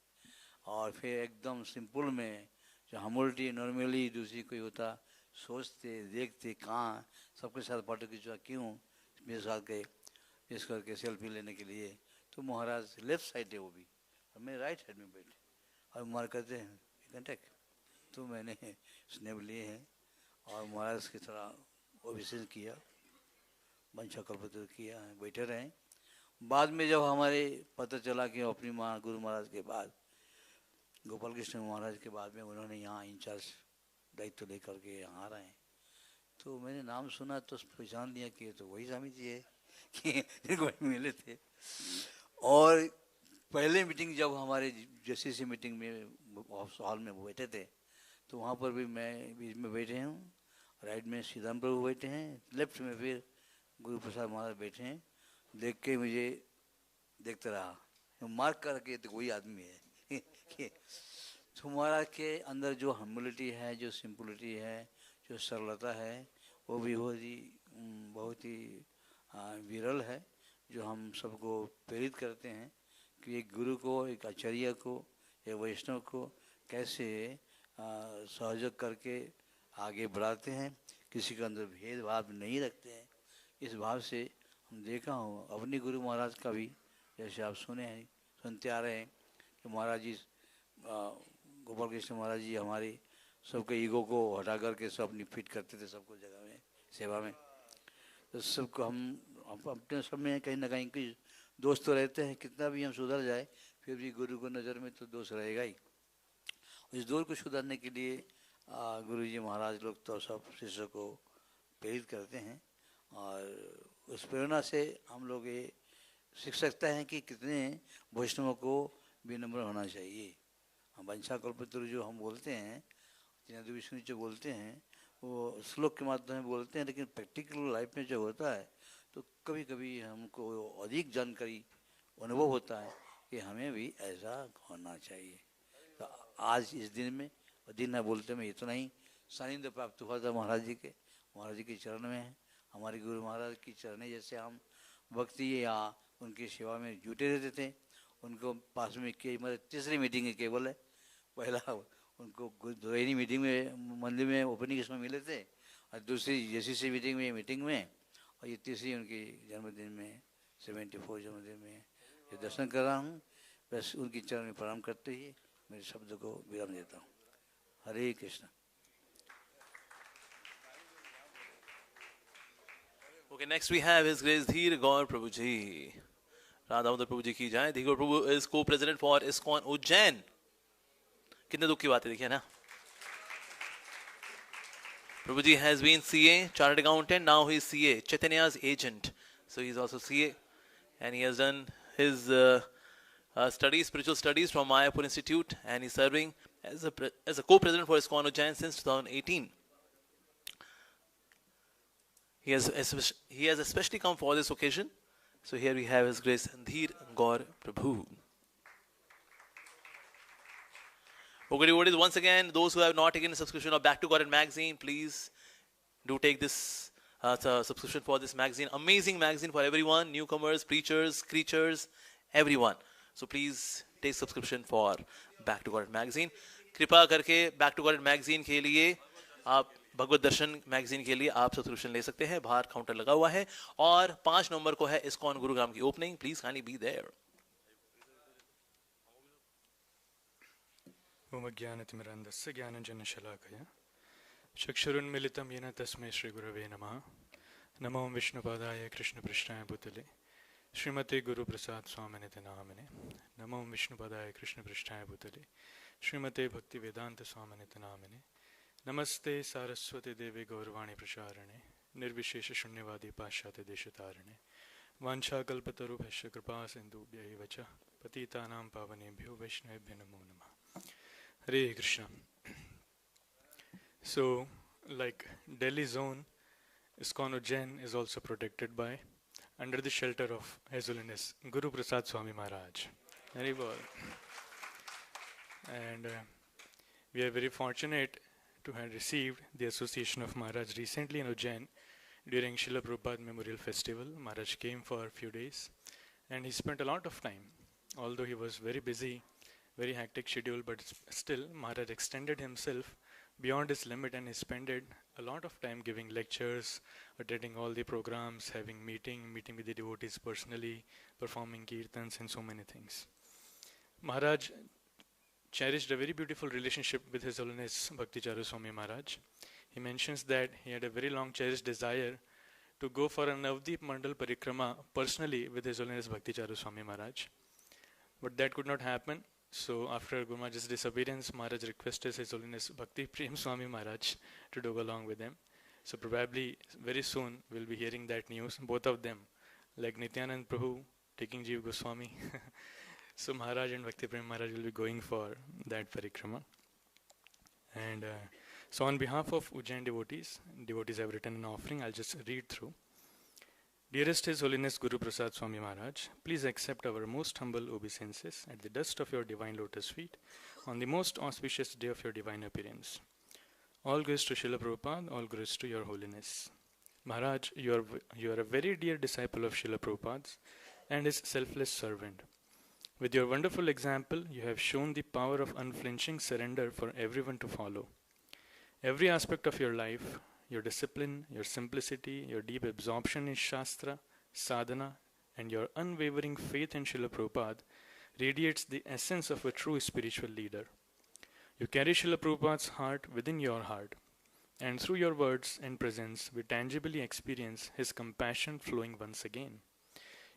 और फिर एकदम सिंपल में जो हम्बलिटी नॉर्मली दूसरी कोई होता सोचते देखते कहाँ सबके साथ फोटो खिंचवा क्यों मेरे साथ गए इस करके सेल्फी लेने के लिए। तो महाराज लेफ्ट साइड है वो भी और मैं राइट साइड में बैठे और महाराज कहते हैं कंटेक्ट। तो मैंने स्नैप लिए हैं और महाराज की तरह अभिषेक किया, वंशाकल्पतरु किया, बैठे रहे। बाद में जब हमारे पता चला कि अपनी गुरु महाराज के बाद गोपाल कृष्ण महाराज के बाद में उन्होंने यहाँ इंचार्ज दायित्व लेकर के यहाँ आ रहे हैं, तो मैंने नाम सुना तो पहचान लिया कि तो वही स्वामी जी है कि जिनको मिले थे। और पहले मीटिंग जब हमारे जैसी मीटिंग में हॉल में बैठे थे तो वहाँ पर भी मैं बीच में बैठे हूँ, राइट में श्रीराम प्रभु बैठे हैं, लेफ्ट में फिर गुरु प्रसाद महाराज बैठे हैं। देख के मुझे देखता रहा, मार्क करके तो वही आदमी है। तो महाराज के अंदर जो हम्बलिटी है, जो सिंपलिटी है, जो जो सरलता है वो भी बहुत ही विरल है, जो हम सबको प्रेरित करते हैं कि एक गुरु को, एक आचार्य को, एक वैष्णव को कैसे सहयोग करके आगे बढ़ाते हैं, किसी के अंदर भेदभाव नहीं रखते हैं। इस भाव से हम देखा हूँ अपने गुरु महाराज का भी, जैसे आप सुनते आ रहे हैं कि महाराज जी गोपाल कृष्ण महाराज जी हमारे सबके ईगो को हटा करके सब अपनी फिट करते थे सबको जगह में, सेवा में। तो सबको हम अपने सब में कहीं ना कहीं कुछ दोष तो रहते हैं, कितना भी हम सुधर जाए फिर भी गुरु को नज़र में तो दोष रहेगा ही। इस दोष को सुधारने के लिए गुरु जी महाराज लोग तो सब शिष्यों को प्रेरित करते हैं, और उस प्रेरणा से हम लोग ये सीख सकते हैं कि कितने वैष्णवों को विनम्र होना चाहिए। हम वंशा कल्पतरु जो हम बोलते हैं, जिन्हें विष्णु जो बोलते हैं, वो श्लोक के माध्यम में बोलते हैं, लेकिन प्रैक्टिकल लाइफ में जो होता है तो कभी कभी हमको अधिक जानकारी अनुभव होता है कि हमें भी ऐसा होना चाहिए। तो आज इस दिन में, दिन है बोलते में इतना ही सानिध्य प्राप्त हुआ था महाराज जी के। महाराज जी के चरण में है, हमारे गुरु महाराज की चरणें जैसे हम भक्ति या उनकी सेवा में जुटे रहते थे। उनको पास में मतलब तीसरी मीटिंग है केवल है, पहला उनको दोहरी मीटिंग में मंदिर में ओपनिंग इसमें मिले थे, और दूसरी जैसी मीटिंग में, और ये तीसरी उनकी जन्मदिन में 74 जन्मदिन में ये दर्शन कर रहा हूँ। बस उनकी चरण में प्रणाम करते ही मेरे शब्द को विराम देता हूँ। हरे Krishna. Okay, next we have His Grace Dheer Gaur Prabhu Ji. Radha Damodar Prabhu Ji की जाए। Dheer Gaur Prabhu is co-president for ISKCON Ujjain. कितने दुख की बात है, देखिए ना। Prabhu Ji has been CA, chartered accountant. Now he is CA, Chaitanya's agent. So he is also CA, and he has done his studies, spiritual studies from Mayapur Institute, and he is serving as a co-president for ISKCON Ujjain since 2018. He has especially come for this occasion. So here we have His Grace Dheer Gaur Prabhu. Okay, devotees, once again, those who have not taken a subscription of Back to God magazine, please do take this subscription for this magazine. Amazing magazine for everyone, newcomers, preachers, creatures, everyone. So please take subscription for Back to God magazine. कृपा करके Back to God magazine के लिए आप भगवत दर्शन magazine के लिए आप subscription ले सकते हैं। बाहर काउंटर लगा हुआ है, और 5 नवंबर को है इस्कॉन गुरुग्राम की opening. Please kindly be there. ओम ज्ञानतिमिरन्धस्य ज्ञानञ्जनशलाकया चक्षुरुन्मिलितं येन तस्मै श्रीगुरवे नमः। नमो विष्णुपादाय कृष्णपृष्ठाय भूतले श्रीमते गुरुप्रसाद स्वामिनिति नामिने। नमो विष्णुपादाय कृष्णपृष्ठाय भूतले श्रीमते भक्तिवेदांत स्वामिनिति नामिने। नमस्ते सारस्वती देवी गौरवाणी प्रचारणे निर्विशेष शून्यवादी पाश्चात्य देशतारिणे। वाञ्छाकल्पतरुभ्यश्च कृपा सिन्धुभ्यैव च पतितानां पावनेभ्यो वैष्णवेभ्यो नमो नमः। Hare Krishna. So, like Delhi zone, ISKCON Ujjain is also protected by, under the shelter of His Holiness Guru Prasad Swami Maharaj. Very well. And we are very fortunate to have received the association of Maharaj recently in Ujjain during Srila Prabhupada Memorial Festival. Maharaj came for a few days and he spent a lot of time, although he was very busy, very hectic schedule, but still Maharaj extended himself beyond his limit and he spent a lot of time giving lectures, attending all the programs, having meeting with the devotees personally, performing kirtans and so many things. Maharaj cherished a very beautiful relationship with His Holiness Bhakticharu Swami Maharaj. He mentions that he had a very long cherished desire to go for a Navdeep Mandal Parikrama personally with His Holiness Bhakticharu Swami Maharaj. But that could not happen. So after Guru Maharaj's disappearance, Maharaj requested His Holiness Bhakti Prem Swami Maharaj to go along with him. So probably very soon we'll be hearing that news, both of them, like Nityanand Prabhu taking Jeev Goswami. So Maharaj and Bhakti Prem Maharaj will be going for that parikrama. And so on behalf of Ujjain devotees have written an offering. I'll just read through. Dearest His Holiness Guru Prasad Swami Maharaj, please accept our most humble obeisances at the dust of your divine lotus feet on the most auspicious day of your divine appearance. All grace to Srila Prabhupada, all grace to Your Holiness. Maharaj, you are a very dear disciple of Srila Prabhupada's and his selfless servant. With your wonderful example, you have shown the power of unflinching surrender for everyone to follow. Every aspect of your life, your discipline, your simplicity, your deep absorption in Shastra, sadhana, and your unwavering faith in Srila Prabhupada radiates the essence of a true spiritual leader. You carry Srila Prabhupada's heart within your heart, and through your words and presence, we tangibly experience his compassion flowing once again.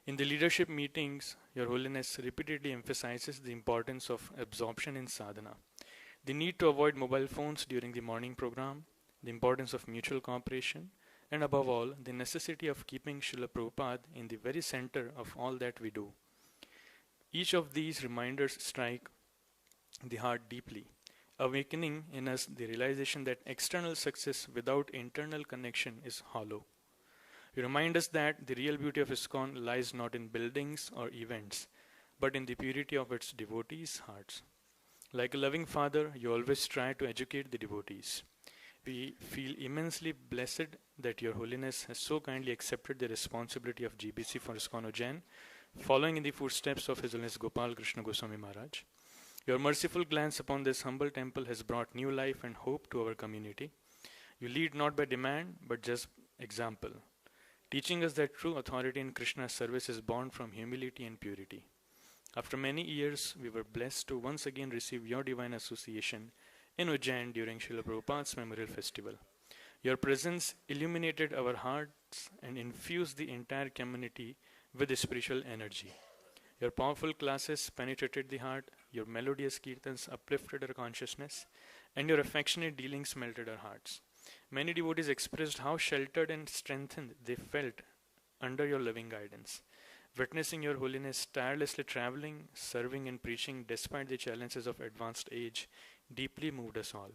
In the leadership meetings, Your Holiness repeatedly emphasizes the importance of absorption in sadhana, the need to avoid mobile phones during the morning program, the importance of mutual cooperation, and above all, the necessity of keeping Srila Prabhupada in the very center of all that we do. Each of these reminders strike the heart deeply, awakening in us the realization that external success without internal connection is hollow. You remind us that the real beauty of ISKCON lies not in buildings or events, but in the purity of its devotees' hearts. Like a loving father, you always try to educate the devotees. We feel immensely blessed that Your Holiness has so kindly accepted the responsibility of GBC for ISKCON Ujjain, following in the footsteps of His Holiness Gopal Krishna Goswami Maharaj. Your merciful glance upon this humble temple has brought new life and hope to our community. You lead not by demand, but just example, teaching us that true authority in Krishna's service is born from humility and purity. After many years, we were blessed to once again receive your divine association in Ujjain during Srila Prabhupada's Memorial Festival. Your presence illuminated our hearts and infused the entire community with spiritual energy. Your powerful classes penetrated the heart, your melodious kirtans uplifted our consciousness, and your affectionate dealings melted our hearts. Many devotees expressed how sheltered and strengthened they felt under your loving guidance. Witnessing Your Holiness tirelessly traveling, serving and preaching despite the challenges of advanced age deeply moved us all.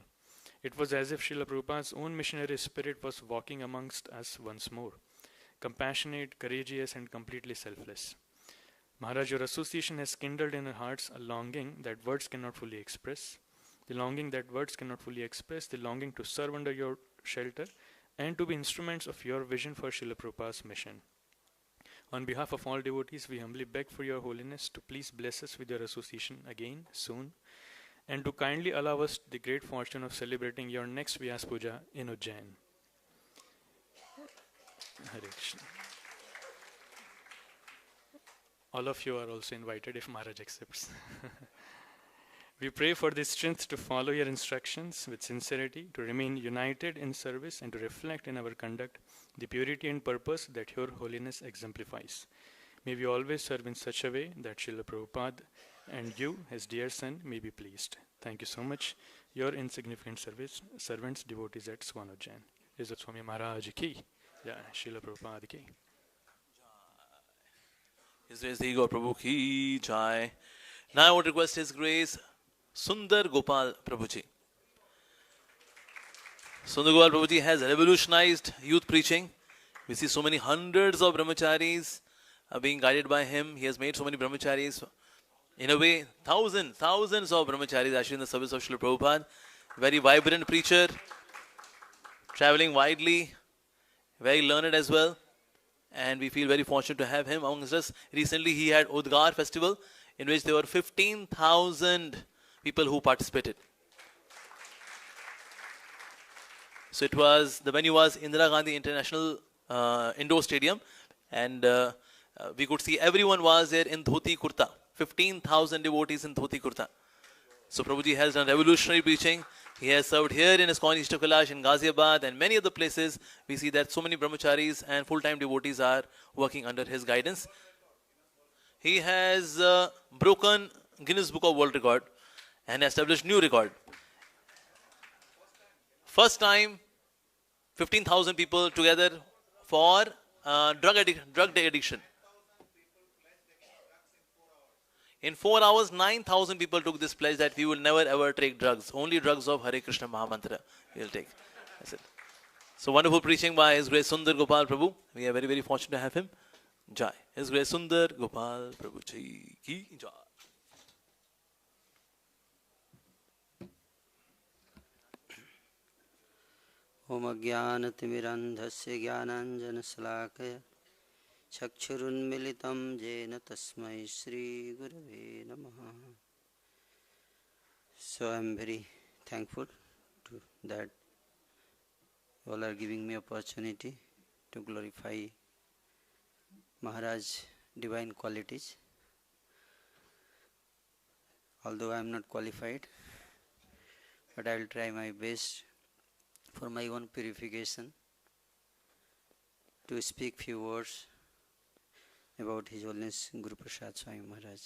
It was as if Srila Prabhupada's own missionary spirit was walking amongst us once more, compassionate, courageous and completely selfless. Maharaj, your association has kindled in our hearts a longing that words cannot fully express. The longing that words cannot fully express, the longing to serve under your shelter and to be instruments of your vision for Srila Prabhupada's mission. On behalf of all devotees, we humbly beg for Your Holiness to please bless us with your association again, soon, and to kindly allow us the great fortune of celebrating your next Vyasa Puja in Ujjain. Hare Krishna. All of you are also invited if Maharaj accepts. We pray for the strength to follow your instructions with sincerity, to remain united in service and to reflect in our conduct the purity and purpose that Your Holiness exemplifies. May we always serve in such a way that Srila Prabhupada and you, his dear son, may be pleased. Thank you so much. Your insignificant servants, devotees at ISKCON Ujjain. Prasad Swami Maharaj ki, Jai Srila Prabhupada ki. His Grace the Ego Prabhu ki Jai. Now I would request His Grace Sundar Gopal Prabhuji. Sundar Gopal Prabhuji has revolutionized youth preaching. We see so many hundreds of brahmacharis being guided by him. He has made so many brahmacharis. In a way, thousands of brahmacharis actually in the service of Srila Prabhupada. Very vibrant preacher, traveling widely, very learned as well. And we feel very fortunate to have him amongst us. Recently he had Udgar festival in which there were 15,000 people who participated. So it was, the venue was Indira Gandhi International Indoor Stadium, and we could see everyone was there in dhoti kurta. 15,000 devotees in dhoti kurta. So Prabhuji has done revolutionary preaching. He has served here in ISKCON East Kailash in Ghaziabad and many other places. We see that so many brahmacharis and full-time devotees are working under his guidance. He has broken Guinness Book of World Record and established new record. First time 15,000 people together for drug addiction. In 4 hours, 9,000 people took this pledge that we will never ever take drugs. Only drugs of Hare Krishna Mahamantra we will take. That's it. So wonderful preaching by His Grace Sundar Gopal Prabhu. We are very, very fortunate to have him. Jai. His Grace Sundar Gopal Prabhu Ji ki Jai. ओम अज्ञानतिमिरन्धस्य ज्ञानाञ्जनशलाकया चक्षुरुन्मिलितं येन तस्मै श्रीगुरवे नमः. So I am very thankful to that you all are giving me opportunity to glorify Maharaj's divine qualities. Although I am not qualified, but I will try my best for my own purification to speak few words about His Holiness Guru Prasad Swami Maharaj.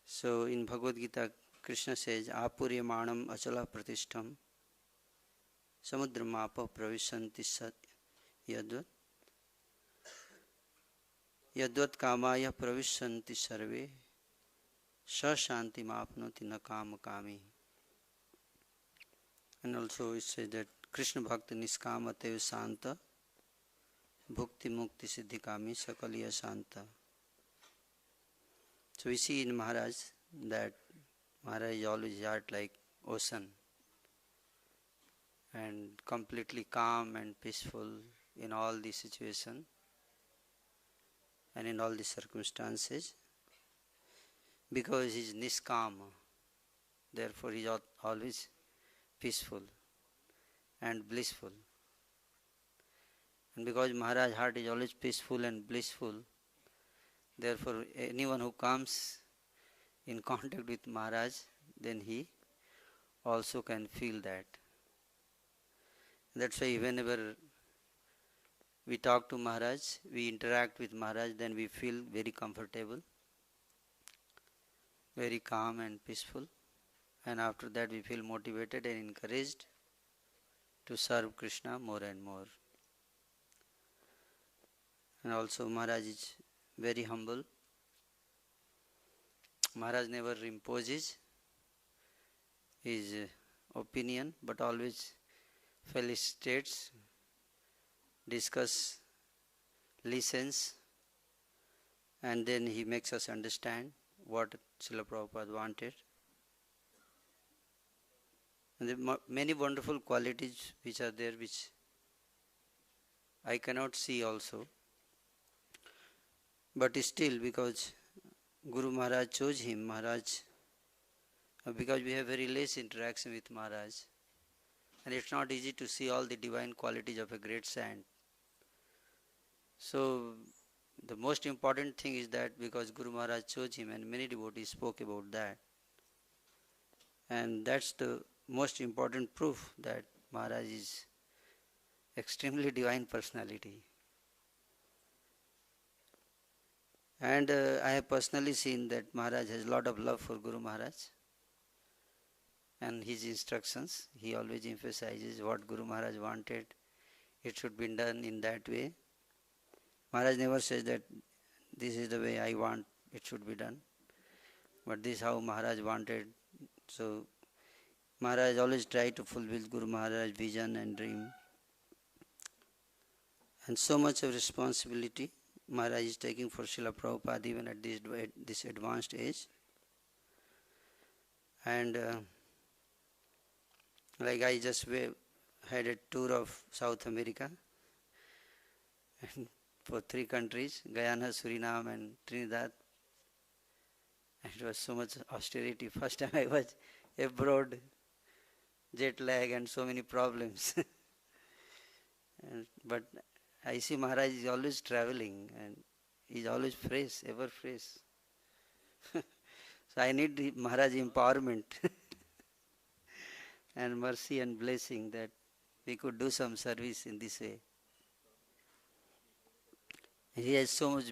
So in Bhagavad Gita, Krishna says, Apuryamanam achala pratishtham samudramapa pravishanti sat yadvat yadvat kamaya pravishanti sarve sa shanti mapnoti na kama kami. And also it says that Krishna Bhakta Niskama Tev Santa Bhukti Mukti Siddhi Kami Sakaliya Santa. So we see in Maharaj that Maharaj is always heart like ocean and completely calm and peaceful in all the situation and in all the circumstances, because he is niskama, therefore he is always peaceful and blissful. And because Maharaj's heart is always peaceful and blissful, therefore anyone who comes in contact with Maharaj, then he also can feel that. That's why whenever we talk to Maharaj, we interact with Maharaj, then we feel very comfortable, very calm and peaceful. And after that we feel motivated and encouraged to serve Krishna more and more. And also Maharaj is very humble. Maharaj never imposes his opinion, but always felicitates, discuss, listens, and then he makes us understand what Srila Prabhupada wanted. And there are many wonderful qualities which are there, which I cannot see also. But still, because Guru Maharaj chose him, because we have very less interaction with Maharaj, and it's not easy to see all the divine qualities of a great saint. So the most important thing is that because Guru Maharaj chose him, and many devotees spoke about that, and that's the most important proof that Maharaj is extremely divine personality. And I have personally seen that Maharaj has a lot of love for Guru Maharaj and his instructions. He always emphasizes what Guru Maharaj wanted, it should be done in that way. Maharaj never says that this is the way I want it should be done, but this is how Maharaj wanted. So Maharaj always tried to fulfill Guru Maharaj's vision and dream. And so much of responsibility Maharaj is taking for Srila Prabhupada even at this advanced age. And like I just had a tour of South America and for 3 countries, Guyana, Suriname and Trinidad. And it was so much austerity. First time I was abroad, jet lag and so many problems. But I see Maharaj is always traveling and he is always fresh, ever fresh. So I need Maharaj empowerment and mercy and blessing that we could do some service in this way. He has so much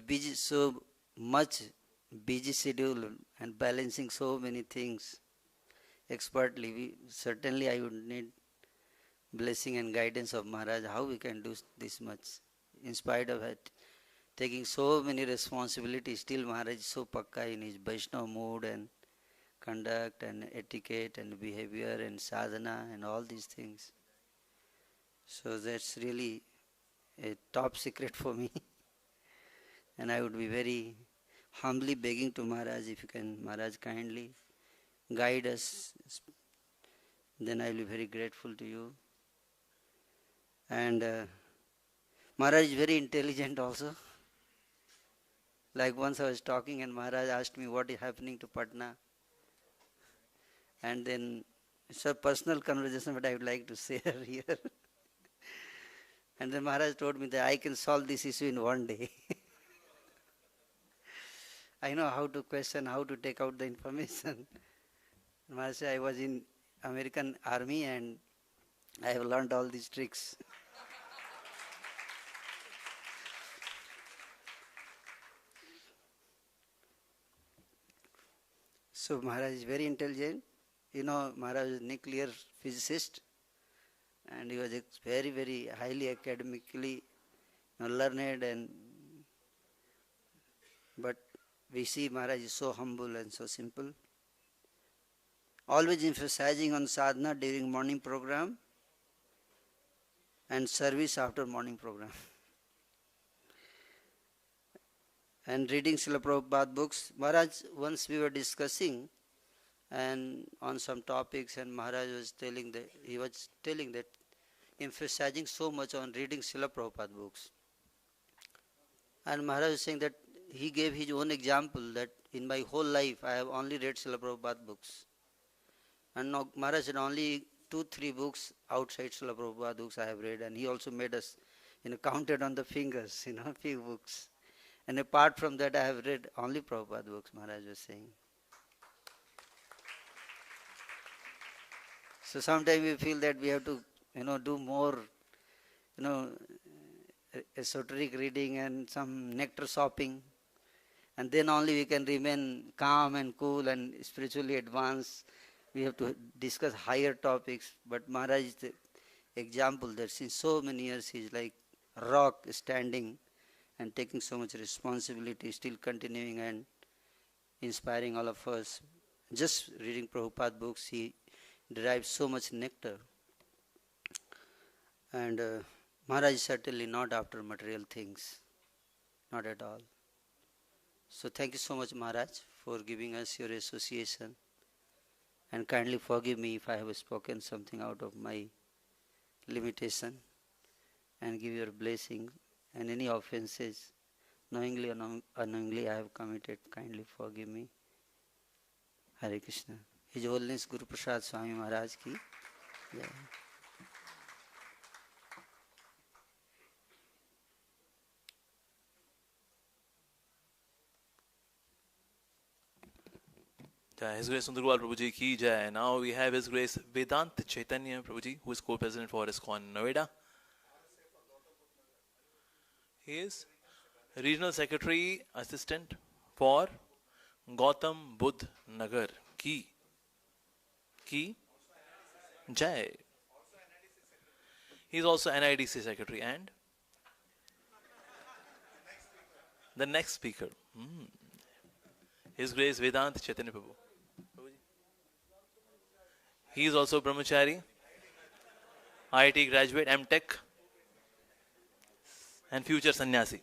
busy schedule and balancing so many things expertly. Certainly I would need blessing and guidance of Maharaj, how we can do this much. In spite of it, taking so many responsibilities, still Maharaj is so pakka in his Vaishnava mood and conduct and etiquette and behavior and sadhana and all these things. So that's really a top secret for me. And I would be very humbly begging to Maharaj, if you can, Maharaj, kindly guide us, then I will be very grateful to you. And Maharaj is very intelligent also. Like once I was talking and Maharaj asked me what is happening to Patna. And then it's a personal conversation, but I would like to share here. And then Maharaj told me that I can solve this issue in one day. I know how to question, how to take out the information. Maharaj said I was in American Army and I have learned all these tricks. So Maharaj is very intelligent. You know, Maharaj is a nuclear physicist and he was very, very highly academically learned, and but we see Maharaj is so humble and so simple. Always emphasizing on sadhana during morning program and service after morning program. And reading Srila Prabhupada books. Maharaj, once we were discussing and on some topics, and Maharaj was telling that emphasizing so much on reading Srila Prabhupada books. And Maharaj was saying that he gave his own example that in my whole life I have only read Srila Prabhupada books. And now Maharaj said only 2-3 books outside Srila Prabhupada books I have read, and he also made us counted on the fingers, few books. And apart from that I have read only Prabhupada books, Maharaj was saying. So sometimes we feel that we have to, do more, esoteric reading and some nectar shopping, and then only we can remain calm and cool and spiritually advanced. We have to discuss higher topics. But Maharaj is the example that since so many years he is like rock standing and taking so much responsibility, still continuing and inspiring all of us. Just reading Prabhupada books, he derives so much nectar. And Maharaj is certainly not after material things, not at all. So thank you so much, Maharaj, for giving us your association, and kindly forgive me if I have spoken something out of my limitation, and give your blessing, and any offenses, knowingly or unknowingly I have committed, kindly forgive me. Hare Krishna. His Holiness Guru Prasad Swami Maharaj ki jai. Jai. His Grace Sundarwal Prabhuji ki jai. Now we have His Grace Vedant Chaitanya Prabhuji, who is co-president for ISKCON Noida. He is Regional Secretary Assistant for Gautam Buddh Nagar ki jai. He is also NIDC Secretary and the next speaker, His Grace Vedant Chaitanya Prabhu. He is also Brahmachari, IIT graduate, M.Tech, and future sannyasi.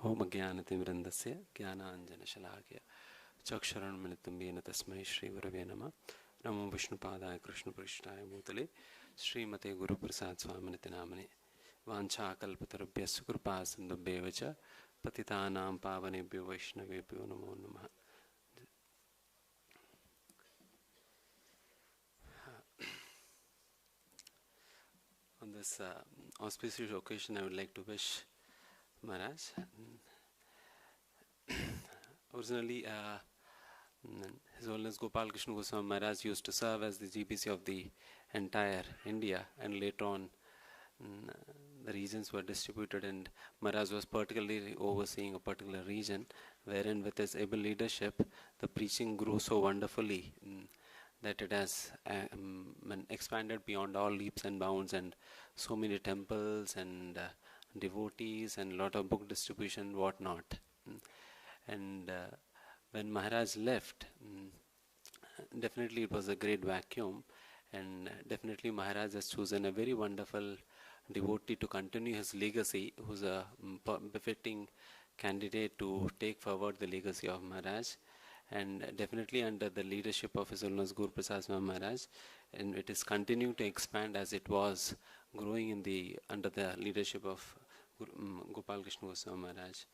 ओम ज्ञानतिमिरन्दस्य ज्ञानाञ्जनशलाकया चक्षुरुन्मिलितं येन तस्मै श्रीगुरवे नमः. नमो विष्णुपादाय कृष्णपृष्ठाय भूतले श्रीमते गुरुप्रसाद स्वामिनिति नामने. वाञ्छाकल्पतरुभ्यश्च कृपा सिन्धुभ्येव च पतितानां पावनेभ्यो वैष्णवेभ्यो नमो नमः. On this auspicious occasion, I would like to wish Maharaj. Originally, His Holiness Gopal Krishna Goswami Maharaj used to serve as the GBC of the entire India, and later on the regions were distributed, and Maharaj was particularly overseeing a particular region, wherein with his able leadership the preaching grew so wonderfully that it has expanded beyond all leaps and bounds, and so many temples and devotees and lot of book distribution, whatnot. And when Maharaj left, definitely it was a great vacuum, And definitely Maharaj has chosen a very wonderful devotee to continue his legacy, who's a befitting candidate to take forward the legacy of Maharaj. And definitely under the leadership of His Holiness Guru Prasad Swami Maharaj, and it is continuing to expand as it was growing in the under the leadership of Gopal Krishna Goswami Maharaj.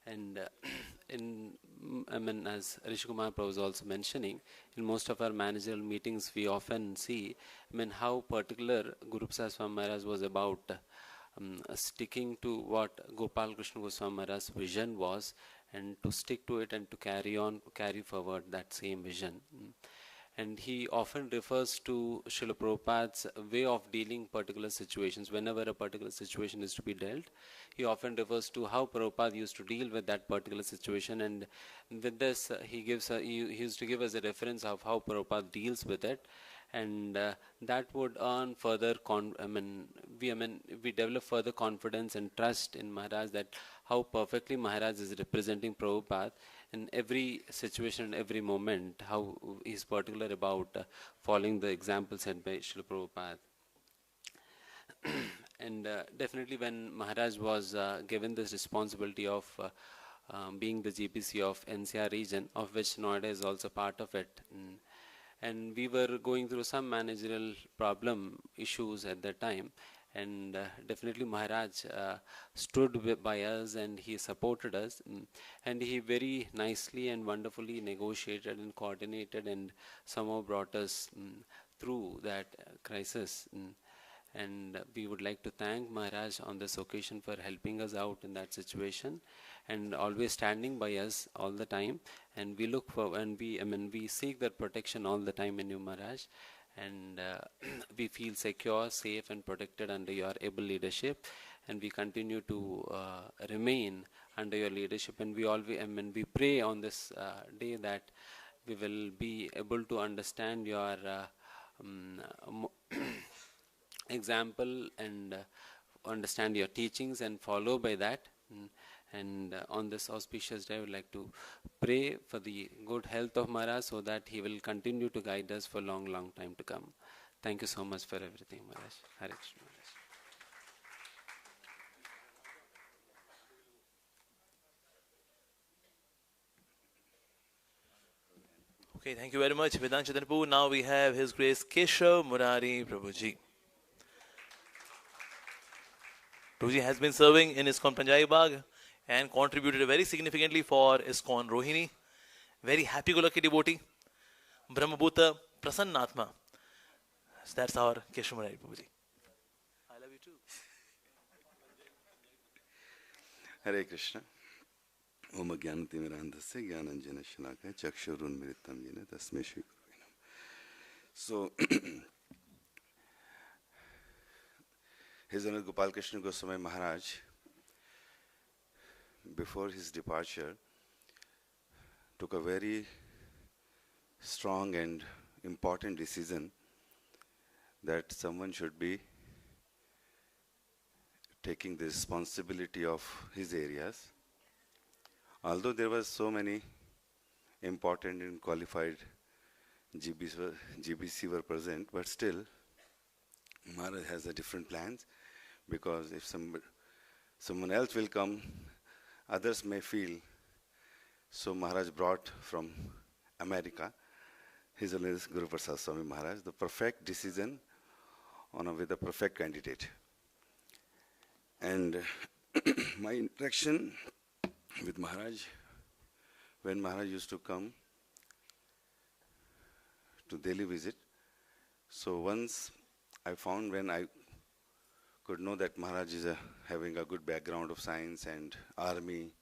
And as Rishi Kumar Prabhu was also mentioning, in most of our managerial meetings, we often see, how particular Guru Prasad Swami Maharaj was about sticking to what Gopal Krishna Goswami Maharaj's vision was, and to stick to it and to carry forward that same vision. And he often refers to Srila Prabhupada's way of dealing particular situations. Whenever a particular situation is to be dealt, he often refers to how Prabhupada used to deal with that particular situation. And with this, he used to give us a reference of how Prabhupada deals with it. And that would earn further, we develop further confidence and trust in Maharaj, that how perfectly Maharaj is representing Prabhupada in every situation, every moment, how he is particular about following the example set by Srila Prabhupada. And definitely when Maharaj was given this responsibility of being the GPC of NCR region, of which Noida is also part of it, and we were going through some managerial issues at that time, and definitely Maharaj stood by us and he supported us, and he very nicely and wonderfully negotiated and coordinated and somehow brought us through that crisis. And we would like to thank Maharaj on this occasion for helping us out in that situation and always standing by us all the time. And we look for, and we seek that protection all the time in you, Maharaj. And we feel secure, safe and protected under your able leadership. And we continue to remain under your leadership. And we always, we pray on this day that we will be able to understand your example and understand your teachings and follow by that. And on this auspicious day, I would like to pray for the good health of Maharaj, so that he will continue to guide us for long, long time to come. Thank you so much for everything, Maharaj. Hare Krishna, Maharaj. Okay, thank you very much, Vedant Chadanpur. Now we have His Grace Keshav Murari Prabhuji. Prabhuji has been serving in ISKCON Panjabi Bagh and contributed very significantly for ISKCON Rohini. Very happy-go-lucky devotee. Brahmabhuta Prasannatma. So that's our Keshav Murari Prabhuji. I love you too. Hare Krishna. Om Jnanatimirandhasya Jnananjana Shalakaya Chakshurunmritam Yena Tasmai Shri Gurave Namah. So, His Honorable Gopal Krishna Goswami Maharaj, before his departure, took a very strong and important decision that someone should be taking the responsibility of his areas. Although there were so many important and qualified GBC were present, but still Maharaj has a different plans, because if someone else will come, others may feel. So Maharaj brought from America His Holiness Guru Prasad Swami Maharaj, the perfect decision with a perfect candidate. And my interaction with Maharaj, when Maharaj used to come to Delhi visit, so once I found, when I could know that Maharaj is having a good background of science and army,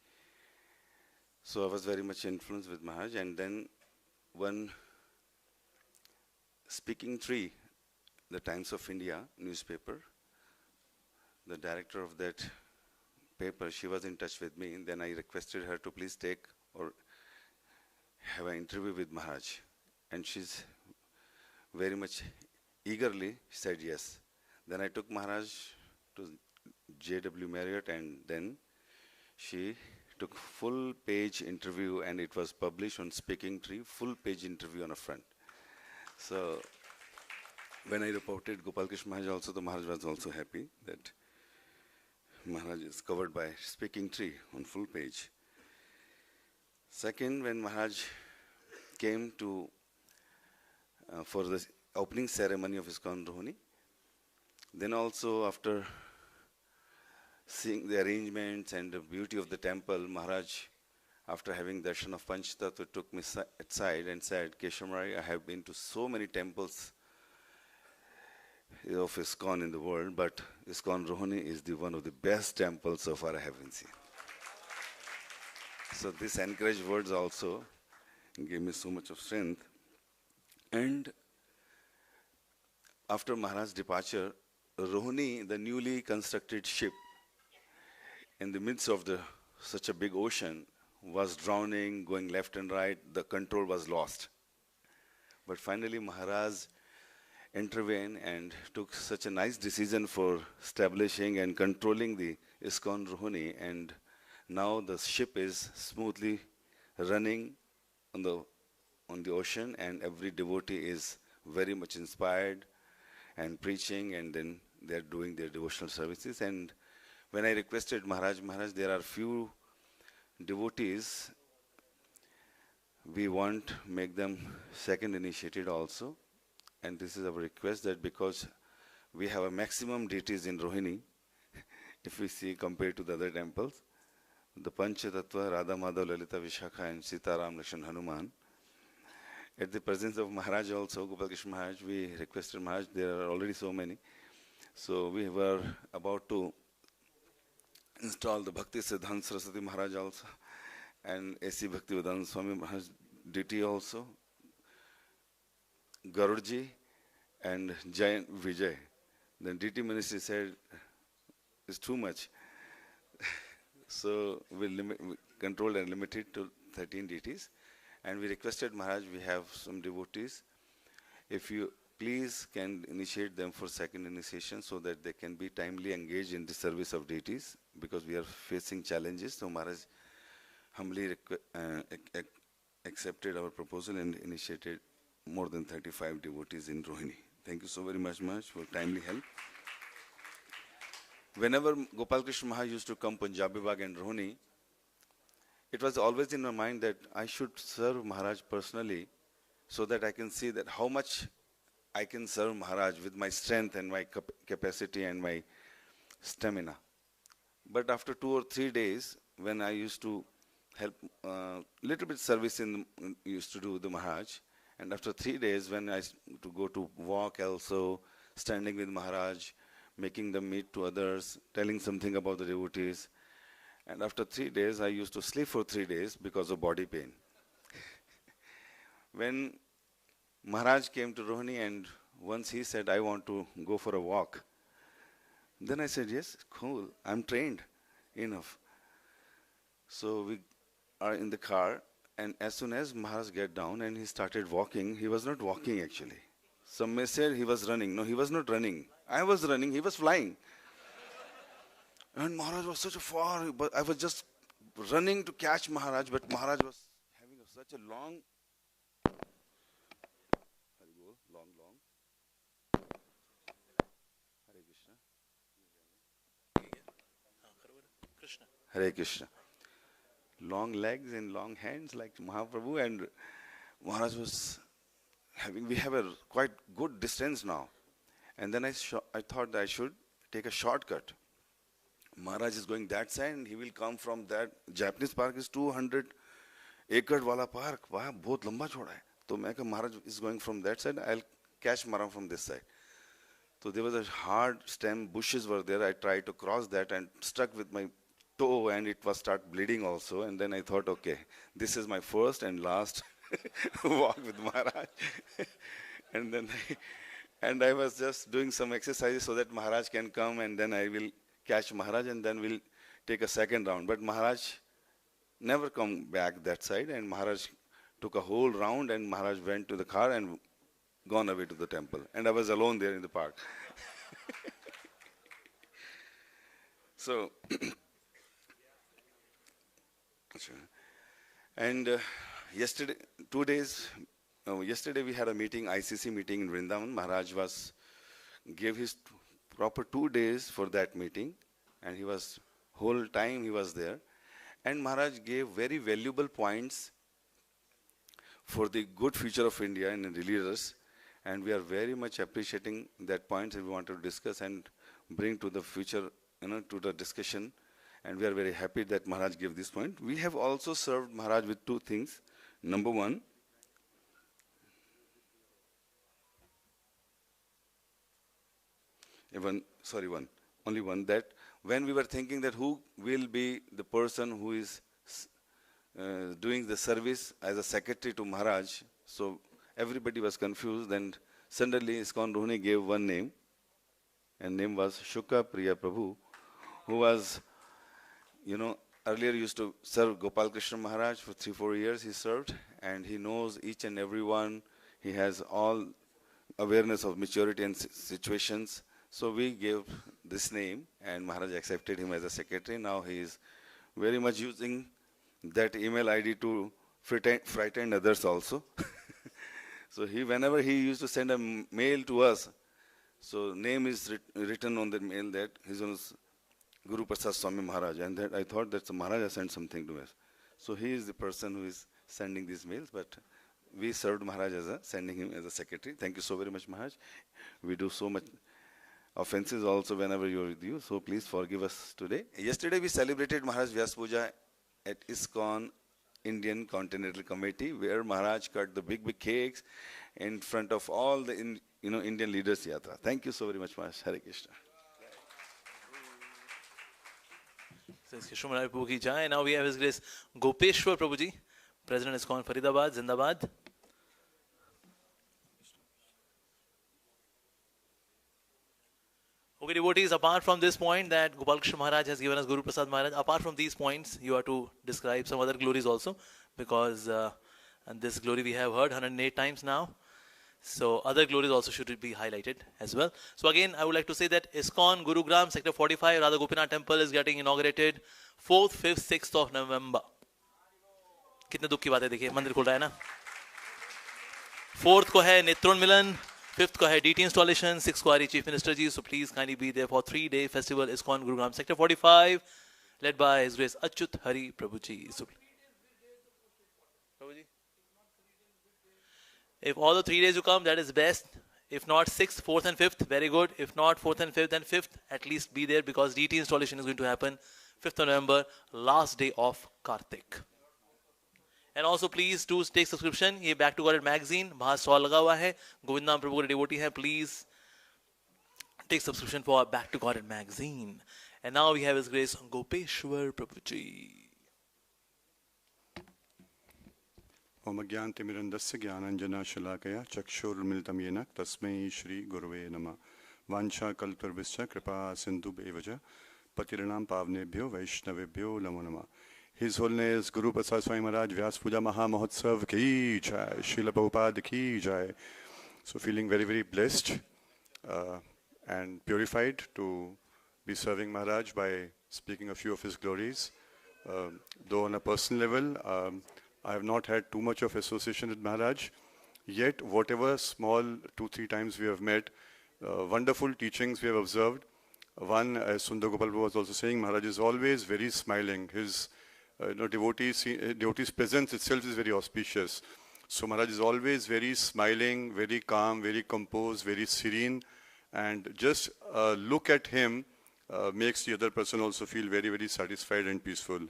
so I was very much influenced with Maharaj. And then one speaking tree, the Times of India newspaper, the director of that paper, she was in touch with me, and then I requested her to please take or have an interview with Maharaj. And she's very much eagerly said yes. Then I took Maharaj to J.W. Marriott, and then she took full page interview, and it was published on Speaking Tree, full page interview on a front. So when I reported Gopal Krishna Maharaj also, the Maharaj was also happy that Maharaj is covered by speaking tree on full page. Second, when Maharaj came to for the opening ceremony of ISKCON Rohini, then also after seeing the arrangements and the beauty of the temple, Maharaj, after having darshan of Panchatattva, took me aside and said, Keshamari, I have been to so many temples of ISKCON in the world, but ISKCON Rohini is one of the best temples so far I haven't seen. So these encouraged words also gave me so much of strength. And after Maharaj's departure, Rohini, the newly constructed ship, in the midst of such a big ocean, was drowning, going left and right. The control was lost. But finally, Maharaj intervened and took such a nice decision for establishing and controlling the ISKCON Rohini, and now the ship is smoothly running on the ocean, and every devotee is very much inspired and preaching, and then they are doing their devotional services. And when I requested Maharaj, there are few devotees, we want to make them second initiated also. And this is our request, that because we have a maximum deities in Rohini, if we see compared to the other temples, the Panchatattva, Radha, Madhav, Lalita, Vishakha, and Sitaram, Lakshman, Hanuman. At the presence of Maharaj also, Gopal Krishna Maharaj, we requested Maharaj, there are already so many. So we were about to install the Bhakti Siddhanta Saraswati Maharaj also, and A.C. Bhaktivedanta Swami Maharaj deity also, Garudji, and Giant Vijay. The deity ministry said, it's too much. So we controlled and limited to 13 deities. And we requested Maharaj, we have some devotees, if you please can initiate them for second initiation so that they can be timely engaged in the service of deities, because we are facing challenges. So Maharaj humbly accepted our proposal and initiated more than 35 devotees in Rohini. Thank you so very much, Maharaj, for timely help. Whenever Gopal Krishna Maharaj used to come Punjabi Bagh and Rohini, it was always in my mind that I should serve Maharaj personally, so that I can see that how much I can serve Maharaj with my strength and my capacity and my stamina. But after 2 or 3 days, when I used to help little bit service used to do the Maharaj, and after 3 days when I to go to walk also, standing with Maharaj, making them meet to others, telling something about the devotees, and after 3 days I used to sleep for 3 days because of body pain. When Maharaj came to Rohini and once he said, I want to go for a walk, then I said, yes, cool, I'm trained enough. So we are in the car, and as soon as Maharaj get down and he started walking, he was not walking actually. Some may say he was running. No, he was not running. I was running, he was flying. And Maharaj was such a far, but I was just running to catch Maharaj, but Maharaj was having such a long, Hare Krishna. Long legs and long hands like Mahaprabhu, and Maharaj was we have a quite good distance now. And then I thought that I should take a shortcut. Maharaj is going that side and he will come from that. Japanese park is 200 acre wala park. Wow, बहुत लंबा छोड़ा है. तो मैं कहा Maharaj is going from that side. I'll catch Maharaj from this side. So there was a hard stem, bushes were there. I tried to cross that and stuck with my toe, and it was start bleeding also. And then I thought, okay, this is my first and last walk with Maharaj. And then I was just doing some exercises so that Maharaj can come, and then I will catch Maharaj, and then we'll take a second round. But Maharaj never come back that side, and Maharaj took a whole round, and Maharaj went to the car and gone away to the temple. And I was alone there in the park. So, and yesterday we had a meeting, ICC meeting in Vrindavan. Maharaj was gave his proper 2 days for that meeting, and he was whole time he was there. And Maharaj gave very valuable points for the good future of India and the leaders. And we are very much appreciating that points that we want to discuss and bring to the future, to the discussion. And we are very happy that Maharaj gave this point. We have also served Maharaj with 2 things. Number one, only one, that when we were thinking that who will be the person who is doing the service as a secretary to Maharaj, so everybody was confused, and suddenly ISKCON Rohini gave one name, and name was Shukha Priya Prabhu, who was, earlier used to serve Gopal Krishna Maharaj for 3-4 years he served, and he knows each and every one. He has all awareness of maturity and situations. So we gave this name, and Maharaj accepted him as a secretary. Now he is very much using that email ID to frighten others also. So whenever he used to send a mail to us, so name is written on the mail that his name is Guru Prasad Swami Maharaj, and that I thought that the Maharaj has sent something to us. So he is the person who is sending these mails, but we served Maharaj sending him as a secretary. Thank you so very much, Maharaj. We do so much offenses also whenever you are with you, so please forgive us today. Yesterday we celebrated Maharaj Vyasa Puja at ISKCON Indian Continental Committee, where Maharaj cut the big cakes in front of all the Indian leaders yatra. Thank you so very much, Maharaj. Hare Krishna. Now we have His Grace Gopeshwar Prabhuji, President ISKCON Faridabad, Zindabad. Okay, devotees, apart from this point that Gopal Krishna Maharaj has given us, Guru Prasad Maharaj, apart from these points, you are to describe some other glories also, because and this glory we have heard 108 times now. So other glories also should be highlighted as well. So again, I would like to say that ISKCON Gurugram Sector 45 Radha Gopinath Temple is getting inaugurated 4th, 5th, 6th of November. कितने दुख की बात है, देखिए मंदिर खुल रहा है ना. 4th को है नेत्रोन मिलन, 5th को है DT installation, 6th को आ रही Chief Minister ji. So please kindly be there for 3-day festival ISKCON Gurugram Sector 45, led by His Grace Achyut Hari Prabhu ji. So, if all the 3 days you come, that is best. If not 6th, 4th and 5th, very good. If not 4th and 5th, then 5th, at least be there, because DT installation is going to happen 5th of November, last day of Kartik. And also please do take subscription. ये Back to God magazine, बाहर stall लगा हुआ है. गोविंदाम प्रभु के devotee हैं. Please take subscription for Back to God magazine. And now we have His Grace Gopeshwar Prabhu ji. ओम अज्ञानतिमिरन्दस्य ज्ञानाञ्जनशलाकया चक्षुरुन्मिलितं येन तस्मै श्री गुरवे नमः. वाञ्छाकल्पतरुभ्यश्च कृपा सिन्धुभ्येव च पतितानां पावनेभ्यो वैष्णवेभ्यो नमो नमः. His Holiness Guru Prasad Swami Maharaj Vyasa Puja Maha Mahotsav ki jai, Srila Prabhupada ki jai. So feeling very, very blessed and purified to be serving Maharaj by speaking a few of his glories. Though on a personal level, I have not had too much of association with Maharaj, yet whatever small 2-3 times we have met, wonderful teachings we have observed. One, as Sundar Gopal was also saying, Maharaj is always very smiling. His devotees' presence itself is very auspicious. So Maharaj is always very smiling, very calm, very composed, very serene, and just look at him makes the other person also feel very, very satisfied and peaceful,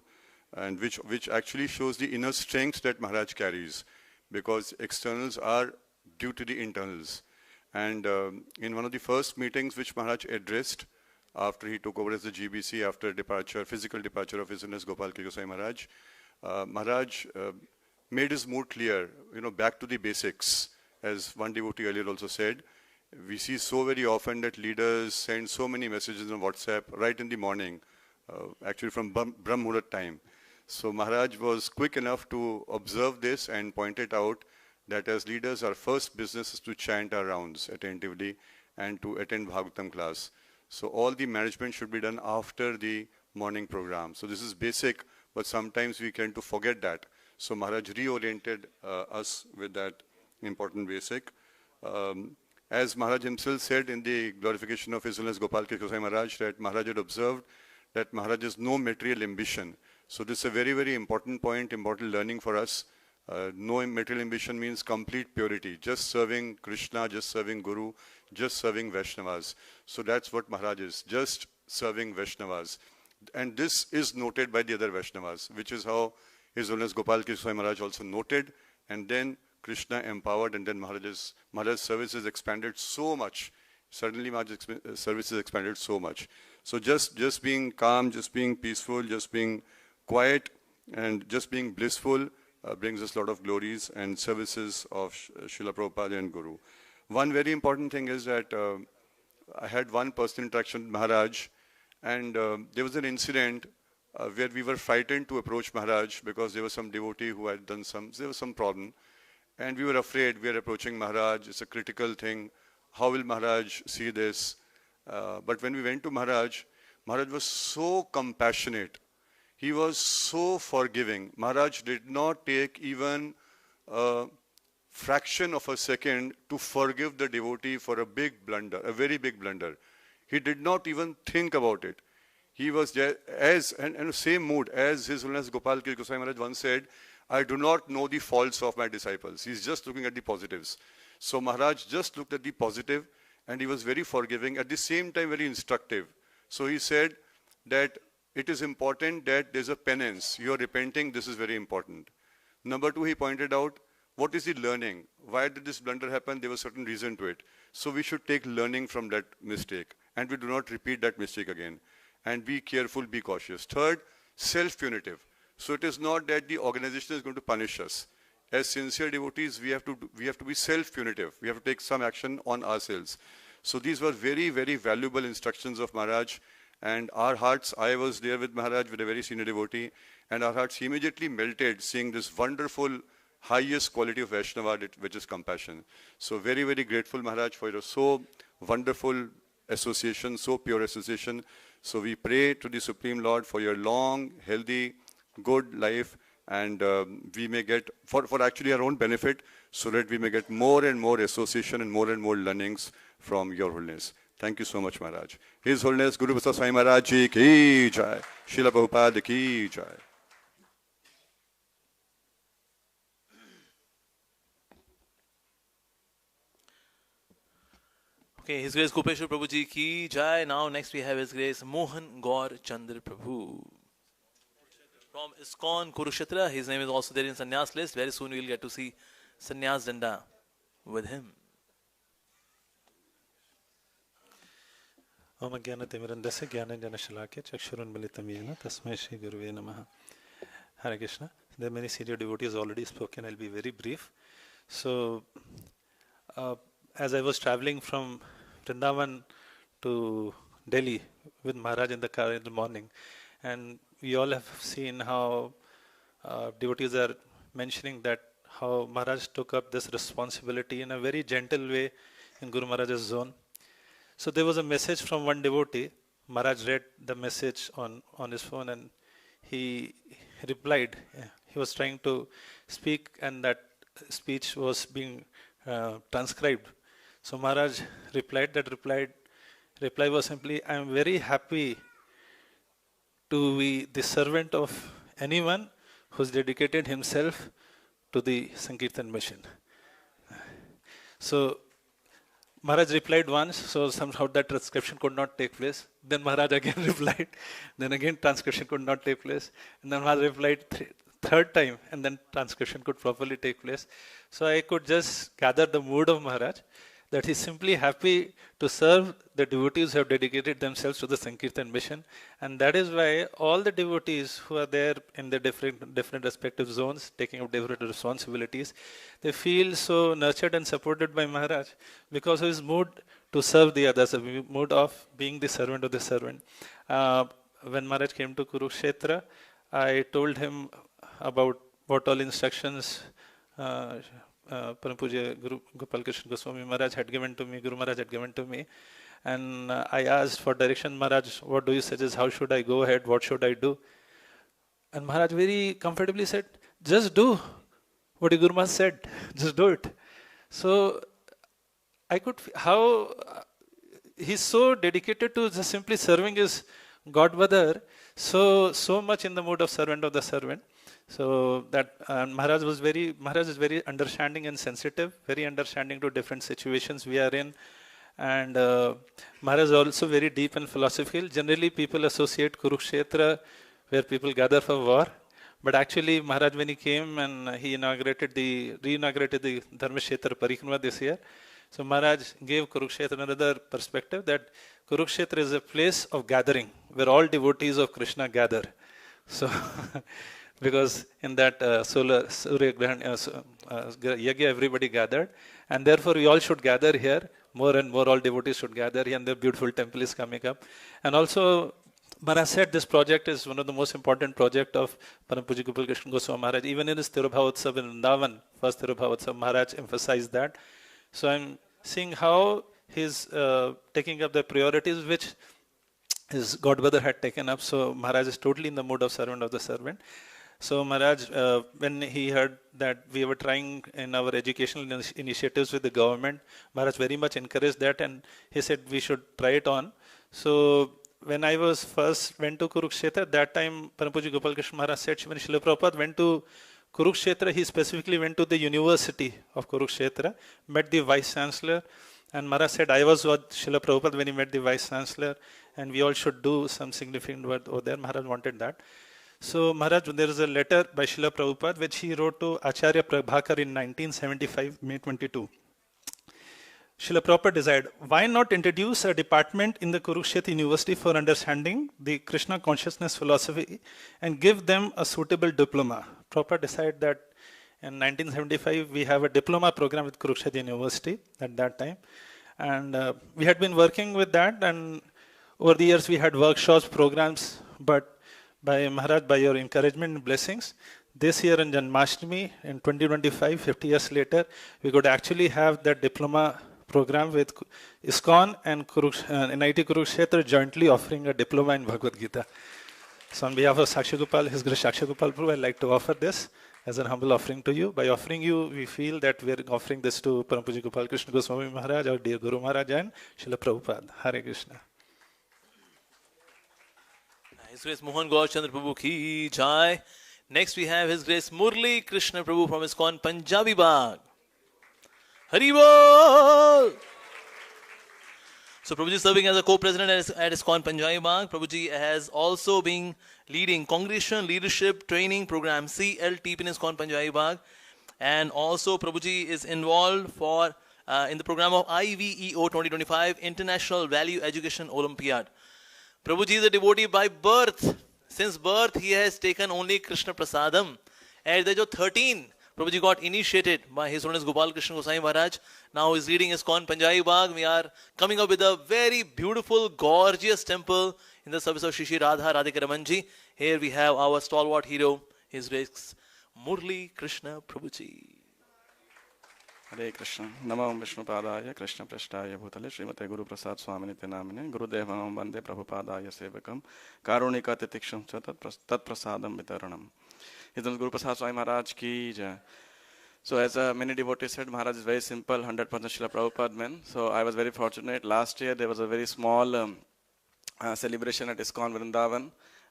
and which actually shows the inner strength that Maharaj carries, because externals are due to the internals. And in one of the first meetings which Maharaj addressed after he took over as the GBC, after physical departure of His Holiness Gopal Krishna Goswami Maharaj, Maharaj made his mood clear, back to the basics. As one devotee earlier also said, we see so very often that leaders send so many messages on WhatsApp right in the morning, actually from Brahm Muhurat time. So Maharaj was quick enough to observe this and pointed out that as leaders, our first business is to chant our rounds attentively and to attend Bhagavatam class. So all the management should be done after the morning program. So this is basic, but sometimes we tend to forget that. So Maharaj reoriented us with that important basic. As Maharaj himself said in the glorification of His Holiness Gopal Krishna Swami Maharaj, that Maharaj had observed that Maharaj has no material ambition. So this is a very, very important point, important learning for us. No material ambition means complete purity, just serving Krishna, just serving Guru, just serving Vaishnavas. So that's what Maharaj is, just serving Vaishnavas. And this is noted by the other Vaishnavas, which is how His Holiness Gopal Krishna Swami Maharaj also noted. And then Krishna empowered, and then Maharaj's services expanded so much. Suddenly Maharaj's services expanded so much. So just being calm, just being peaceful, just being quiet, and just being blissful brings us a lot of glories and services of Srila Prabhupada and Guru. One very important thing is that I had one personal interaction with Maharaj, and there was an incident where we were frightened to approach Maharaj because there was some devotee who had there was some problem. And we were afraid, we are approaching Maharaj, it's a critical thing. How will Maharaj see this? But when we went to Maharaj, Maharaj was so compassionate. He was so forgiving. Maharaj did not take even a fraction of a second to forgive the devotee for a big blunder, a very big blunder. He did not even think about it. He was in the same mood as His Holiness Gopal Kirti Goswami Maharaj once said, I do not know the faults of my disciples. He's just looking at the positives. So Maharaj just looked at the positive, and he was very forgiving, at the same time very instructive. So he said that it is important that there's a penance. You are repenting, this is very important. Number two, he pointed out, what is the learning? Why did this blunder happen? There was certain reason to it. So we should take learning from that mistake, and we do not repeat that mistake again. And be careful, be cautious. Third, self-punitive. So it is not that the organization is going to punish us. As sincere devotees, we have to be self-punitive. We have to take some action on ourselves. So these were very, very valuable instructions of Maharaj. And our hearts, I was there with Maharaj with a very senior devotee, and our hearts immediately melted seeing this wonderful, highest quality of Vaishnava, which is compassion. So very, very grateful, Maharaj, for your so wonderful association, so pure association. So we pray to the Supreme Lord for your long, healthy, good life, and we may get, for actually our own benefit, so that we may get more and more association and more learnings from your Holiness. Thank you so much, Maharaj. His Holiness Guru Prasad Swami Maharaj Ji ki jai. Srila Prabhupada ki jai. Okay, His Grace Gopeshwar Prabhu Ji ki jai. Now next we have His Grace Mohan Gaur Chandra Prabhu from ISKCON Kurukshetra. His name is also there in Sannyas list. Very soon we will get to see Sannyas Danda with him. Om Jnana-timirandasya Jnana-shalakya Chakshurunmilitam Yena Tasmai Shri Guruve Namaha. Hare Krishna. There are many senior devotees already spoken. I'll be very brief. So, as I was traveling from Vrindavan to Delhi with Maharaj in the car in the morning, and we all have seen how devotees are mentioning that how Maharaj took up this responsibility in a very gentle way in Guru Maharaj's zone. So there was a message from one devotee. Maharaj read the message on his phone, and he replied. He was trying to speak, and that speech was being transcribed. So Maharaj replied. Reply was simply, I am very happy to be the servant of anyone who's dedicated himself to the Sankirtan mission. So Maharaj replied once, so somehow that transcription could not take place. Then Maharaj again replied. Then again transcription could not take place. And then Maharaj replied third time, and then transcription could properly take place. So I could just gather the mood of Maharaj, that he's simply happy to serve the devotees who have dedicated themselves to the Sankirtan mission. And that is why all the devotees who are there in the different respective zones, taking up different responsibilities, they feel so nurtured and supported by Maharaj because of his mood to serve the others, a mood of being the servant of the servant. When Maharaj came to Kurukshetra, I told him about what all instructions Param Pujya Guru Gopal Krishna Goswami Maharaj had given to me, Guru Maharaj had given to me. And I asked for direction, Maharaj, what do you suggest? How should I go ahead? What should I do? And Maharaj very comfortably said, just do what your Guru Maharaj said. Just do it. So I could how he's so dedicated to just simply serving his godmother, so much in the mood of servant of the servant. So that Maharaj is very understanding and sensitive, very understanding to different situations we are in. And Maharaj is also very deep and philosophical. Generally, people associate Kurukshetra where people gather for war. But actually, Maharaj, when he came and he reinaugurated the Dharmashetra Parikrama this year, so Maharaj gave Kurukshetra another perspective that Kurukshetra is a place of gathering where all devotees of Krishna gather. So, because in that Surya Yagya, everybody gathered, and therefore we all should gather here. More and more, all devotees should gather here, and the beautiful temple is coming up. And also, Maharaj said this project is one of the most important projects of Param Pujya Gopal Krishna Goswami Maharaj. Even in his Tirubhavotsav in Vrindavan, first Tirubhavotsav, Maharaj emphasized that. So I'm seeing how he's taking up the priorities which his godmother had taken up. So Maharaj is totally in the mood of servant of the servant. So Maharaj, when he heard that we were trying in our educational initiatives with the government, Maharaj very much encouraged that, and he said we should try it on. So when I was went to Kurukshetra, that time Param Pujya Gopal Krishna Maharaj said when Srila Prabhupada went to Kurukshetra, he specifically went to the University of Kurukshetra, met the Vice Chancellor, and Maharaj said I was with Srila Prabhupada when he met the Vice Chancellor, and we all should do some significant work over there. Maharaj wanted that. So Maharaj, there is a letter by Srila Prabhupada which he wrote to Acharya Prabhakar in 1975, May 22. Srila Prabhupada decided, why not introduce a department in the Kurukshetra University for understanding the Krishna consciousness philosophy and give them a suitable diploma. Prabhupada decided that in 1975 we have a diploma program with Kurukshetra University at that time. And we had been working with that, and over the years we had workshops, programs, but by Maharaj, by your encouragement and blessings, this year in Janmashtami, in 2025, 50 years later, we could actually have that diploma program with ISKCON and NIT Kurukshetra jointly offering a diploma in Bhagavad Gita. So on behalf of Sakshi Gopal, His Grace Sakshi Gopal Prabhu, I'd like to offer this as a humble offering to you. By offering you, we feel that we're offering this to Param Pujya Gopal Krishna Goswami Maharaj, our dear Guru Maharaj, and Srila Prabhupada. Hare Krishna. His Grace Mohan Gaur Chandra Prabhu ki jai. Next we have His Grace Murli Krishna Prabhu from ISKCON Punjabi Bagh. Hari Bol! So Prabhuji is serving as a co-president at ISKCON Punjabi Bagh. Prabhuji has also been leading Congregation Leadership Training Program CLT in ISKCON Punjabi Bagh. And also Prabhuji is involved in the program of IVEO 2025 International Value Education Olympiad. Prabhuji is a devotee by birth. Since birth, he has taken only Krishna Prasadam. At the age of 13, Prabhuji got initiated by His Holiness Gopal Krishna Goswami Maharaj. Now he is leading ISKCON Punjabi Bagh. We are coming up with a very beautiful, gorgeous temple in the service of Shri Shri Radha Radhika Ramanji. Here we have our stalwart hero, His Grace Murli Krishna Prabhuji. Hare Krishna. Namo Vishnu Padaya Krishna Prashtaya Bhutale Srimate Guru Prasad Swami Namine Guru Devanam Bande Prabhupadaya Sevakam Karunika Titiksham Tat Prasadam Vitaranam. His Guru Prasad Swami Maharaj ki jai. So as many devotees said, Maharaj is very simple, 100% Srila Prabhupada man. So I was very fortunate. Last year there was a very small celebration at ISKCON Vrindavan.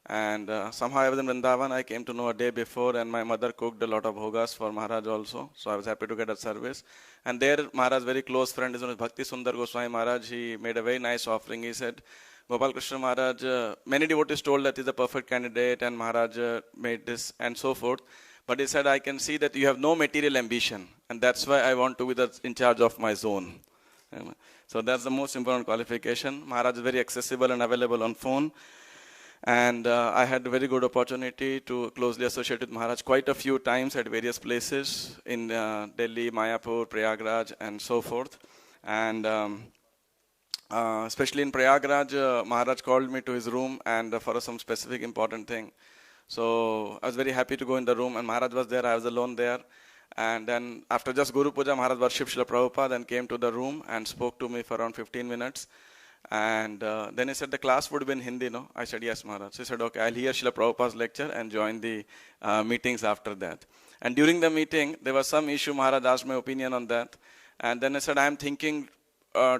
And somehow I was in Vrindavan. I came to know a day before, and my mother cooked a lot of bhogas for Maharaj also. So I was happy to get a service. And there Maharaj's very close friend is Bhakti Sundar Goswami Maharaj. He made a very nice offering. He said, Gopal Krishna Maharaj, many devotees told that he's a perfect candidate and Maharaj made this and so forth. But he said, I can see that you have no material ambition. And that's why I want to be in charge of my zone. So that's the most important qualification. Maharaj is very accessible and available on phone. And I had a very good opportunity to closely associate with Maharaj quite a few times at various places in Delhi, Mayapur, Prayagraj, and so forth. And especially in Prayagraj, Maharaj called me to his room and for some specific important thing. So I was very happy to go in the room, and Maharaj was there. I was alone there. And then after just Guru Puja, Maharaj worshipped Srila Prabhupada and came to the room and spoke to me for around 15 minutes. And then he said, the class would be in Hindi, no? I said, yes, Maharaj. He said, okay, I'll hear Srila Prabhupada's lecture and join the meetings after that. And during the meeting, there was some issue. Maharaj asked my opinion on that. And then I said, I'm thinking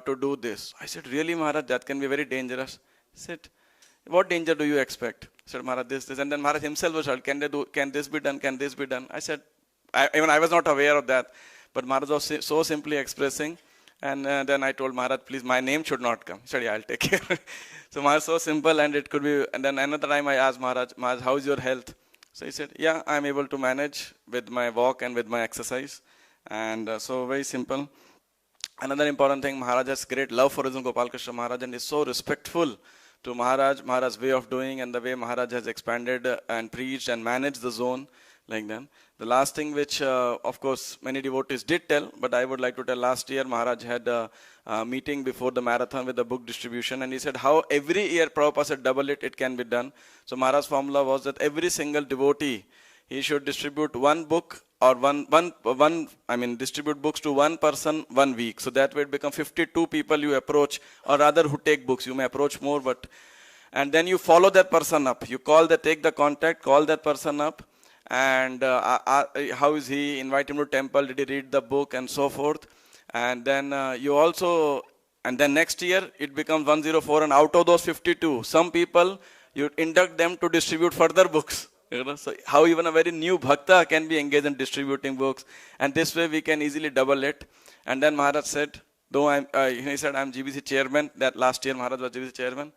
to do this. I said, really, Maharaj, that can be very dangerous. He said, what danger do you expect? I said, Maharaj, this. And then Maharaj himself was told, can this be done? Can this be done? I said, even I was not aware of that. But Maharaj was so simply expressing. And then I told Maharaj, please, my name should not come. He said, yeah, I'll take care. So Maharaj, so simple, and it could be. And then another time I asked Maharaj, how is your health? So he said, yeah, I'm able to manage with my walk and with my exercise. And so very simple. Another important thing, Maharaj has great love for Rizal Gopal Krishna Maharaj and is so respectful to Maharaj's way of doing and the way Maharaj has expanded and preached and managed the zone like that. The last thing which, of course, many devotees did tell, but I would like to tell, last year Maharaj had a meeting before the marathon with the book distribution, and he said how every year Prabhupada said double it can be done. So Maharaj's formula was that every single devotee, he should distribute one book or distribute books to one person 1 week. So that way it become 52 people you approach, or rather who take books. You may approach more, and then you follow that person up. You take the contact, call that person up, and how is he, invite him to temple, did he read the book, and so forth. And then and then next year it becomes 104, and out of those 52, some people, you induct them to distribute further books. So how even a very new bhakta can be engaged in distributing books, and this way we can easily double it. And then Maharaj said, though he said, I'm GBC chairman, that last year Maharaj was GBC chairman,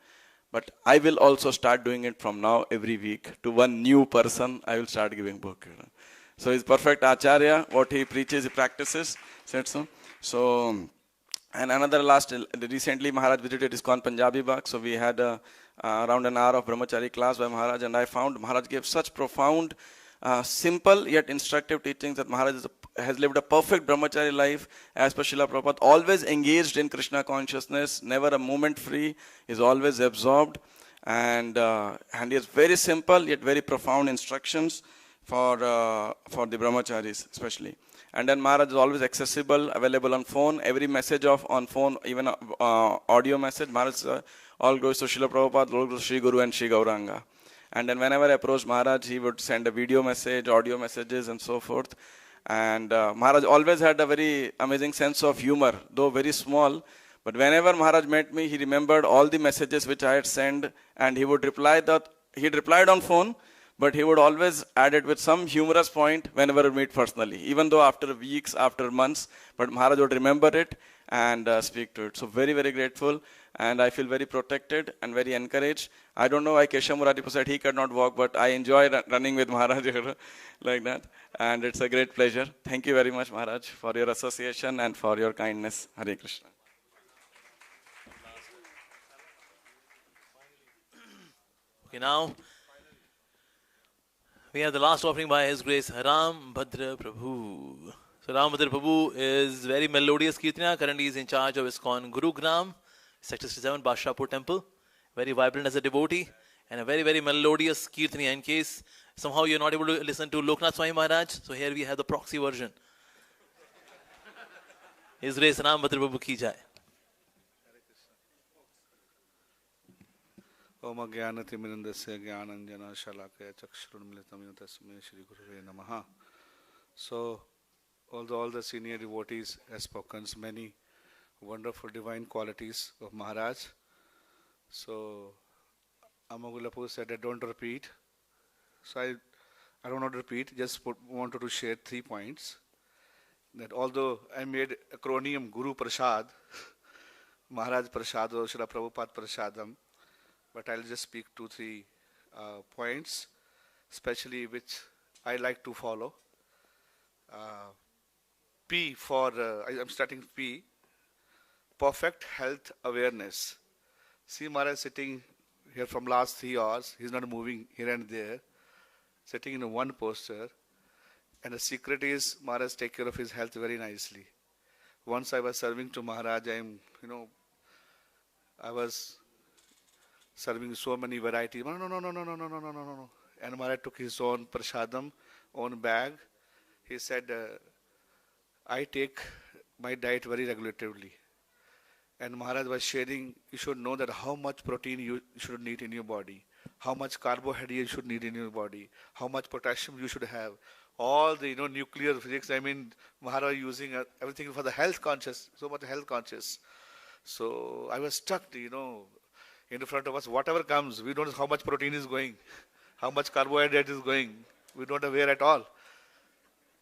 but I will also start doing it from now every week. To one new person, I will start giving book. So he's perfect acharya, what he preaches, he practices, said so. So, and another recently Maharaj visited ISKCON Punjabi Bagh, so we had around an hour of brahmachari class by Maharaj, and I found Maharaj gave such profound, simple yet instructive teachings that Maharaj has lived a perfect brahmachari life as per Srila Prabhupada, always engaged in Krishna consciousness, never a moment free, is always absorbed, and he has very simple yet very profound instructions for the brahmacharis especially. And then Maharaj is always accessible, available on phone, every message on phone, even audio message. Maharaj all goes to Srila Prabhupada, all goes to Sri Guru and Sri Gauranga. And then whenever I approached Maharaj, he would send a video message, audio messages, and so forth. And Maharaj always had a very amazing sense of humor, though very small. But whenever Maharaj met me, he remembered all the messages which I had sent, and he would reply he'd replied on phone, but he would always add it with some humorous point whenever we meet personally, even though after weeks, after months, but Maharaj would remember it and speak to it. So very, very grateful, and I feel very protected and very encouraged. I don't know why Keshav Murari said he could not walk, but I enjoy running with Maharaj like that, and it's a great pleasure. Thank you very much, Maharaj, for your association and for your kindness. Hare Krishna. Okay, now we have the last offering by His Grace Ram Bhadra Prabhu. So Ram Bhadra Prabhu is very melodious Kirtana. Currently he is in charge of ISKCON Gurugram, Sector 67, Badshahpur Temple. Very vibrant as a devotee and a very, very melodious Kirtana. In case somehow you're not able to listen to Loknath Swami Maharaj, so here we have the proxy version. His Grace Ram Bhadra Prabhu ki jai. ओम ज्ञानतिमिरन्दस्य ज्ञानाञ्जनं शलाकया चक्षुरुन्मिलितं येन तस्मै श्री गुरुवे नमः. So, although all the senior devotees have spoken many wonderful divine qualities of Maharaj, so Amagulapu said I don't repeat. So I don't want to repeat, just wanted to share 3 points. That although I made acronym Guru Prasad, Maharaj Prasad or Srila Prabhupada Prasadam, but I'll just speak 2-3 points, especially which I like to follow. P for, I'm starting P, perfect health awareness. See Maharaj sitting here from last 3 hours, he's not moving here and there, sitting in one posture. And the secret is Maharaj take care of his health very nicely. Once I was serving to Maharaj, I was serving so many varieties. No. And Maharaj took his own prasadam, own bag. He said, I take my diet very regulatively. And Maharaj was sharing, you should know that how much protein you should need in your body, how much carbohydrate you should need in your body, how much potassium you should have. All the nuclear physics, Maharaj using everything for the health conscious, so much health conscious. So I was stuck, in front of us. Whatever comes, we don't know how much protein is going, how much carbohydrate is going. We don't aware at all.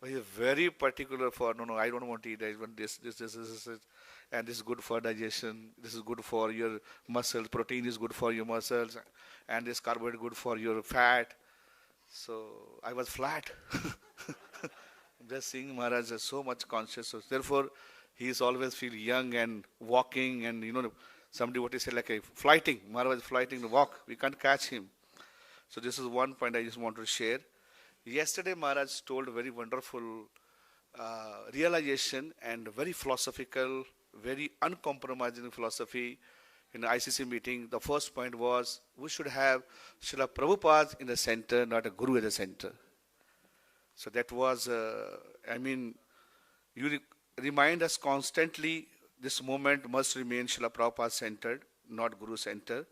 But he's very particular for, no, I don't want to eat. I want this, and this is good for digestion. This is good for your muscles. Protein is good for your muscles, and this carbohydrate good for your fat. So I was flat. Just seeing Maharaj is so much conscious. So therefore, he is always feel young and walking, and somebody what he said like a flighting. Maharaj was flighting to walk. We can't catch him. So this is one point I just want to share. Yesterday, Maharaj told a very wonderful realization and very philosophical, very uncompromising philosophy in the ICC meeting. The first point was we should have Srila Prabhupada in the center, not a guru at the center. So that was, you remind us constantly this moment must remain Srila Prabhupada centered, not guru center.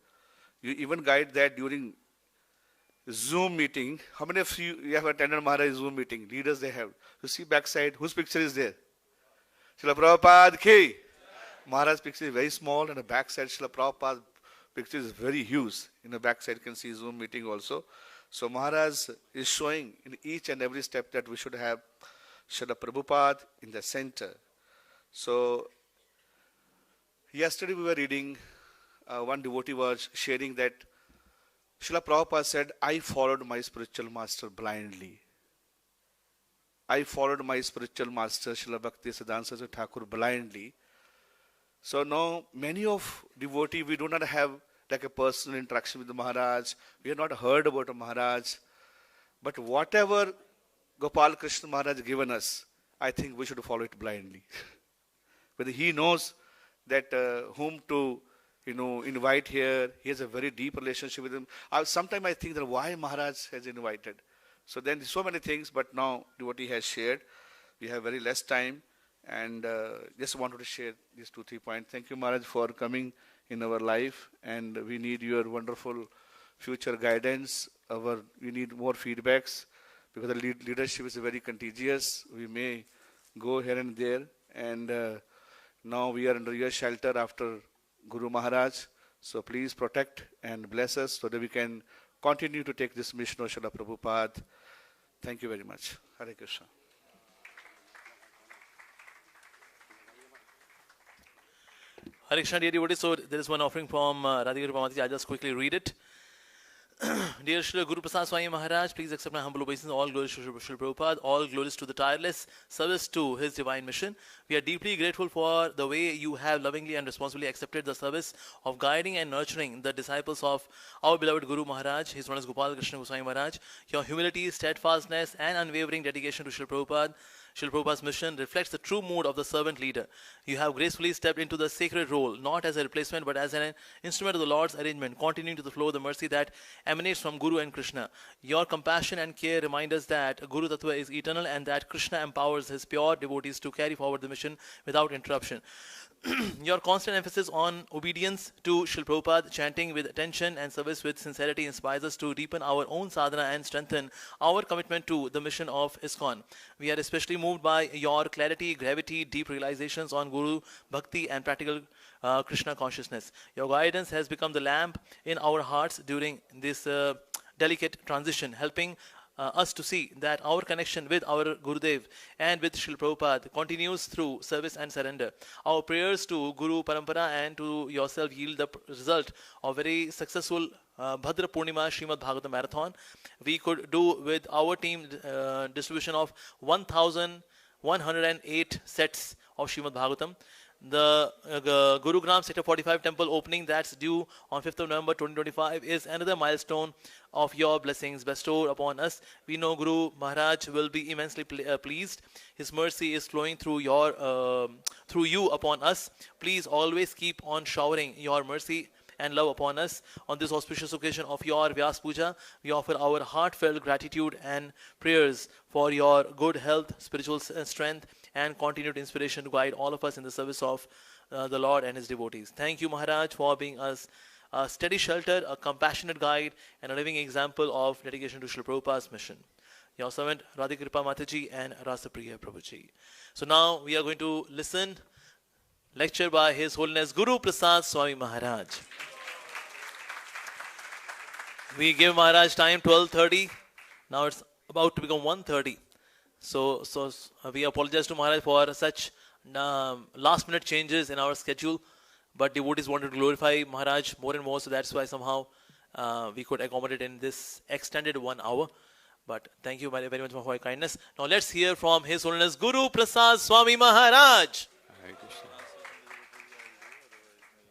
You even guide that during Zoom meeting. How many of you have attended Maharaj's Zoom meeting? Leaders they have. You see backside, whose picture is there? Srila Prabhupada ki. Maharaj's picture is very small, and the backside Srila Prabhupada's picture is very huge. In the backside you can see Zoom meeting also. So Maharaj is showing in each and every step that we should have Srila Prabhupada in the center. So yesterday we were reading, one devotee was sharing that Srila Prabhupada said, I followed my spiritual master blindly. I followed my spiritual master, Srila Bhakti Siddhanta Thakur, blindly. So now, many of devotees, we do not have like a personal interaction with the Maharaj. We have not heard about the Maharaj. But whatever Gopal Krishna Maharaj given us, I think we should follow it blindly. Whether he knows that whom to invite here. He has a very deep relationship with him. Sometimes I think that why Maharaj has invited. So then so many things, but now devotee has shared. We have very less time, and just wanted to share these 2-3 points. Thank you, Maharaj, for coming in our life, and we need your wonderful future guidance. We need more feedbacks, because the leadership is very contagious. We may go here and there, and now we are under your shelter after Guru Maharaj. So please protect and bless us so that we can continue to take this mission of Srila Prabhupada. Thank you very much. Hare Krishna. Hare Krishna, dear devotees. So there is one offering from Radhika Mataji. I'll just quickly read it. Dear Srila Guru Prasad Swami Maharaj, please accept my humble obeisance. All glories to Srila Prabhupada, all glories to the tireless service to his divine mission. We are deeply grateful for the way you have lovingly and responsibly accepted the service of guiding and nurturing the disciples of our beloved Guru Maharaj, his name is Gopal Krishna Goswami Maharaj. Your humility, steadfastness and unwavering dedication to Srila Prabhupada, Srila Prabhupada's mission reflects the true mood of the servant leader. You have gracefully stepped into the sacred role, not as a replacement, but as an instrument of the Lord's arrangement, continuing to the flow of the mercy that emanates from Guru and Krishna. Your compassion and care remind us that Guru Tattva is eternal and that Krishna empowers his pure devotees to carry forward the mission without interruption. Your constant emphasis on obedience to Srila Prabhupada, chanting with attention and service with sincerity inspires us to deepen our own sadhana and strengthen our commitment to the mission of ISKCON. We are especially moved by your clarity, gravity, deep realizations on Guru, Bhakti and practical Krishna consciousness. Your guidance has become the lamp in our hearts during this delicate transition, helping us to see that our connection with our Gurudev and with Srila Prabhupada continues through service and surrender. Our prayers to Guru Parampara and to yourself yield the result of very successful Bhadra Purnima Srimad Bhagavatam Marathon. We could do with our team distribution of 1,108 sets of Srimad Bhagavatam. The Gurugram Sector 45 temple opening that's due on 5th of November 2025 is another milestone of your blessings bestowed upon us. We know Guru Maharaj will be immensely pleased. His mercy is flowing through you upon us. Please always keep on showering your mercy and love upon us. On this auspicious occasion of your Vyasa Puja, we offer our heartfelt gratitude and prayers for your good health, spiritual strength, and continued inspiration to guide all of us in the service of the Lord and his devotees. Thank you, Maharaj, for being us a steady shelter, a compassionate guide, and a living example of dedication to Srila Prabhupada's mission. Your servant, Radhika Mataji and Rasapriya Prabhuji. So now we are going to listen lecture by His Holiness Guru Prasad Swami Maharaj. We give Maharaj time 12:30. Now it's about to become 1:30. So we apologize to Maharaj for such last minute changes in our schedule. But devotees wanted to glorify Maharaj more and more, so that's why somehow we could accommodate in this extended 1 hour. But thank you very, very much for your kindness. Now let's hear from His Holiness Guru Prasad Swami Maharaj. Hare Krishna.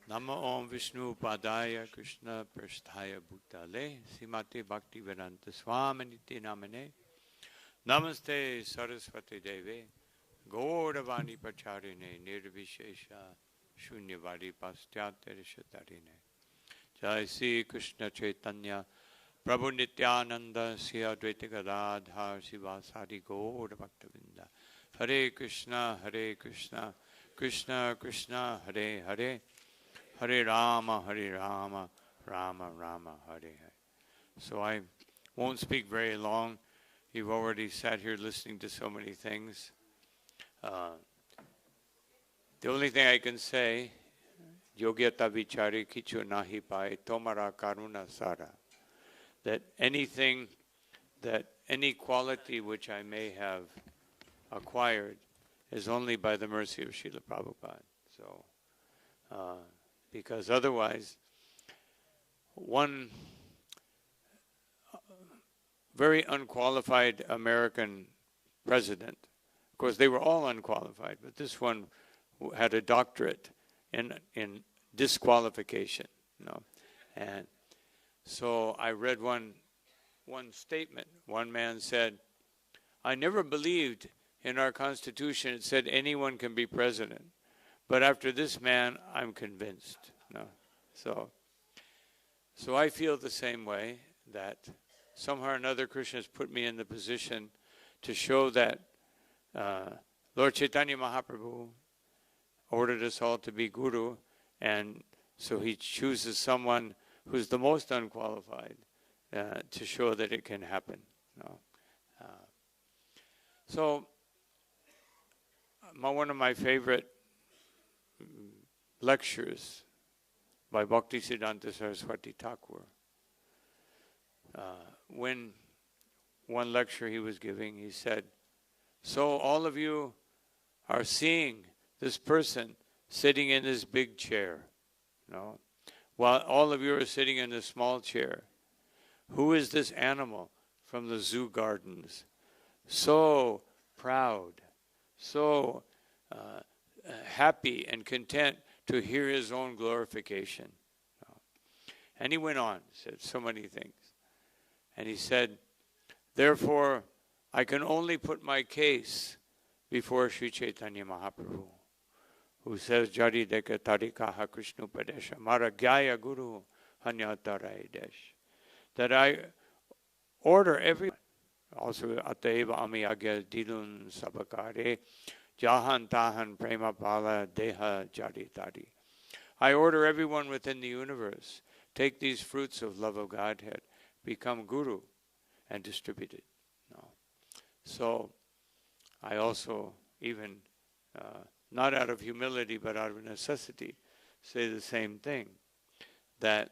Namo Om Vishnu Padaya Krishna Prasthaya Bhutale Srimati Bhakti Vedanta Swami Niti Namane Namaste Saraswati Deve Gauravani Pacharine Nirvishesha Shunyavadi Pastyatyarishatarine Jai Sri Krishna Chaitanya Prabhu Nityananda Sri Advaita Gadadhar Sivasadi Gaur Bhaktavinda Hare Krishna Krishna Krishna Hare Hare Hare Rama Rama Rama Hare Hare. So I won't speak very long. You've already sat here listening to so many things. The only thing I can say, Yogyata vichari kichu nahi pai tomara karuna sara. That anything, that any quality which I may have acquired is only by the mercy of Srila Prabhupada. So, because otherwise, one very unqualified American president, of course they were all unqualified, but this one had a doctorate in disqualification, you know. And so I read one statement. One man said, I never believed in our Constitution it said anyone can be president. But after this man, I'm convinced. No. So I feel the same way, that somehow or another Krishna has put me in the position to show that Lord Chaitanya Mahaprabhu ordered us all to be guru, and so he chooses someone who's the most unqualified to show that it can happen. No. So one of my favorite lectures by Bhaktisiddhanta Saraswati Thakur, when one lecture he was giving, he said, so all of you are seeing this person sitting in this big chair, no? While all of you are sitting in a small chair. Who is this animal from the zoo gardens? So proud, so happy and content to hear his own glorification. And he went on, said so many things. And he said, therefore, I can only put my case before Sri Chaitanya Mahaprabhu, who says, Jari deka tarikaha Krishna padesha, mara gyaya guru hanyatarai desh. That I order everyone, also ateva ami agya dilun sabakare, jahan tahan prema pala deha jari tari. I order everyone within the universe, take these fruits of love of Godhead, become guru, and distribute it. No. So I also, even not out of humility but out of necessity, say the same thing, that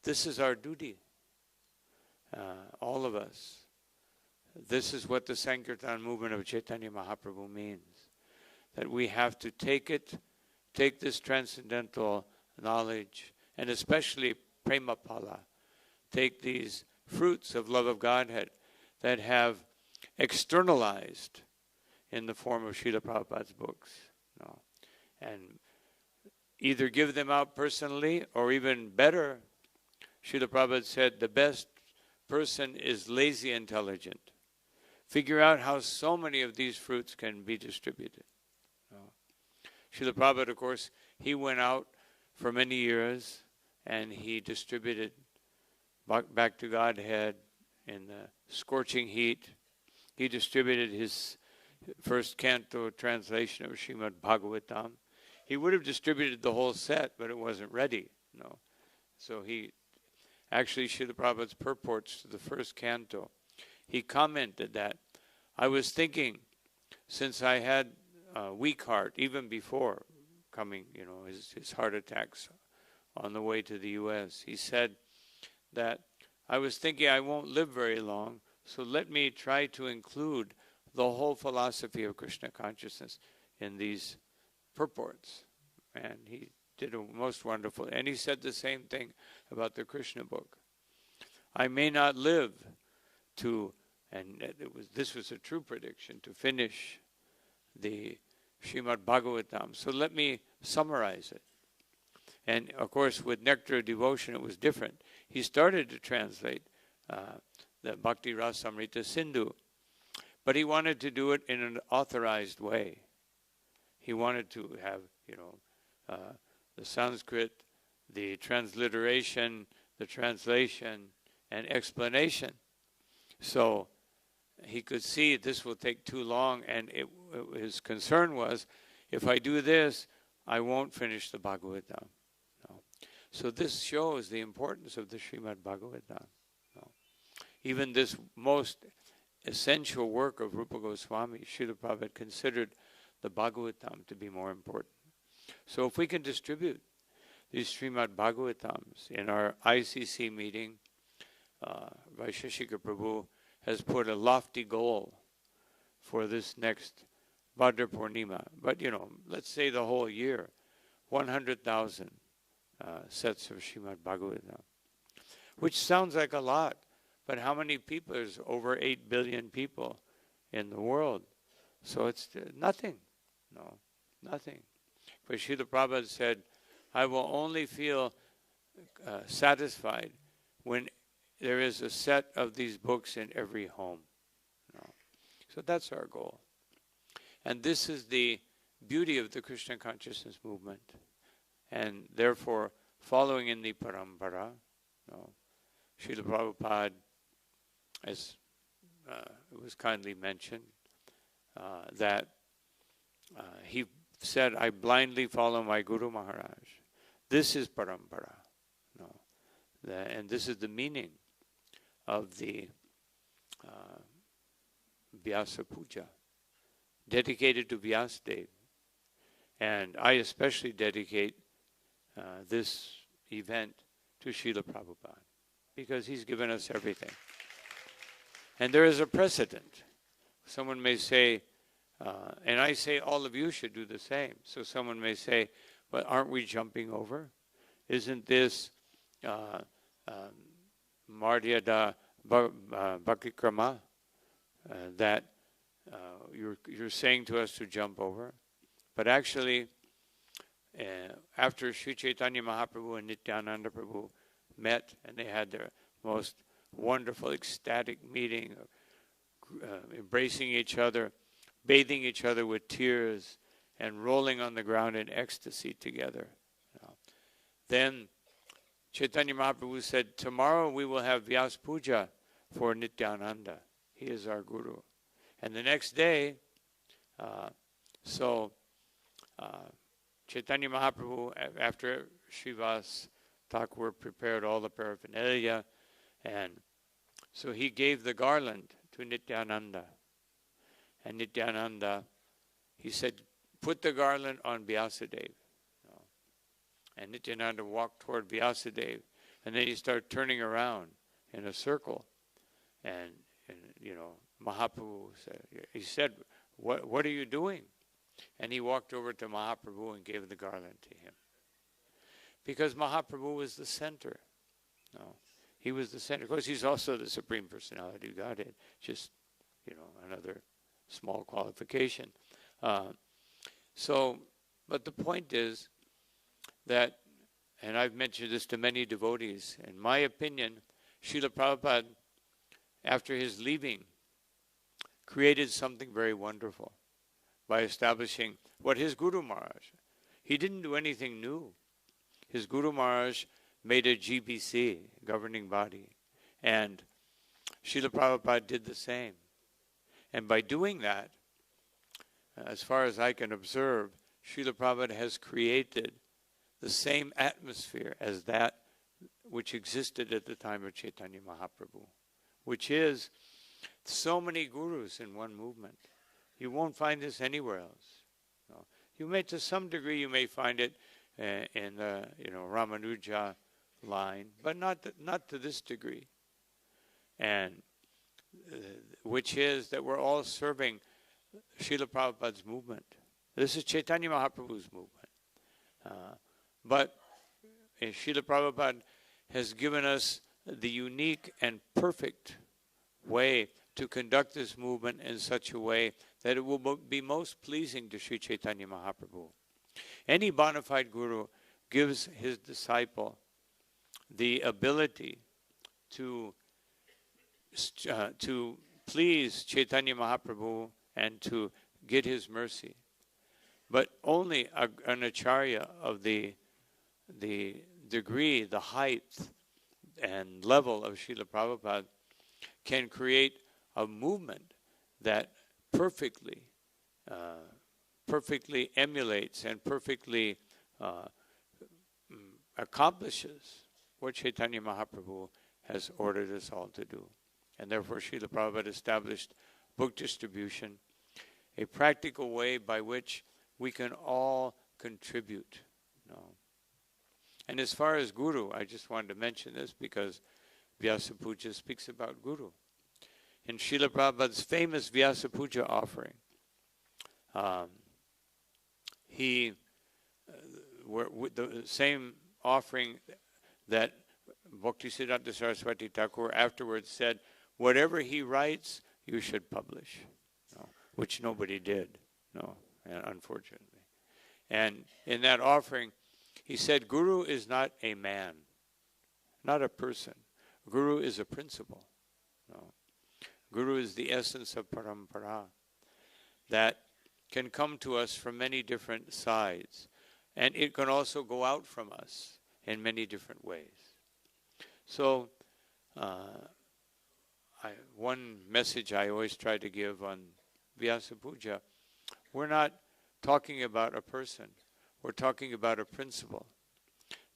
this is our duty, all of us. This is what the Sankirtan movement of Chaitanya Mahaprabhu means, that we have to take this transcendental knowledge, and especially prema pala, take these fruits of love of Godhead that have externalized in the form of Srila Prabhupada's books, no, and either give them out personally, or even better, Srila Prabhupada said the best person is lazy intelligent. Figure out how so many of these fruits can be distributed. No. Srila Prabhupada, of course, he went out for many years and he distributed back to Godhead in the scorching heat. He distributed his first canto translation of Srimad Bhagavatam. He would have distributed the whole set, but it wasn't ready. No. So he, actually Srila Prabhupada's purports to the first canto, he commented that, I was thinking, since I had weak heart, even before coming, his heart attacks on the way to the U.S. He said that, I was thinking I won't live very long, so let me try to include the whole philosophy of Krishna consciousness in these purports. And he did a most wonderful, and he said the same thing about the Krishna book. I may not live to, and this was a true prediction, to finish the Srimad Bhagavatam. So let me summarize it. And of course, with Nectar of Devotion, it was different. He started to translate the Bhakti Rasamrita Sindhu, but he wanted to do it in an authorized way. He wanted to have, the Sanskrit, the transliteration, the translation, and explanation. So he could see this will take too long, and his concern was, if I do this, I won't finish the Bhagavatam. No. So this shows the importance of the Srimad Bhagavatam. No. Even this most essential work of Rupa Goswami, Srila Prabhupada considered the Bhagavatam to be more important. So if we can distribute these Srimad Bhagavatams in our ICC meeting, Vaisheshika Prabhu has put a lofty goal for this next Bhadra Purnima. But, let's say the whole year, 100,000 sets of Srimad Bhagavatam, which sounds like a lot, but how many people? There's over 8 billion people in the world. So it's nothing. No, nothing. But Srila Prabhupada said, I will only feel satisfied when there is a set of these books in every home. No. So that's our goal. And this is the beauty of the Krishna consciousness movement. And therefore, following in the parampara, Srila Prabhupada, as it was kindly mentioned, that he said, I blindly follow my Guru Maharaj. This is parampara. And this is the meaning of the Vyasa Puja, dedicated to Vyasadeva. And I especially dedicate this event to Srila Prabhupada, because he's given us everything. And there is a precedent. Someone may say, and I say all of you should do the same. So someone may say, but aren't we jumping over? Isn't this Maryada Bhakikrama that you're saying to us to jump over? But actually, after Sri Chaitanya Mahaprabhu and Nityananda Prabhu met and they had their most wonderful ecstatic meeting, embracing each other, bathing each other with tears, and rolling on the ground in ecstasy together. Then Chaitanya Mahaprabhu said, tomorrow we will have Vyasa Puja for Nityananda. He is our Guru. And the next day, Chaitanya Mahaprabhu, after Srivas Thakur prepared all the paraphernalia, and so he gave the garland to Nityananda. And Nityananda, he said, put the garland on Vyasadeva. And Nityananda walked toward Vyasadeva, and then he started turning around in a circle. And Mahaprabhu said, what are you doing? And he walked over to Mahaprabhu and gave the garland to him. Because Mahaprabhu was the center. He was the center. Of course, he's also the Supreme Personality of Godhead. Just, another small qualification. But the point is that, and I've mentioned this to many devotees, in my opinion, Srila Prabhupada, after his leaving, created something very wonderful by establishing what his Guru Maharaj, he didn't do anything new. His Guru Maharaj made a GBC, governing body, and Srila Prabhupada did the same. And by doing that, as far as I can observe, Srila Prabhupada has created the same atmosphere as that which existed at the time of Chaitanya Mahaprabhu, which is so many gurus in one movement. You won't find this anywhere else. You may, to some degree, you may find it in the Ramanuja line, but not to this degree. And which is that we're all serving Srila Prabhupada's movement. This is Chaitanya Mahaprabhu's movement. But Srila Prabhupada has given us the unique and perfect way to conduct this movement in such a way that it will be most pleasing to Sri Chaitanya Mahaprabhu. Any bona fide guru gives his disciple the ability to please Chaitanya Mahaprabhu and to get his mercy. But only an acharya of the degree, the height, and level of Srila Prabhupada can create a movement that perfectly emulates and perfectly accomplishes what Chaitanya Mahaprabhu has ordered us all to do. And therefore Srila Prabhupada established book distribution, a practical way by which we can all contribute. And as far as Guru, I just wanted to mention this because Vyasa Puja speaks about Guru. In Srila Prabhupada's famous Vyasa Puja offering, the same offering that Bhaktisiddhanta Saraswati Thakur afterwards said, whatever he writes, you should publish, which nobody did, unfortunately. And in that offering, he said, Guru is not a man, not a person. Guru is a principle. Guru is the essence of parampara that can come to us from many different sides. And it can also go out from us in many different ways. So, one message I always try to give on Vyasa Puja, we're not talking about a person. We're talking about a principle.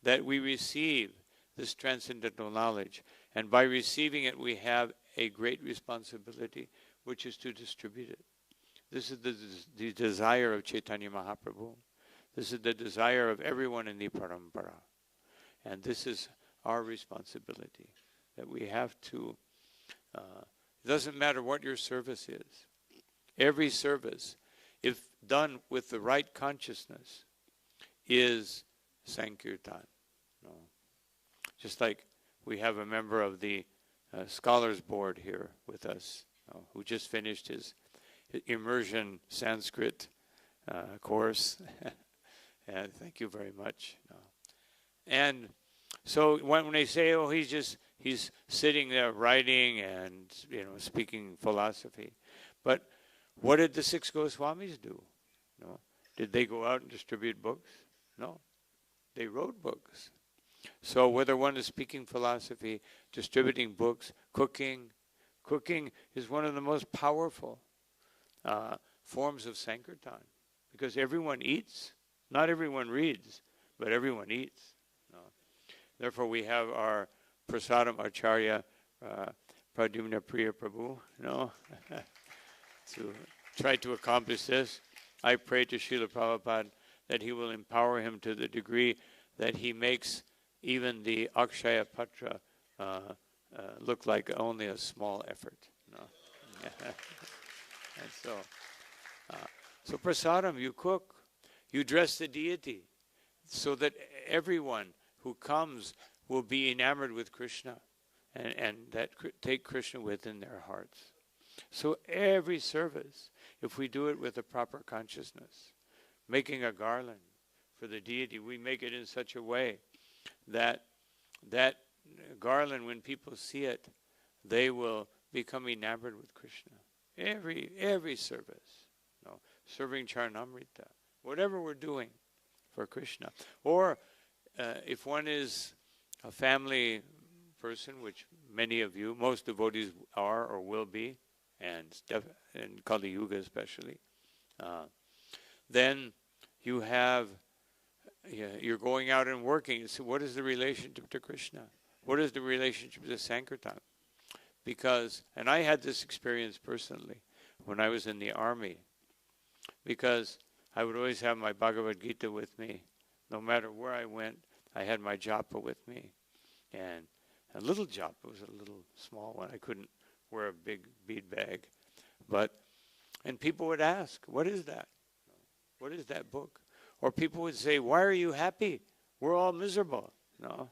That we receive this transcendental knowledge. And by receiving it, we have a great responsibility, which is to distribute it. This is the desire of Chaitanya Mahaprabhu. This is the desire of everyone in the parampara. And this is our responsibility, that we have to, it doesn't matter what your service is. Every service, if done with the right consciousness, is Sankirtan. Just like we have a member of the Scholars Board here with us, who just finished his immersion Sanskrit course. And thank you very much. And so when they say, oh, he's sitting there writing and speaking philosophy, but what did the 6 Goswamis do? Did they go out and distribute books? No, they wrote books. So whether one is speaking philosophy, distributing books, cooking is one of the most powerful forms of Sankirtan, because everyone eats. Not everyone reads, but everyone eats. Therefore, we have our Prasadam Acharya, Pradyumna Priya Prabhu, to try to accomplish this. I pray to Srila Prabhupada that he will empower him to the degree that he makes even the Akshaya Patra look like only a small effort. And so Prasadam, you cook, you dress the deity, so that everyone who comes will be enamored with Krishna and that take Krishna within their hearts. So every service, if we do it with a proper consciousness, making a garland for the deity, we make it in such a way that that garland, when people see it, they will become enamored with Krishna. Every service, serving Charnamrita, whatever we're doing for Krishna. Or if one is a family person, which many of you, most devotees are or will be, and in Kali Yuga especially, then you have, you're going out and working. So what is the relationship to Krishna? What is the relationship to Sankirtan? Because, and I had this experience personally when I was in the army, because I would always have my Bhagavad Gita with me. No matter where I went, I had my japa with me. And a little japa was a little small one. I couldn't wear a big bead bag. And people would ask, what is that? What is that book? Or people would say, why are you happy? We're all miserable. No.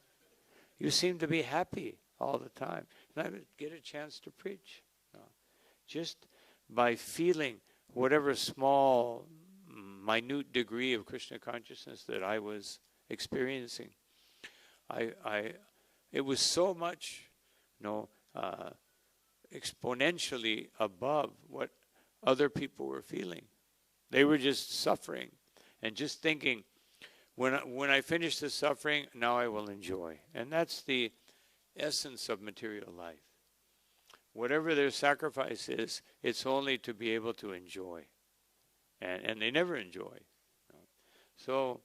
You seem to be happy all the time. And I would get a chance to preach. No. Just by feeling whatever small, minute degree of Krishna consciousness that I was experiencing, it was so much, exponentially above what other people were feeling. They were just suffering and just thinking, when I finish the suffering, now I will enjoy. And that's the essence of material life. Whatever their sacrifice is, it's only to be able to enjoy. And they never enjoy. So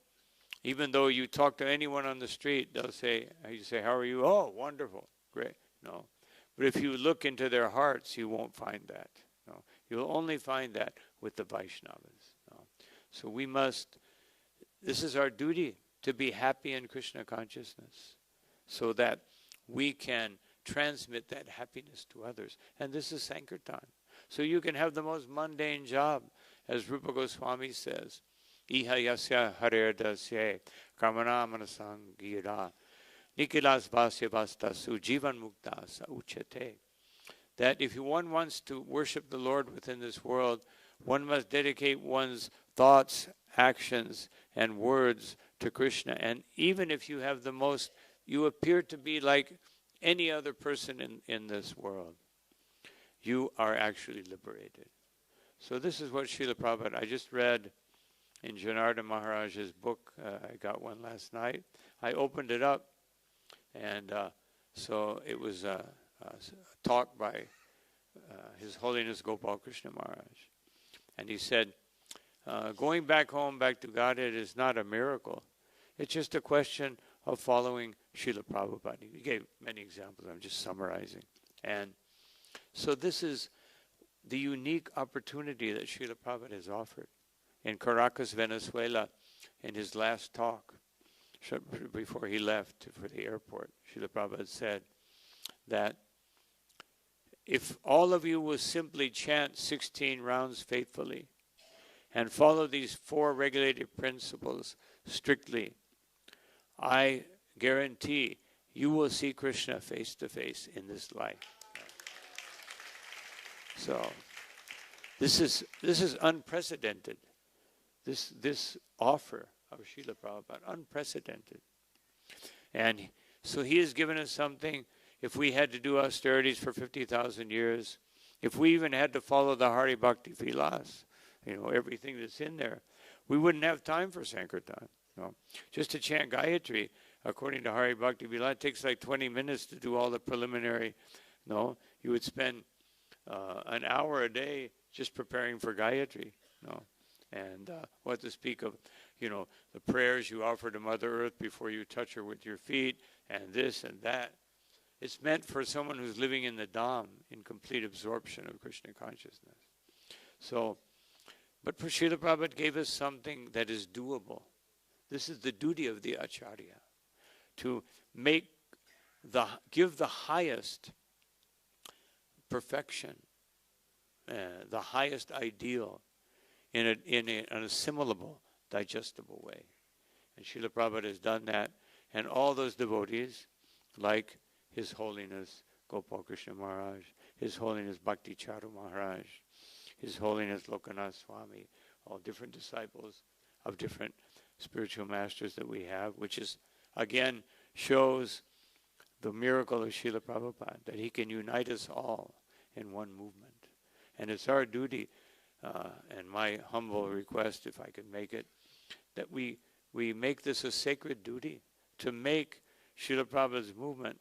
even though you talk to anyone on the street, they'll say, you say, how are you? Oh, wonderful, great. No. But if you look into their hearts, you won't find that. No. You'll only find that with the Vaishnavas. No. So we must, this is our duty, to be happy in Krishna consciousness, so that we can transmit that happiness to others. And this is Sankirtan. So you can have the most mundane job, as Rupa Goswami says, Iha yasya haredasya kamana manasang gira nikilas vasya vastasu jivan mukta sa uchate. That if one wants to worship the Lord within this world, one must dedicate one's thoughts, actions, and words to Krishna. And even if you have the most, you appear to be like any other person in this world, you are actually liberated. So this is what Srila Prabhupada, I just read in Janardhan Maharaj's book, I got one last night. I opened it up, and so it was a talk by His Holiness Gopal Krishna Maharaj. And he said, going back home, back to Godhead is not a miracle. It's just a question of following Srila Prabhupada. He gave many examples. I'm just summarizing. And so this is the unique opportunity that Srila Prabhupada has offered. In Caracas, Venezuela, in his last talk, before he left for the airport, Srila Prabhupada said that if all of you will simply chant 16 rounds faithfully and follow these 4 regulated principles strictly, I guarantee you will see Krishna face to face in this life. So this is unprecedented. This offer of Srila Prabhupada, unprecedented. And so he has given us something. If we had to do austerities for 50,000 years, if we even had to follow the Hari Bhakti Vilas, everything that's in there, we wouldn't have time for Sankirtan. No. Just to chant Gayatri, according to Hari Bhakti Vilas, it takes like 20 minutes to do all the preliminary. No, you would spend an hour a day just preparing for Gayatri. No. And what to speak of, the prayers you offer to Mother Earth before you touch her with your feet, and this and that. It's meant for someone who's living in the Dham, in complete absorption of Krishna consciousness. So, but Srila Prabhupada gave us something that is doable. This is the duty of the Acharya, to give the highest perfection, the highest ideal, in an assimilable, digestible way. And Srila Prabhupada has done that. And all those devotees, like His Holiness Gopal Krishna Maharaj, His Holiness Bhakti Charu Maharaj, His Holiness Lokanath Swami, all different disciples of different spiritual masters that we have, which is, again, shows the miracle of Srila Prabhupada, that he can unite us all in one movement. And it's our duty, and my humble request, if I can make it, that we make this a sacred duty, to make Srila Prabhupada's movement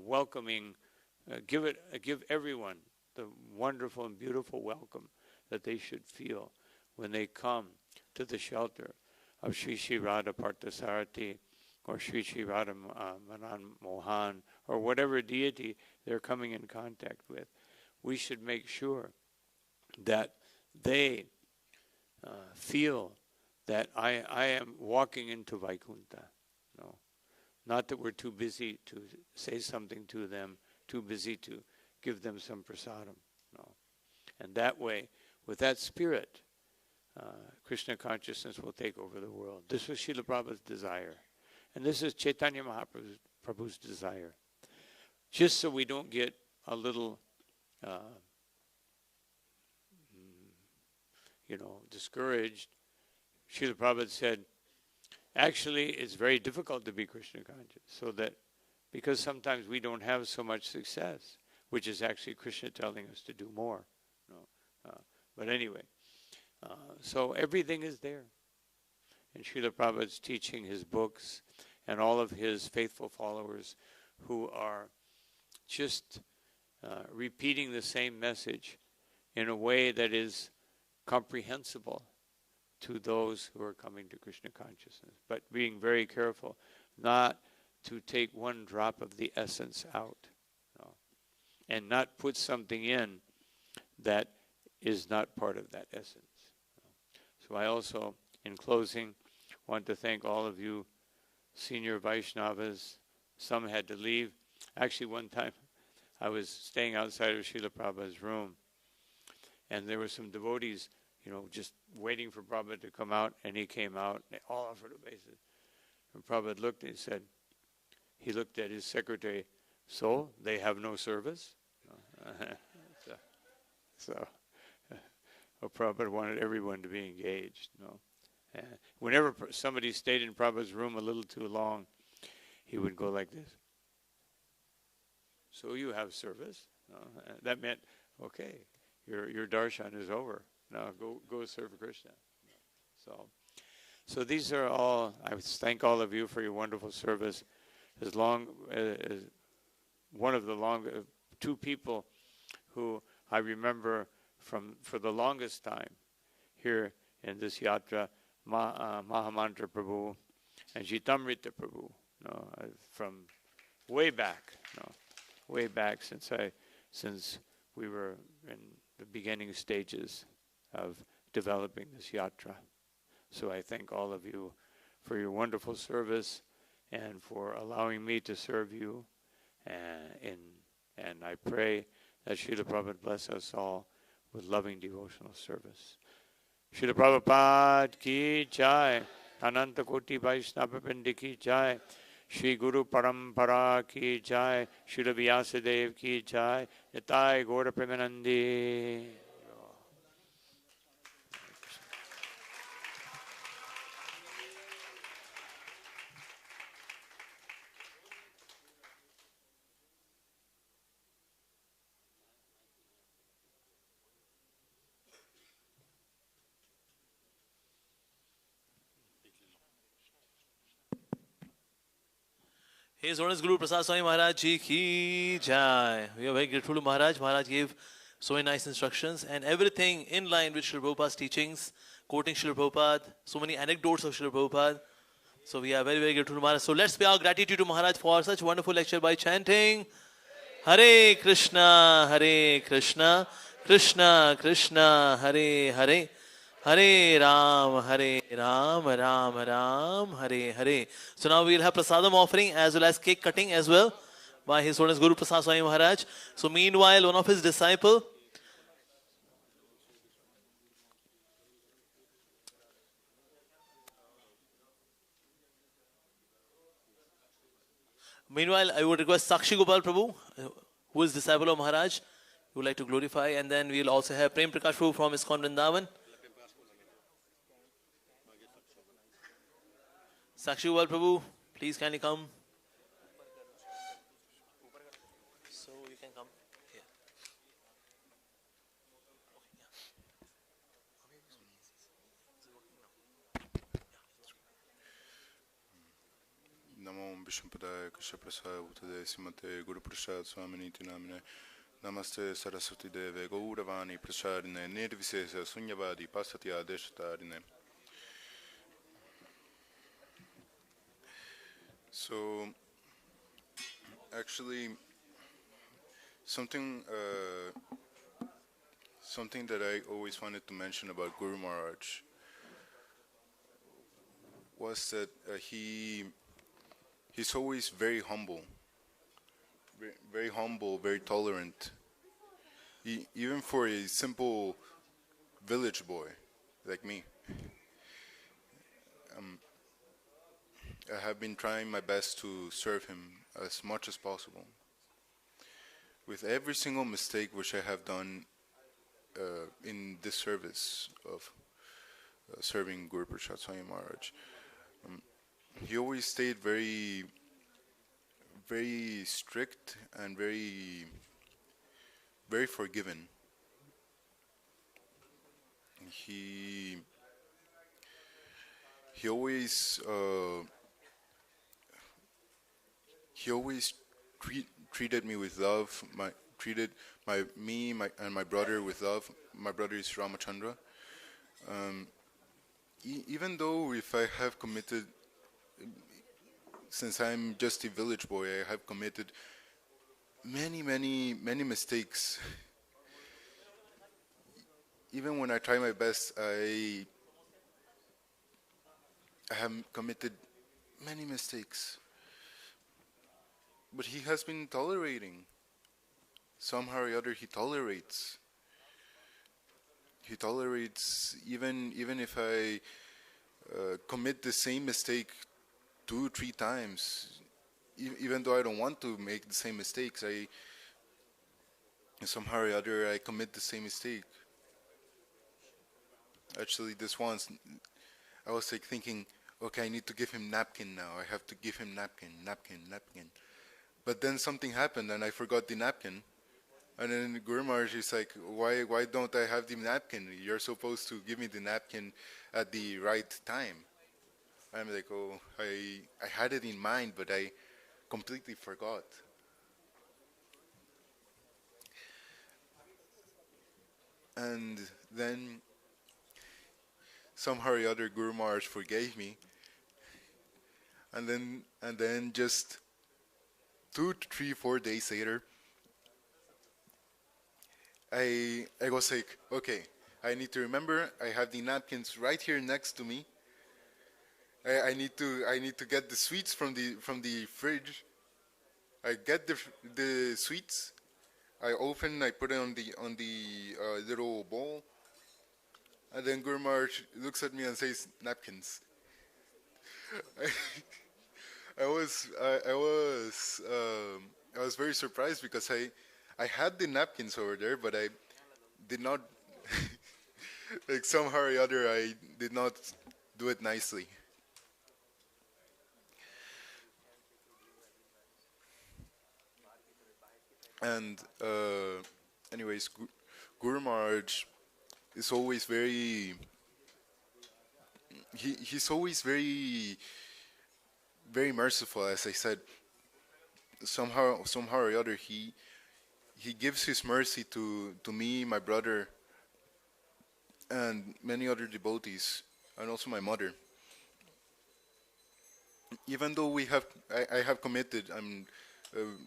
welcoming, give everyone the wonderful and beautiful welcome that they should feel when they come to the shelter of Sri Sri Radha Parthasarathi or Sri Sri Radha Manan Mohan or whatever deity they're coming in contact with. We should make sure that they feel that I am walking into Vaikuntha. No, not that we're too busy to say something to them, too busy to give them some prasadam. No, and that way, with that spirit, Krishna consciousness will take over the world. This was Srila Prabhupada's desire. And this is Chaitanya Mahaprabhu's desire. Just so we don't get a little, discouraged, Srila Prabhupada said, actually, it's very difficult to be Krishna conscious. So that, because sometimes we don't have so much success, which is actually Krishna telling us to do more. But anyway, so everything is there. And Srila Prabhupada's teaching, his books, and all of his faithful followers who are just repeating the same message in a way that is comprehensible to those who are coming to Krishna consciousness, but being very careful not to take one drop of the essence out, and not put something in that is not part of that essence. So I also, in closing, want to thank all of you senior Vaishnavas. Some had to leave. Actually, one time I was staying outside of Srila Prabhupada's room, and there were some devotees, just waiting for Prabhupada to come out, and he came out, and they all offered obeisance. And Prabhupada looked and he looked at his secretary, so they have no service? So Prabhupada wanted everyone to be engaged. Whenever somebody stayed in Prabhupada's room a little too long, he would go like this. So you have service? That meant, okay, your darshan is over. Now go serve Krishna. So these are all, I thank all of you for your wonderful service. As long as one of the two people who I remember for the longest time here in this yatra, Mahamantra Prabhu and Jitamrita Prabhu, from way back since we were in the beginning stages of developing this yatra. So I thank all of you for your wonderful service and for allowing me to serve you. And I pray that Srila Prabhupada bless us all with loving devotional service. Srila Prabhupada ki jai, Ananta Koti Vaishnava Pindi ki jai, Shri Guru Parampara ki jai, Srila Vyasadev ki jai, Nitai Gaura Premanandi. His Holiness Guru Prasad Swami Maharaj Ji ki jai. We are very grateful to Maharaj. Maharaj gave so many nice instructions and everything in line with Srila Prabhupada's teachings, quoting Srila Prabhupada, so many anecdotes of Srila Prabhupada. So we are very, very grateful to Maharaj. So let's pay our gratitude to Maharaj for such wonderful lecture by chanting Hare Krishna, Krishna Krishna, Hare Hare. Hare Ram, Ram Ram, Hare Hare. So now we will have prasadam offering as well as cake cutting as well by His Holiness Guru Prasad Swami Maharaj. So meanwhile, one of his disciple, I would request Sakshi Gopal Prabhu, who is disciple of Maharaj, who would like to glorify, and then we will also have Prem Prakash Prabhu from ISKCON Vrindavan. Sakshi Gopal Prabhu, please kindly come. So you can come here. Namo Vishnupadaya Krishna Prasad Bhutade Simate Guru Prasad Swami Namine Namaste Saraswati Deve Gauravani Prasadine Nirvisesa Sunyavadi Pasatya Deshatarine. So, actually, something something that I always wanted to mention about Guru Maharaj was that he's always very humble, very humble, very tolerant. Even for a simple village boy like me, I have been trying my best to serve him as much as possible. With every single mistake which I have done in this service of serving Guru Prasad Swami Maharaj, he always stayed very, very strict and very, very forgiving. He always treated me with love. Treated me and my brother with love. My brother is Ramachandra. Even though if I have committed, since I'm just a village boy, I have committed many mistakes. Even when I try my best, I have committed many mistakes. But he has been tolerating. Somehow or other, he tolerates. He tolerates even if I commit the same mistake 2-3 times. Even though I don't want to make the same mistakes, somehow or other I commit the same mistake. Actually, this once I was like thinking, okay, I need to give him napkin now. I have to give him napkin. But then something happened and I forgot the napkin. And then Guru Maharaj is like, why don't I have the napkin? You're supposed to give me the napkin at the right time. I'm like, oh, I had it in mind, but I completely forgot. And then somehow or other Guru Maharaj forgave me. And then just 2, 3, 4 days later, I was like, okay, I need to remember I have the napkins right here next to me. I need to get the sweets from the fridge. I get the sweets. I put it on the little bowl, and then Guru Maharaj looks at me and says, napkins. I was very surprised because I had the napkins over there, but I did not, like somehow or other, I did not do it nicely. And anyways, Guru Maharaj is always very, he's always very, very merciful, as I said. Somehow or other, he gives his mercy to me, my brother, and many other devotees, and also my mother. Even though I have committed,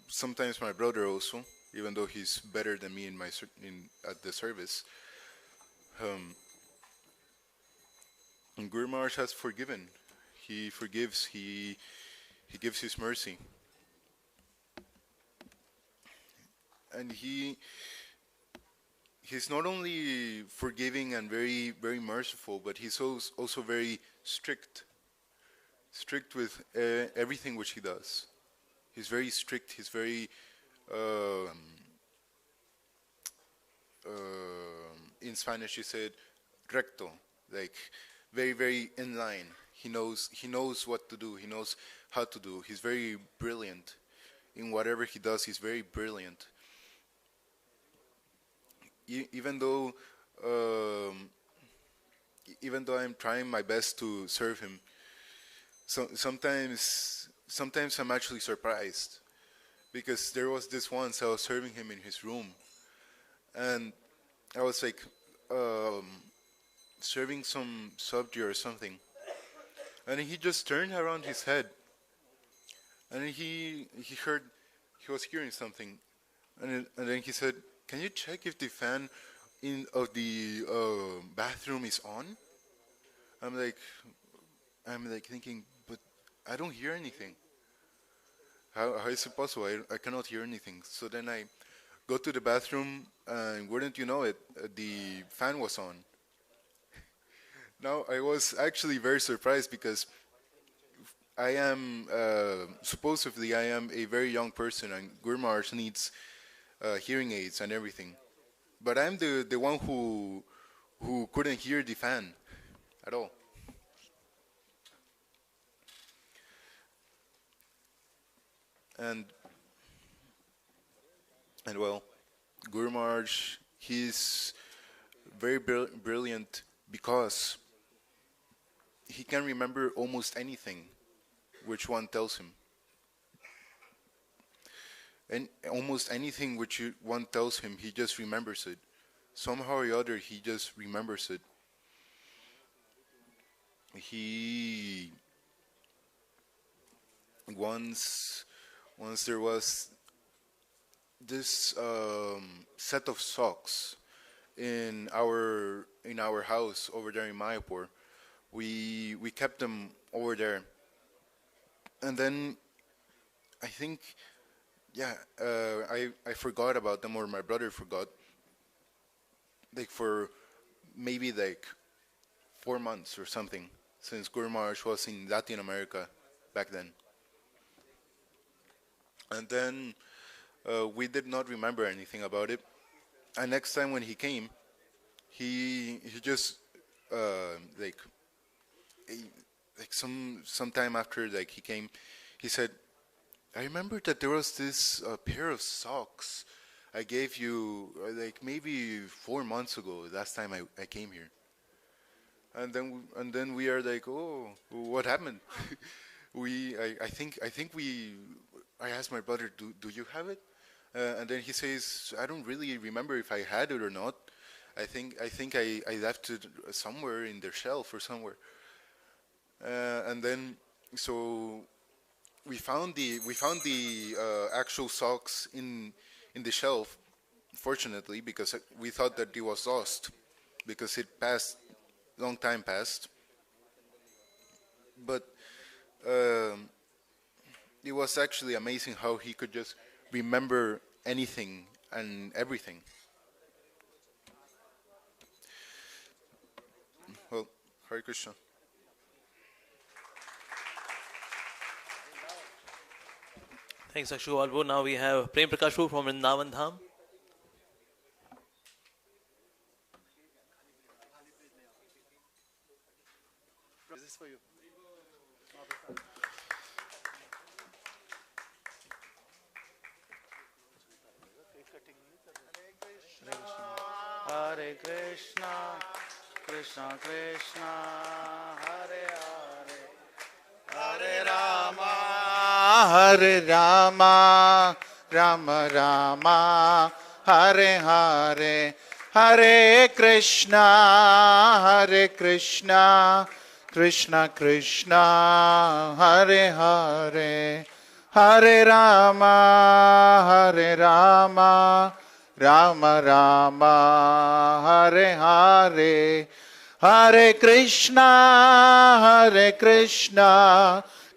sometimes my brother also, even though he's better than me at the service. And Guru Maharaj has forgiven. He forgives. He gives his mercy. And he's not only forgiving and very, very merciful, but he's also very strict with everything which he does. He's very strict. He's very in Spanish you said recto, like very, very in line. He knows what to do. He knows how to do. He's very brilliant in whatever he does. He's very brilliant. Even though I'm trying my best to serve him, sometimes I'm actually surprised, because there was this once I was serving him in his room, and I was like serving some sabji or something, and he just turned around his head, and he was hearing something, and then he said, "Can you check if the fan bathroom is on. I'm like thinking, but I don't hear anything. How is it possible? I cannot hear anything. So then I go to the bathroom, and wouldn't you know it, the fan was on. Now I was actually very surprised because I am supposedly I am a very young person, and Guru Maharaj needs hearing aids and everything. But I'm the one who couldn't hear the fan at all. And well, Guru Maharaj, he's very brilliant because he can remember almost anything which one tells him. And almost anything which one tells him, he just remembers it. Somehow or other, he just remembers it. He once there was this set of socks in our house over there in Mayapur. We kept them over there, and then I think, I forgot about them, or my brother forgot. Like for maybe like 4 months or something, since Guru Maharaj was in Latin America back then. And then we did not remember anything about it. And next time when he came, he just some time after he came, he said, I remember that there was this pair of socks I gave you maybe 4 months ago, last time I came here. And then we are like, oh, what happened? I asked my brother, do you have it? And then he says, I don't really remember if I had it or not. I think I left it somewhere in their shelf or somewhere. And then so we found the actual socks in the shelf, fortunately, because we thought that it was lost because long time passed. But it was actually amazing how he could just remember anything and everything. Well, Hare Krishna. Thanks, Akshu Walbo. Now we have Prem Prakashu from Vrindavan Dham. Is this for you? Hare Krishna, Krishna Krishna, Hare Hare, Hare Rama, Hare Rama, Rama Rama, Hare Hare, Hare Krishna, Krishna Krishna, Hare Hare, Hare Rama, Rama Rama, Hare Hare, Hare Krishna,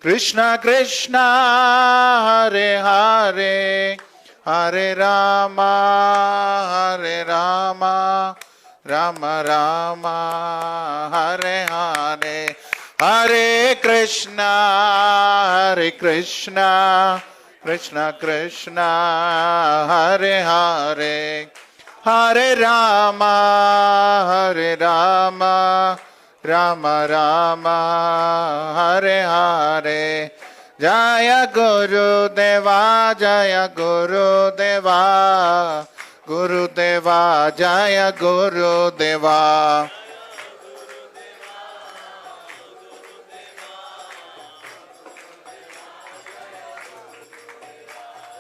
Krishna Krishna, Hare Hare, Hare Rama, Rama Rama, Hare Hare, Hare Krishna, Krishna Krishna, Hare Hare, Hare Rama, Rama Rama, Hare Hare. Jaya Guru Deva, Jaya Guru Deva, Guru Deva, Jaya Guru Deva.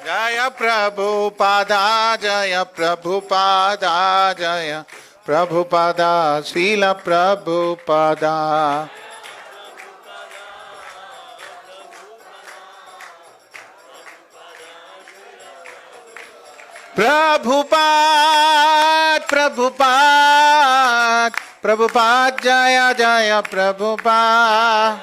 Jaya Prabhupada, Jaya Prabhupada, Jaya Prabhupada, Srila Prabhupada. Prabhupada, Prabhupada, Prabhupada, Jaya Jaya Prabhupada.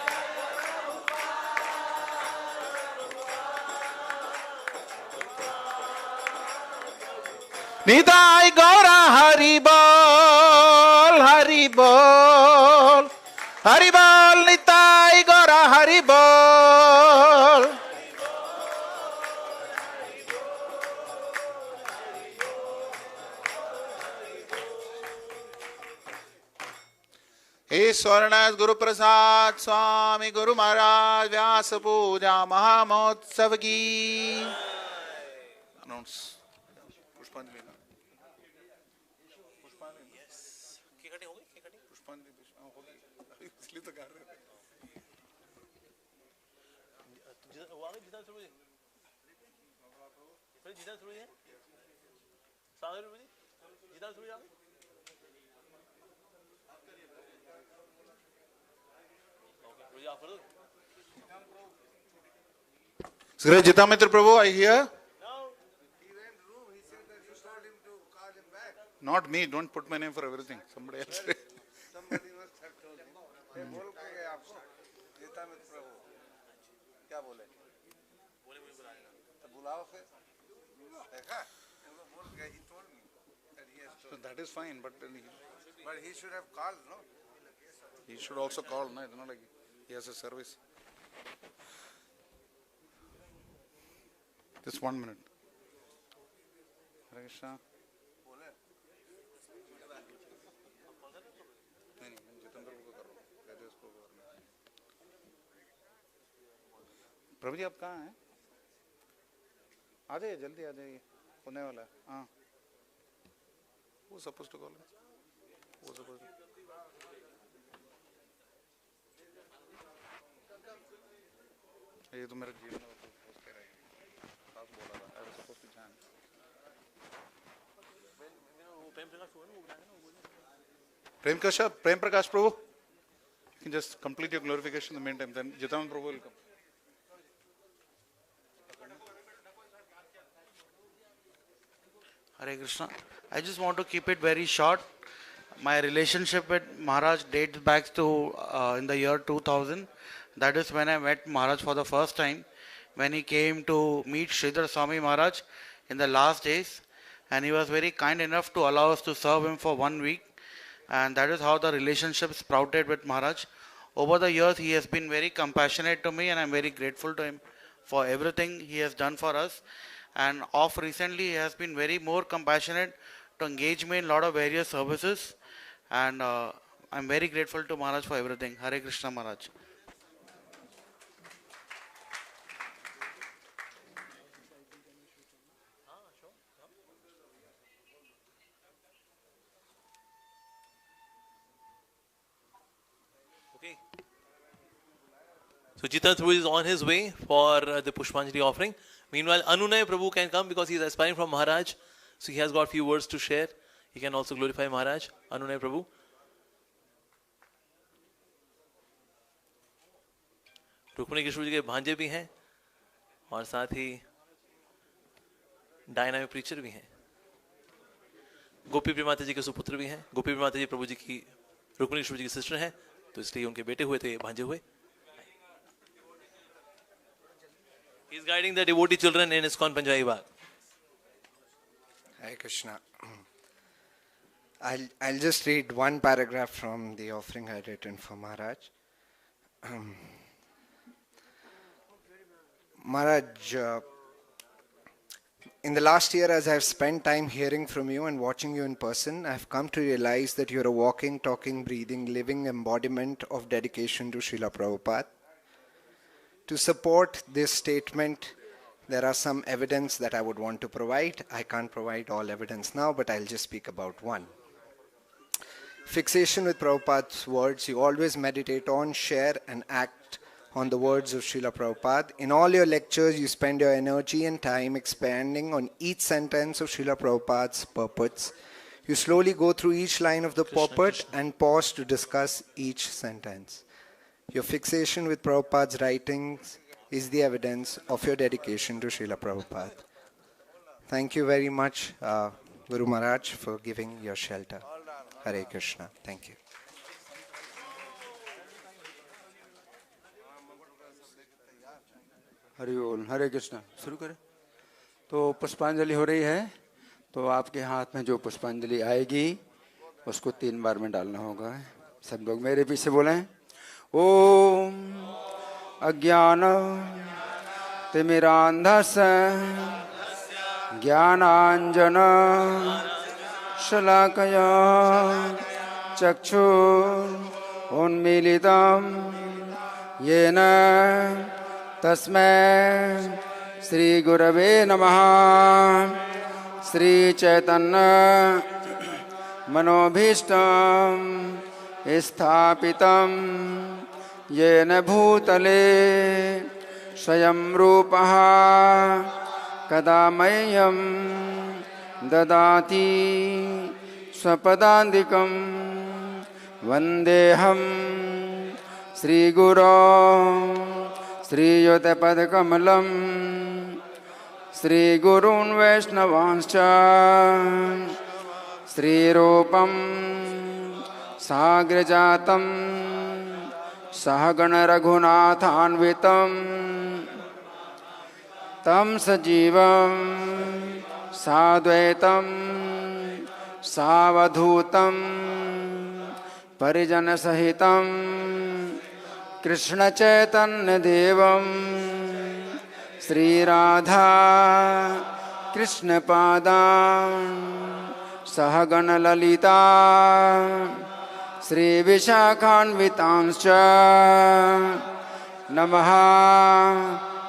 Nidai Gaura Hari Bol, Hari Bol, Hari Bol, Nidai Gaura Hari Bol. His Holiness Guru Prasad Swami Guru Maharaj Vyasa Puja Mahamotsav Ki. Announce. Pushpanjali. Yes. Cake cutting हो गई? Cake cutting? Pushpanjali हो गई. इसलिए तो कर रहे थे. हुआ गई जितना शुरू है. फिर जितना शुरू है. सागर में जितना शुरू है. Sri Jitamitra Prabhu, I hear. Not me, don't put my name for everything. Somebody else. Somebody must have told him. ये बोल के गए आपको जितामित प्रभु क्या बोले बोले मुझे बुलाएगा तो बुलाओ फिर देखा वो बोल के he told me that he has told. So that is fine, but he should have called, no? He should also call, no? It's not like he has a service. Just 1 minute. Hare Krishna. प्रभु जी आप कहाँ हैं? आ जाइए जल्दी आ जाइए होने वाला है. हाँ वो सपोज टू कॉल वो सपोज ये तो मेरा जीवन साथ बोला था. I was supposed to chant. Prem Prakash Prabhu, you can just complete your glorification in the meantime. Then Jitaman Prabhu will come. Hare Krishna. I just want to keep it very short. My relationship with Maharaj dates back to in the year 2000. That is when I met Maharaj for the first time, when he came to meet Prasad Swami Maharaj in the last days, and he was very kind enough to allow us to serve him for 1 week, and that is how the relationship sprouted with Maharaj. Over the years, he has been very compassionate to me, and I am very grateful to him for everything he has done for us. And off recently, he has been very more compassionate to engage me in a lot of various services, and I am very grateful to Maharaj for everything. Hare Krishna Maharaj. Okay. So Jitendra Prabhu is on his way for the Pushpanjali offering. Meanwhile, Anunay Prabhu can come because he is aspiring from Maharaj. So he has got few words to share. He can also glorify Maharaj. Anunay Prabhu. Rukmini Krishna ji के भांजे भी हैं और साथ ही dynamic preacher भी हैं. गोपी प्रिय माता जी के सुपुत्र भी हैं. गोपी प्रिय माता जी प्रभु जी की रुक्मिणी कृष्ण जी की सिस्टर हैं, तो इसलिए उनके बेटे हुए थे, भांजे हुए. He is guiding the devotee children in ISKCON Punjabi Bagh. Hare Krishna. I'll just read one paragraph from the offering I had written for Maharaj. Maharaj, in the last year, as I have spent time hearing from you and watching you in person, I have come to realize that you are a walking, talking, breathing, living embodiment of dedication to Srila Prabhupada. To support this statement, there are some evidence that I would want to provide. I can't provide all evidence now, but I'll just speak about one. Fixation with Prabhupada's words. You always meditate on, share, and act on the words of Srila Prabhupada. In all your lectures, you spend your energy and time expanding on each sentence of Srila Prabhupada's purports. You slowly go through each line of the purport and pause to discuss each sentence. Your fixation with Prabhupada's writings is the evidence of your dedication to Srila Prabhupada. Thank you very much, Guru Maharaj, for giving your shelter. Hare Krishna. Thank you. Hari बोल, हरे कृष्णा। शुरू करें। तो पुष्पांजलि हो रही है, तो आपके हाथ में जो पुष्पांजलि आएगी उसको 3 बार में डालना होगा। सब लोग मेरे पीछे बोलें, ओम अज्ञान तिमिरांधस्य ज्ञानांजन शलाकया चक्षुरुन्मीलितं येन तस्मै श्री गुरवे नमः। श्री चैतन्य मनोभीष्टं स्थापितं येन भूतले स्वयं रूपः कदा मह्यं ददाति स्वपदान्तिकं वन्देऽहं श्रीगुरो श्रीयुतपदकमलं श्रीगुरून् वैष्णवांश्च श्रीरूपं साग्रजातं सहगणरघुनाथान्वितं तं सजीवं साद्वैतं सावधूतं परिजनसहितं कृष्णचैतन्यदेवं श्रीराधा कृष्णपादान् सहगणललिता श्रीविशाखान्वितांश्च नमः।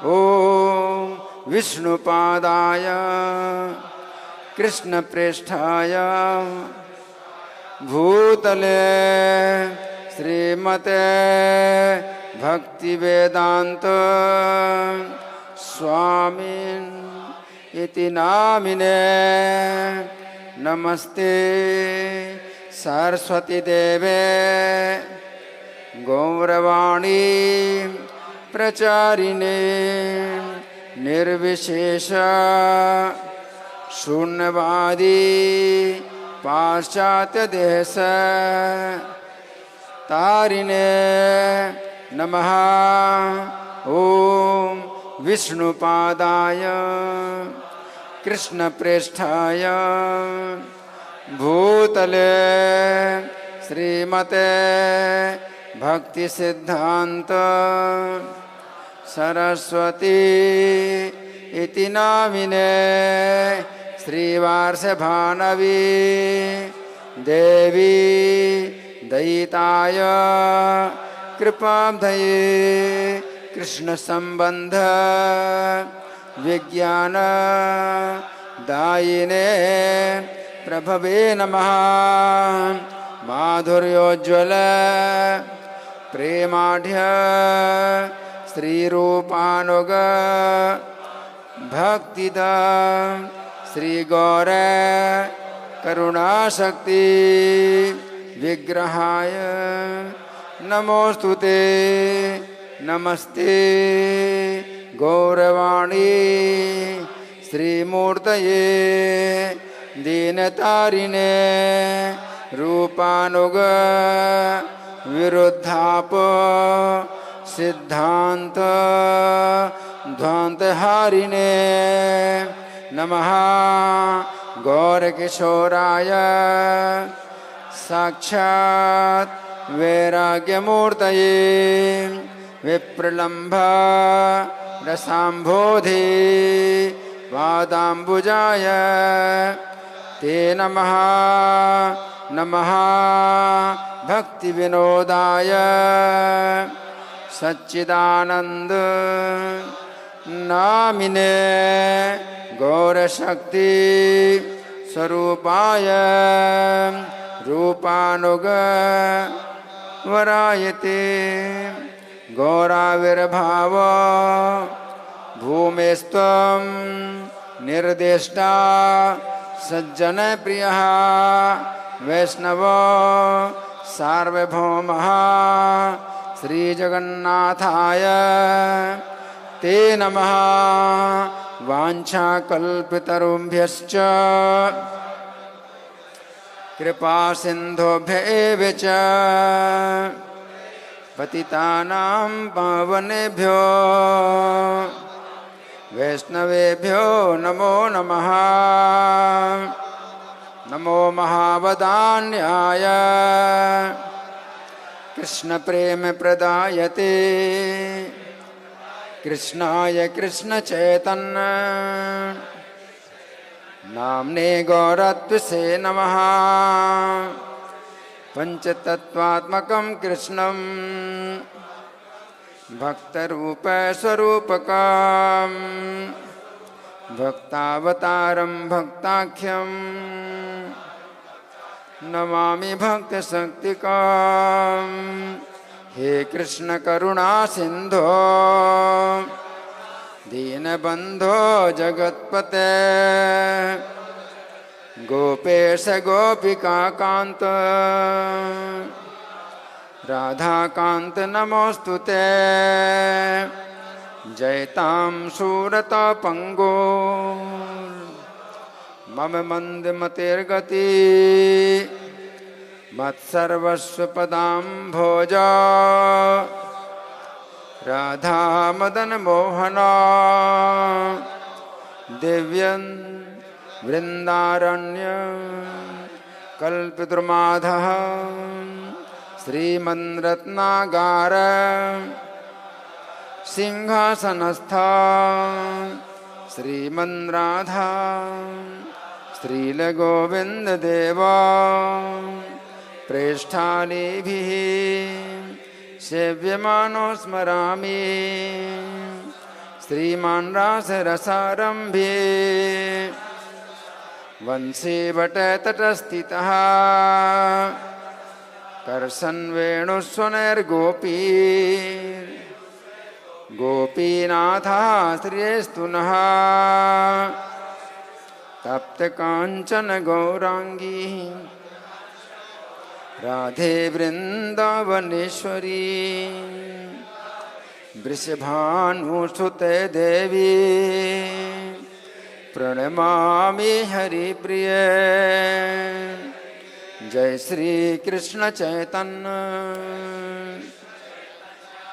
ॐ विष्णुपादाय कृष्णप्रेष्ठाय भूतले श्रीमते भक्तिवेदांत स्वामिन् इति नामिने नमस्ते सरस्वती देवे गौरवाणी प्रचारिणे निर्विशेष शून्यवादी पाश्चात्य देश तारिणे नमः। ॐ विष्णुपादाय कृष्णप्रेष्ठाय भूतले श्रीमते भक्तिसिद्धान्त सरस्वती इति नामिने श्रीवार्षभानवी देवी दयिताय कृपाब्धये कृष्ण संबंध विज्ञान दायिने प्रभवे नमः। माधुर्योज्वल प्रेमाढ्य श्रीरूपानुग भक्तिद श्रीगौर करुणाशक्ति विग्रहाय नमोस्तुते नमस्ते गौरवाणी श्रीमूर्तये दीनतारिणे रूपानुग विरुद्धाप सिद्धांत ध्वांतहारिणे नमः। गौरकिशोराय साक्षात् वैराग्यमूर्तये विप्रलम्भ रसाम्भोधि पादाम्बुजाय ते नमः। नमः भक्तिविनोदाय सच्चिदानन्द नामिने गौरशक्ति स्वरूपाय रूपानुग वरायते गौराविर्भाव भूमेस्त्वं निर्दिष्टा सज्जन प्रियः वैष्णव सार्वभौमः श्रीजगन्नाथाय ते नमः। वाञ्छाकल्पतरुभ्यश्च कृपासिन्धुभ्य एव च पतितानां पावनेभ्यो वैष्णवेभ्यो नमो नमः। नमो महावदान्याय कृष्णप्रेमप्रदायते कृष्णाय कृष्णचैतन्य नाम्ने गौरत्वसे नमः। पंचतत्वात्मकं कृष्णं भक्तरूपस्वरूपकं भक्तावतारं भक्ताख्यं नमामि भक्तशक्तिकं। हे कृष्ण करुणा सिंधो दीनबंधो जगत्पते गोपेश गोपिका कांत राधाकांत नमोस्तुते। जयतां सूरता पंगो मम मंदमतिर्गति मत्सर्वस्व पदां भोजा राधा मदन मोहना दिव्यं वृंदारण्य कल्पद्रुमाधः श्रीमन्रत्नागार सिंहासनस्था श्रीमन्राधा श्रीलगोविन्ददेवा प्रेष्ठालीभिः सेव्यमानो स्मरामि। श्रीमान् रासरसारम्भे वंशीवटतटस्थितः कर्षन् वेणुस्वनैर्गोपी गोपीनाथः श्रियस्तु नः। तप्तकाञ्चन गौरांगी राधे वृंदावनेश्वरी वृषभानुसुते देवी प्रणमामि हरिप्रिये। जय श्री कृष्ण चैतन्य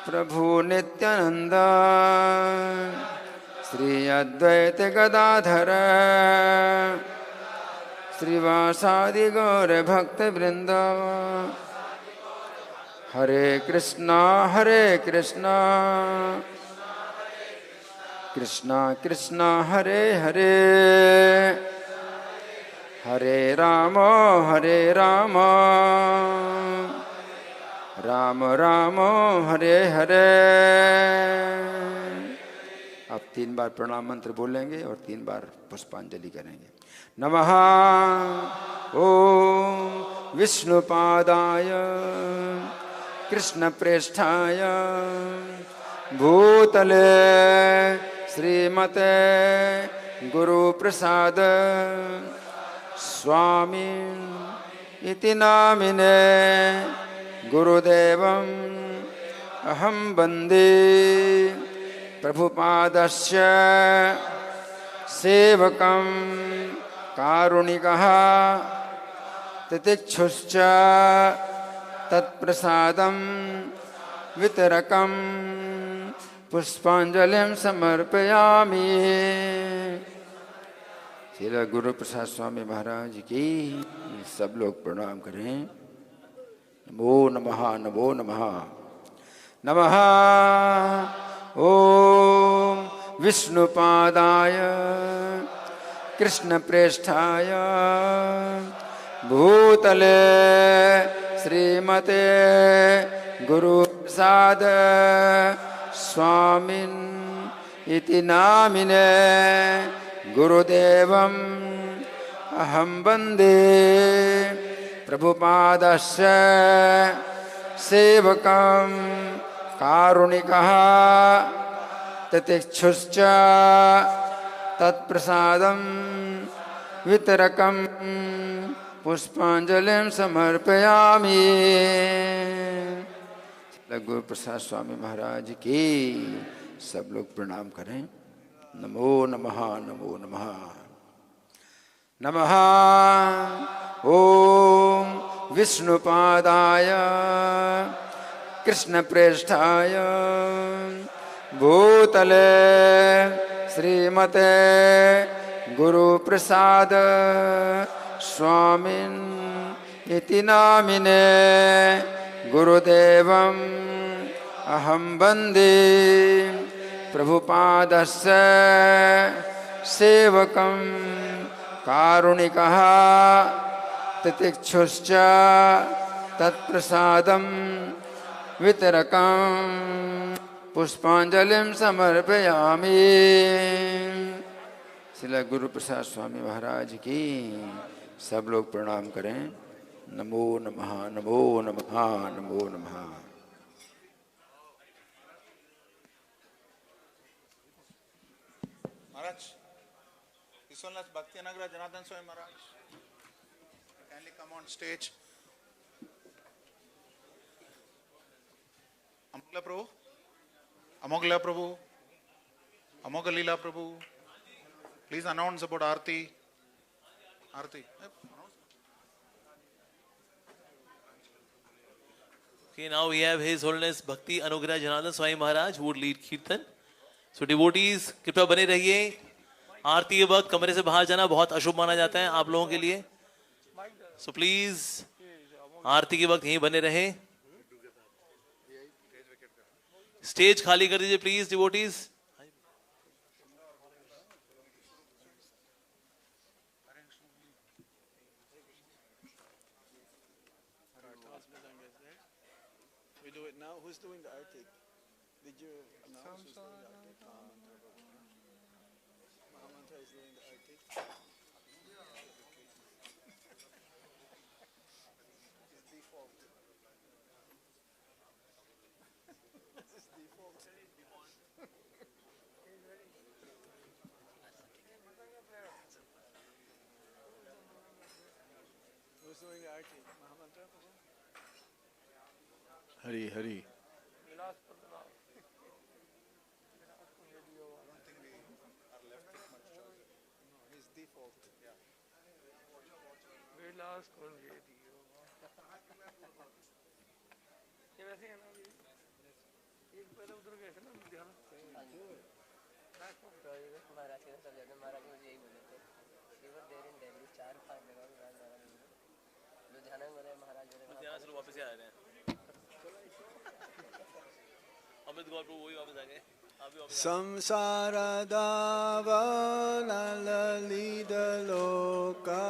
प्रभु नित्यानंद श्री अद्वैत गदाधर श्रीवासादि गौर भक्त वृंद। हरे कृष्णा कृष्णा कृष्णा हरे हरे हरे राम राम राम हरे हरे। अब 3 बार प्रणाम मंत्र बोलेंगे और 3 बार पुष्पांजलि करेंगे। नमः ओम विष्णुपादाय कृष्णप्रेष्ठाय भूतले श्रीमते गुरुप्रसाद स्वामी इति नामिने गुरुदेवम् अहं वन्दे प्रभुपादस्य सेवकं कारुणिकः तितिक्षुश्च तत्प्रसादं वितरकं पुष्पांजलिं समर्पयामि। श्री गुरु प्रसाद स्वामी महाराज की सब लोग प्रणाम करें। नमो नमः नमो नमः। नमः ओम विष्णुपादाय कृष्णप्रेष्ठाय भूतले श्रीमते गुरुप्रसाद स्वामिन् इति नामिने गुरुदेवम् अहं वन्दे प्रभुपादस्य सेवकं कारुणिकः तितिक्षुश्च तत्प्रसादं वितरकं पुष्पांजलिं समर्पयामि। गुरु प्रसाद स्वामी महाराज की सब लोग प्रणाम करें। नमो नमः नमो नमः नमः ओम विष्णुपादाय कृष्णप्रेष्ठाय भूतले श्रीमते गुरुप्रसाद स्वामिन् इति नामिने गुरुदेवम् अहं वन्दे प्रभुपादस्य सेवकं कारुणिकः तितिक्षुश्च तत्प्रसादं वितरकं पुष्पांजलिं समर्पयामि। श्रील गुरु प्रसाद स्वामी महाराज की सब लोग प्रणाम करें। नमो नमः नमो नमः नमो नमः। Maharaj, His Holiness Bhakti Anagra Janardhan Swami Maharaj, kindly come on stage. Amogla Prabhu, Amogla Prabhu, Amogla Leela Prabhu, please announce about Aarti. Aarti. Okay, now we have His Holiness Bhakti Anugrah Janardhan Swami Maharaj who would lead Kirtan. So devotees, कृपया बने रहिए। आरती के वक्त कमरे से बाहर जाना बहुत अशुभ माना जाता है आप लोगों के लिए। So please, आरती के वक्त यहीं बने रहे। स्टेज खाली कर दीजिए please devotees. We do it now. Who's doing the arti? Did you announce who's doing the arti? Mahamantra is doing the arti. It's default. This is default. Who's doing the arti? Mahamantra? Hari Hari. His default. विलास कौन दे दियो ये वैसे है ना एक पहले उधर गए थे ना ध्यान महाराज के सब जाते महाराज मुझे यही बोले थे he was there in Delhi 4-5 जगह महाराज लुधियाना में रहे महाराज लुधियाना से वापस आ रहे हैं अमित गौर प्रभु वही वापस आ गए। Samsara davana lalida loka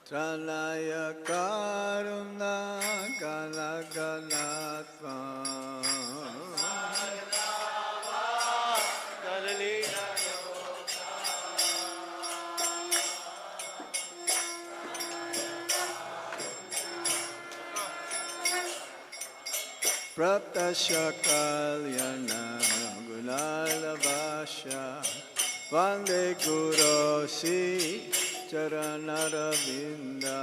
Tranaya karuna galagalatva Praptasya kalyana gunalavasya Vande gurosi charanaravinda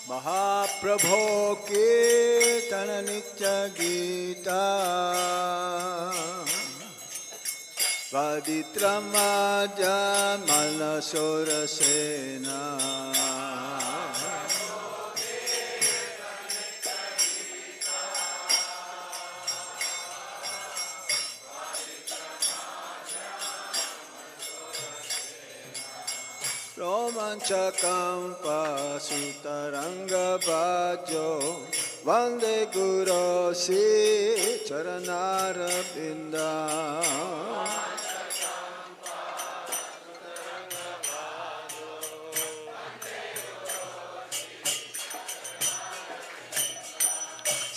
Mahaprabho kirtana nitya gita Vaditramaja malasora sena Romanchakam pasutaranga bhajo Vande gurosi charanarabinda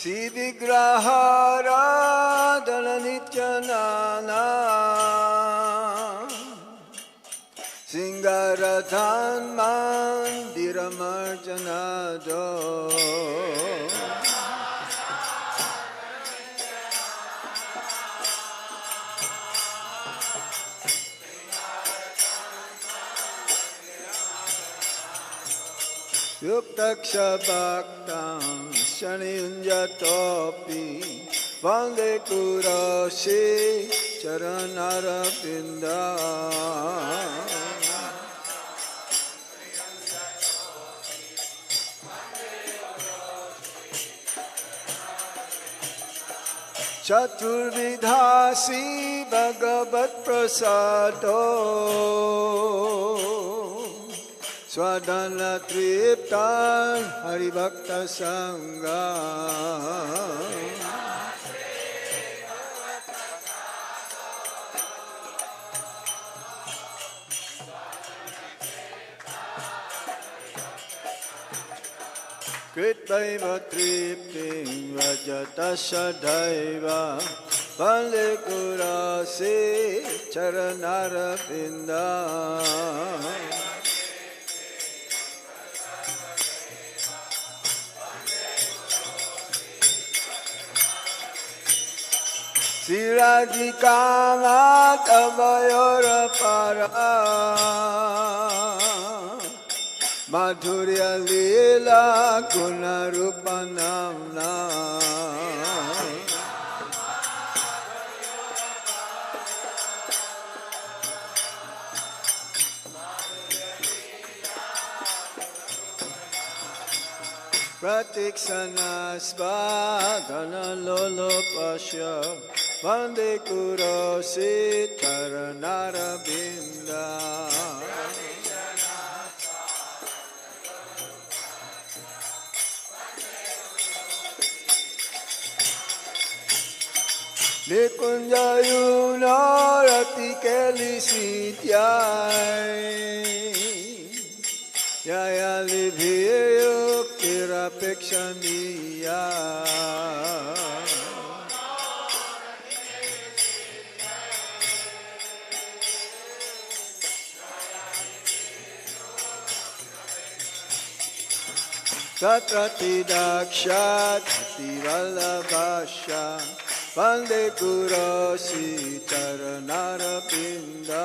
Siddhigrahara dana nityanana Singaradhan mandiramarjanado Yuktaksha Bhaktam Shaniyunjatopi Vande Kurasi Charanarapinda Chaturvidhasi Bhagavat Prasado Swadhana Triptan Haribhakta Sangha Kritaiva Tripting Rajatasha Daiva Vande Kurasi Charanarapinda Siradhikamat Abayora Para Madhurya Lila Guna Rupanamna Pratiksanasva Dhana Lolo Pasya Vande Kurasi Charanarabinda Nikunjayuna Rati Kelisityai Yaya Libhiyo Kirapekshaniya Tatrati Dakshat Tivalabhasha Vande Kurasi Charanarapinda